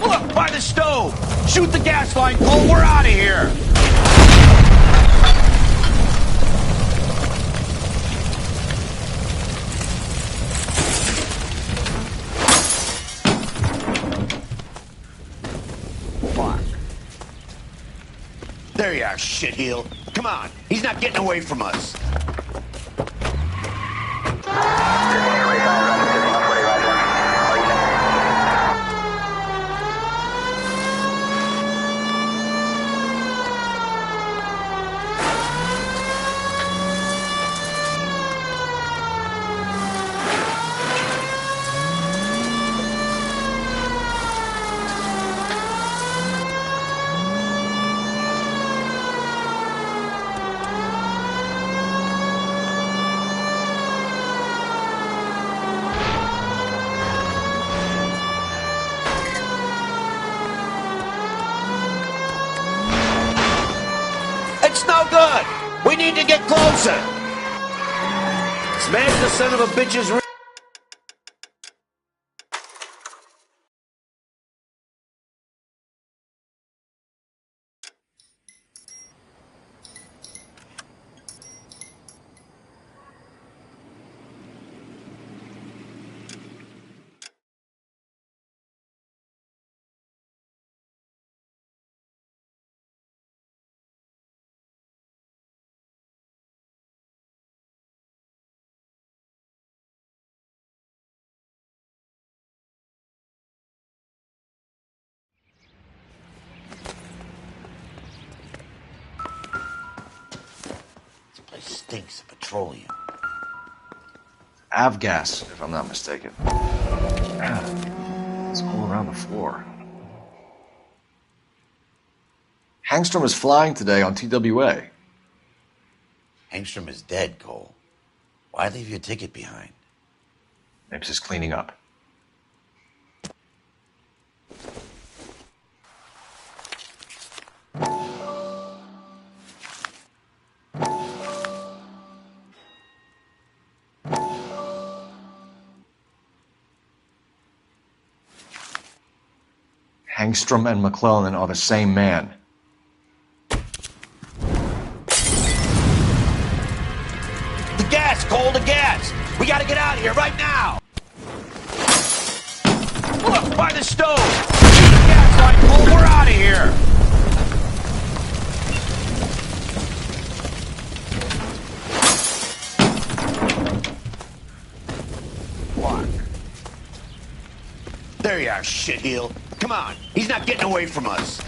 Look, by the stove! Shoot the gas line, Cole, we're out of here! There you are, shitheel. Come on, he's not getting away from us. It's no good. We need to get closer. Smash the son of a bitch's rear. This place stinks of petroleum. Avgas, if I'm not mistaken. It's all around the floor. Hangstrom is flying today on TWA. Hangstrom is dead, Cole. Why leave your ticket behind? Mapes is cleaning up. Hangstrom and McClellan are the same man. The gas, Cole, the gas! We gotta get out of here right now! Look, by the stove! Shoot the gas line, Cole, we're out of here! Fuck. There you are, shitheel. Come on, he's not getting away from us.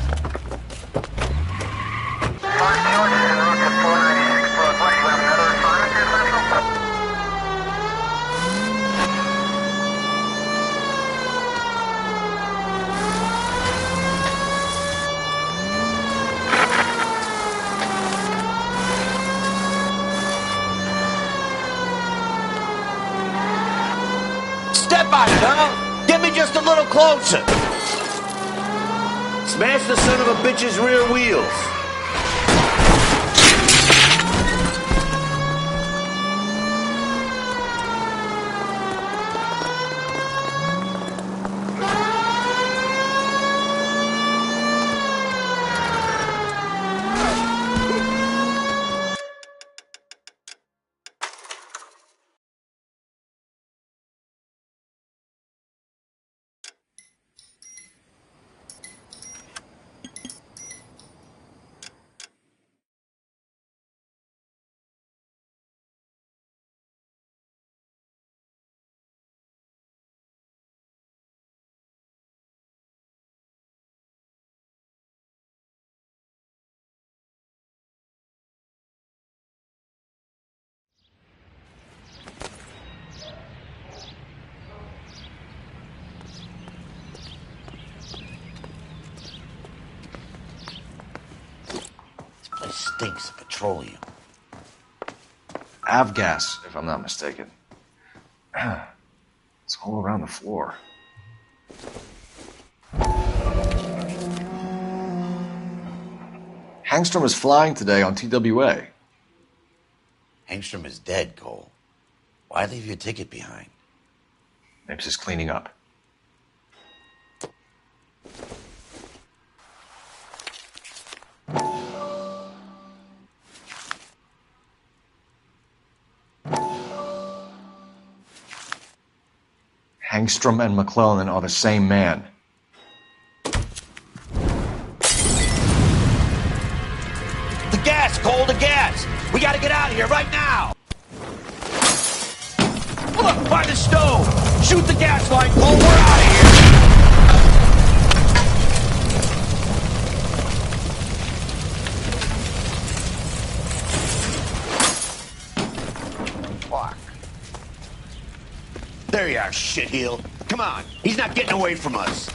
Step on it, huh? Get me just a little closer. Smash the son of a bitch's rear wheels. stinks of petroleum. Avgas, if I'm not mistaken. It's all around the floor. Hangstrom is flying today on TWA. Hangstrom is dead, Cole. Why leave your ticket behind? Mapes is cleaning up. Hangstrom and McClellan are the same man. The gas, Cole, the gas! We gotta get out of here right now! Look, by the stove! Shoot the gas line, Cole, we're out of here! Fuck. There you are, shitheel. Come on, he's not getting away from us.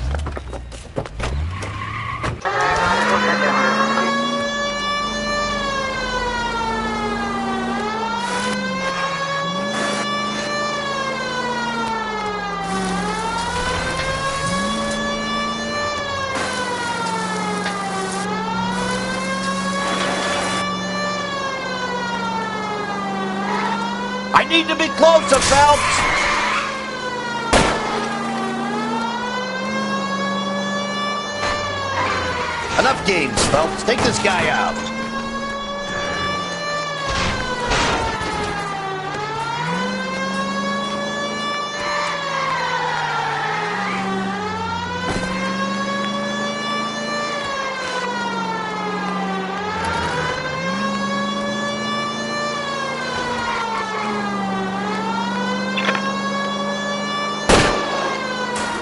I need to be closer, Phelps! Enough games, Phelps. Take this guy out.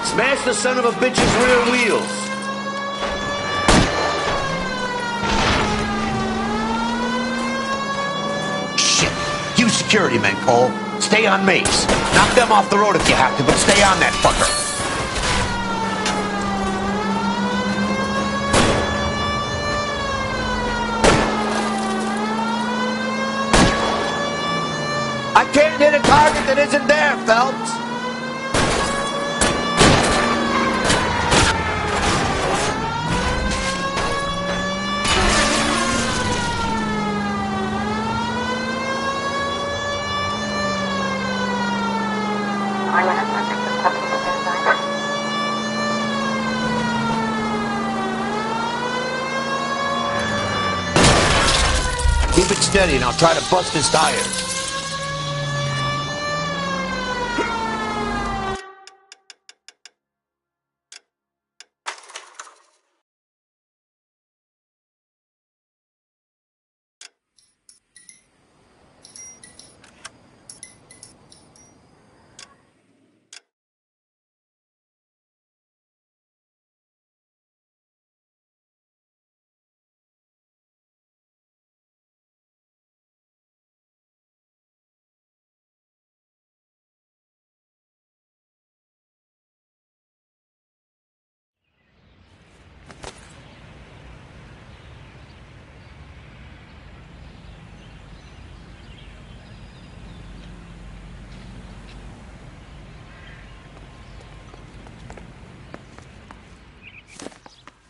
Smash the son of a bitch's rear wheels. Security men, Cole. Stay on Mapes. Knock them off the road if you have to, but stay on that fucker. I can't hit a target that isn't there, Phelps. Keep it steady and I'll try to bust his tires.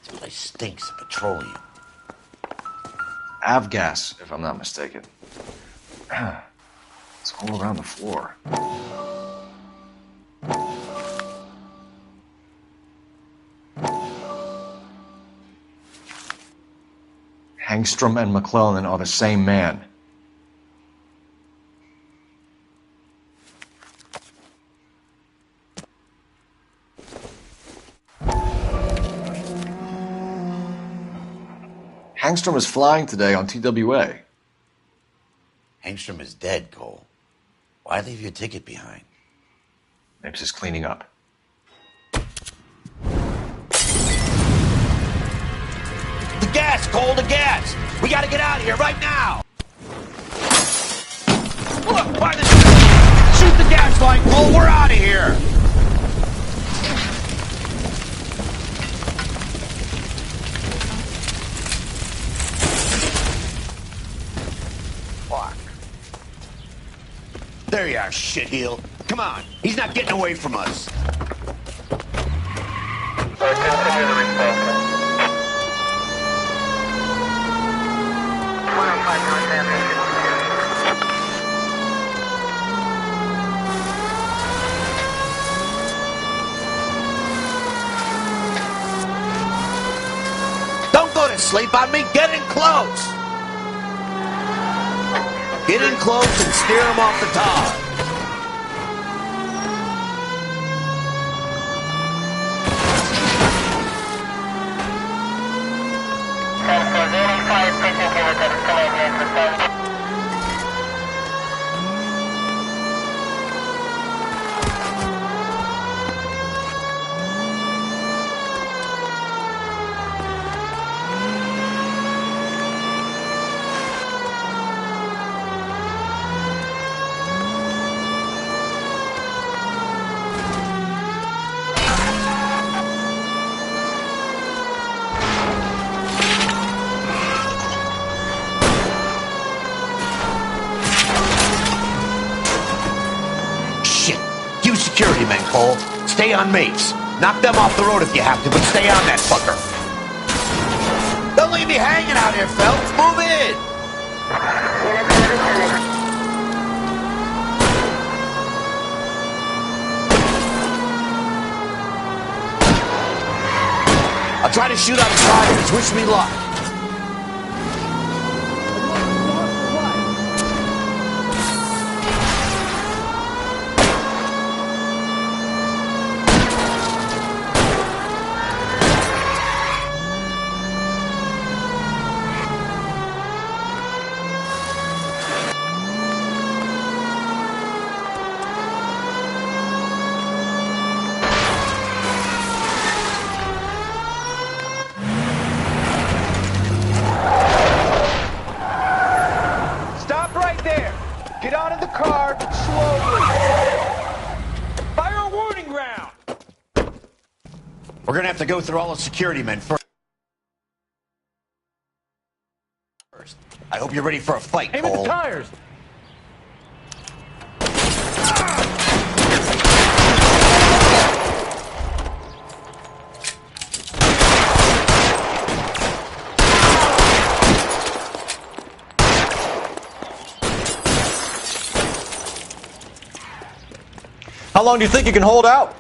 This place stinks of petroleum. Avgas, if I'm not mistaken. It's all around the floor. Hangstrom and McClellan are the same man. Hangstrom is flying today on TWA. Hangstrom is dead, Cole. Why leave your ticket behind? Mapes is cleaning up. The gas, Cole, the gas! We gotta get out of here right now! Look, by the... Shoot the gas line, Cole, we're out of here! you are, shitheel. Come on. He's not getting away from us. Don't go to sleep on me. Get in close. Get in close and steer him off the tar. Security men, Cole. Stay on Mapes. Knock them off the road if you have to, but stay on that fucker. Don't leave me hanging out here, Phelps. Move in. I'll try to shoot out his tires. Wish me luck. Get out of the car, slowly. Fire a warning round. We're gonna have to go through all the security men first. I hope you're ready for a fight, Aim Cole. at the tires. How long do you think you can hold out?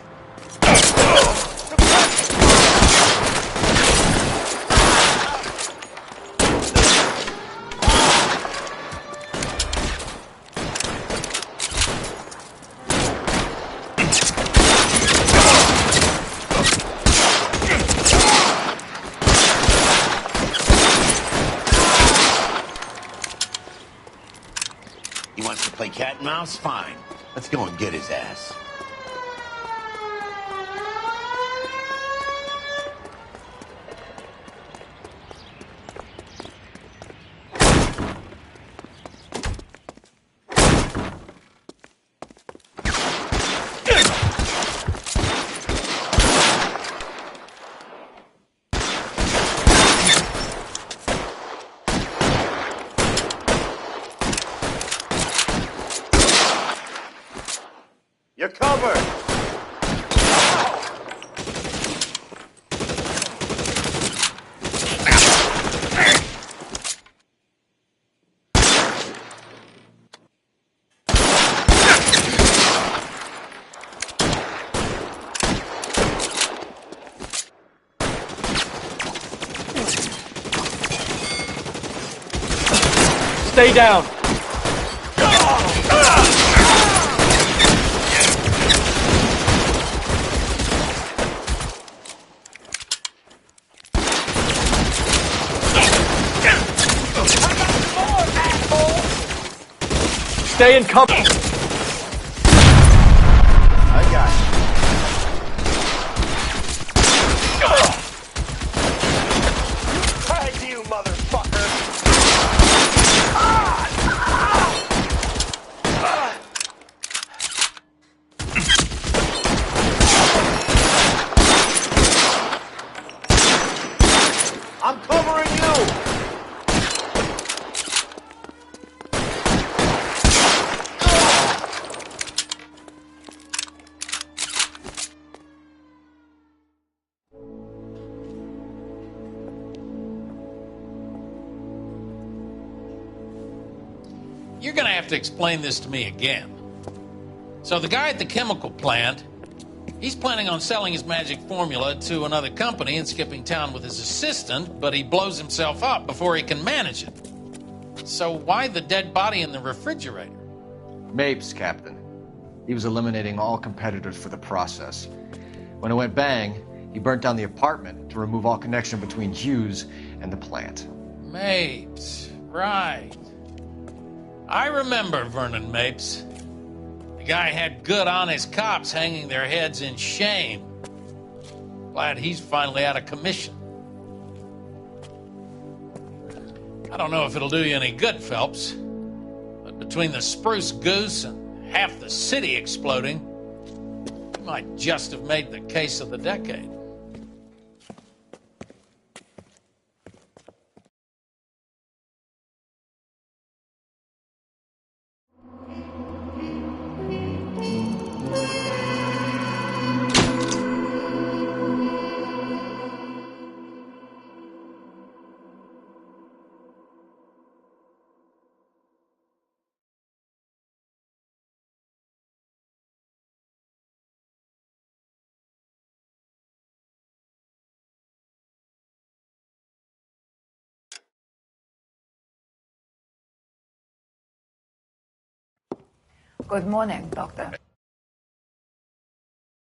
He wants to play cat and mouse? Fine. Let's go and get his ass. You're covered. Stay down. Stay in cover. I got you. Tag you, motherfucker. I'm covering you. You're gonna have to explain this to me again. So the guy at the chemical plant, he's planning on selling his magic formula to another company and skipping town with his assistant, but he blows himself up before he can manage it. So why the dead body in the refrigerator? Mapes, Captain. He was eliminating all competitors for the process. When it went bang, he burnt down the apartment to remove all connection between Hughes and the plant. Mapes, right. I remember Vernon Mapes. The guy had good, honest cops hanging their heads in shame. Glad he's finally out of commission. I don't know if it'll do you any good, Phelps, but between the spruce goose and half the city exploding, you might just have made the case of the decade. Good morning, Doctor.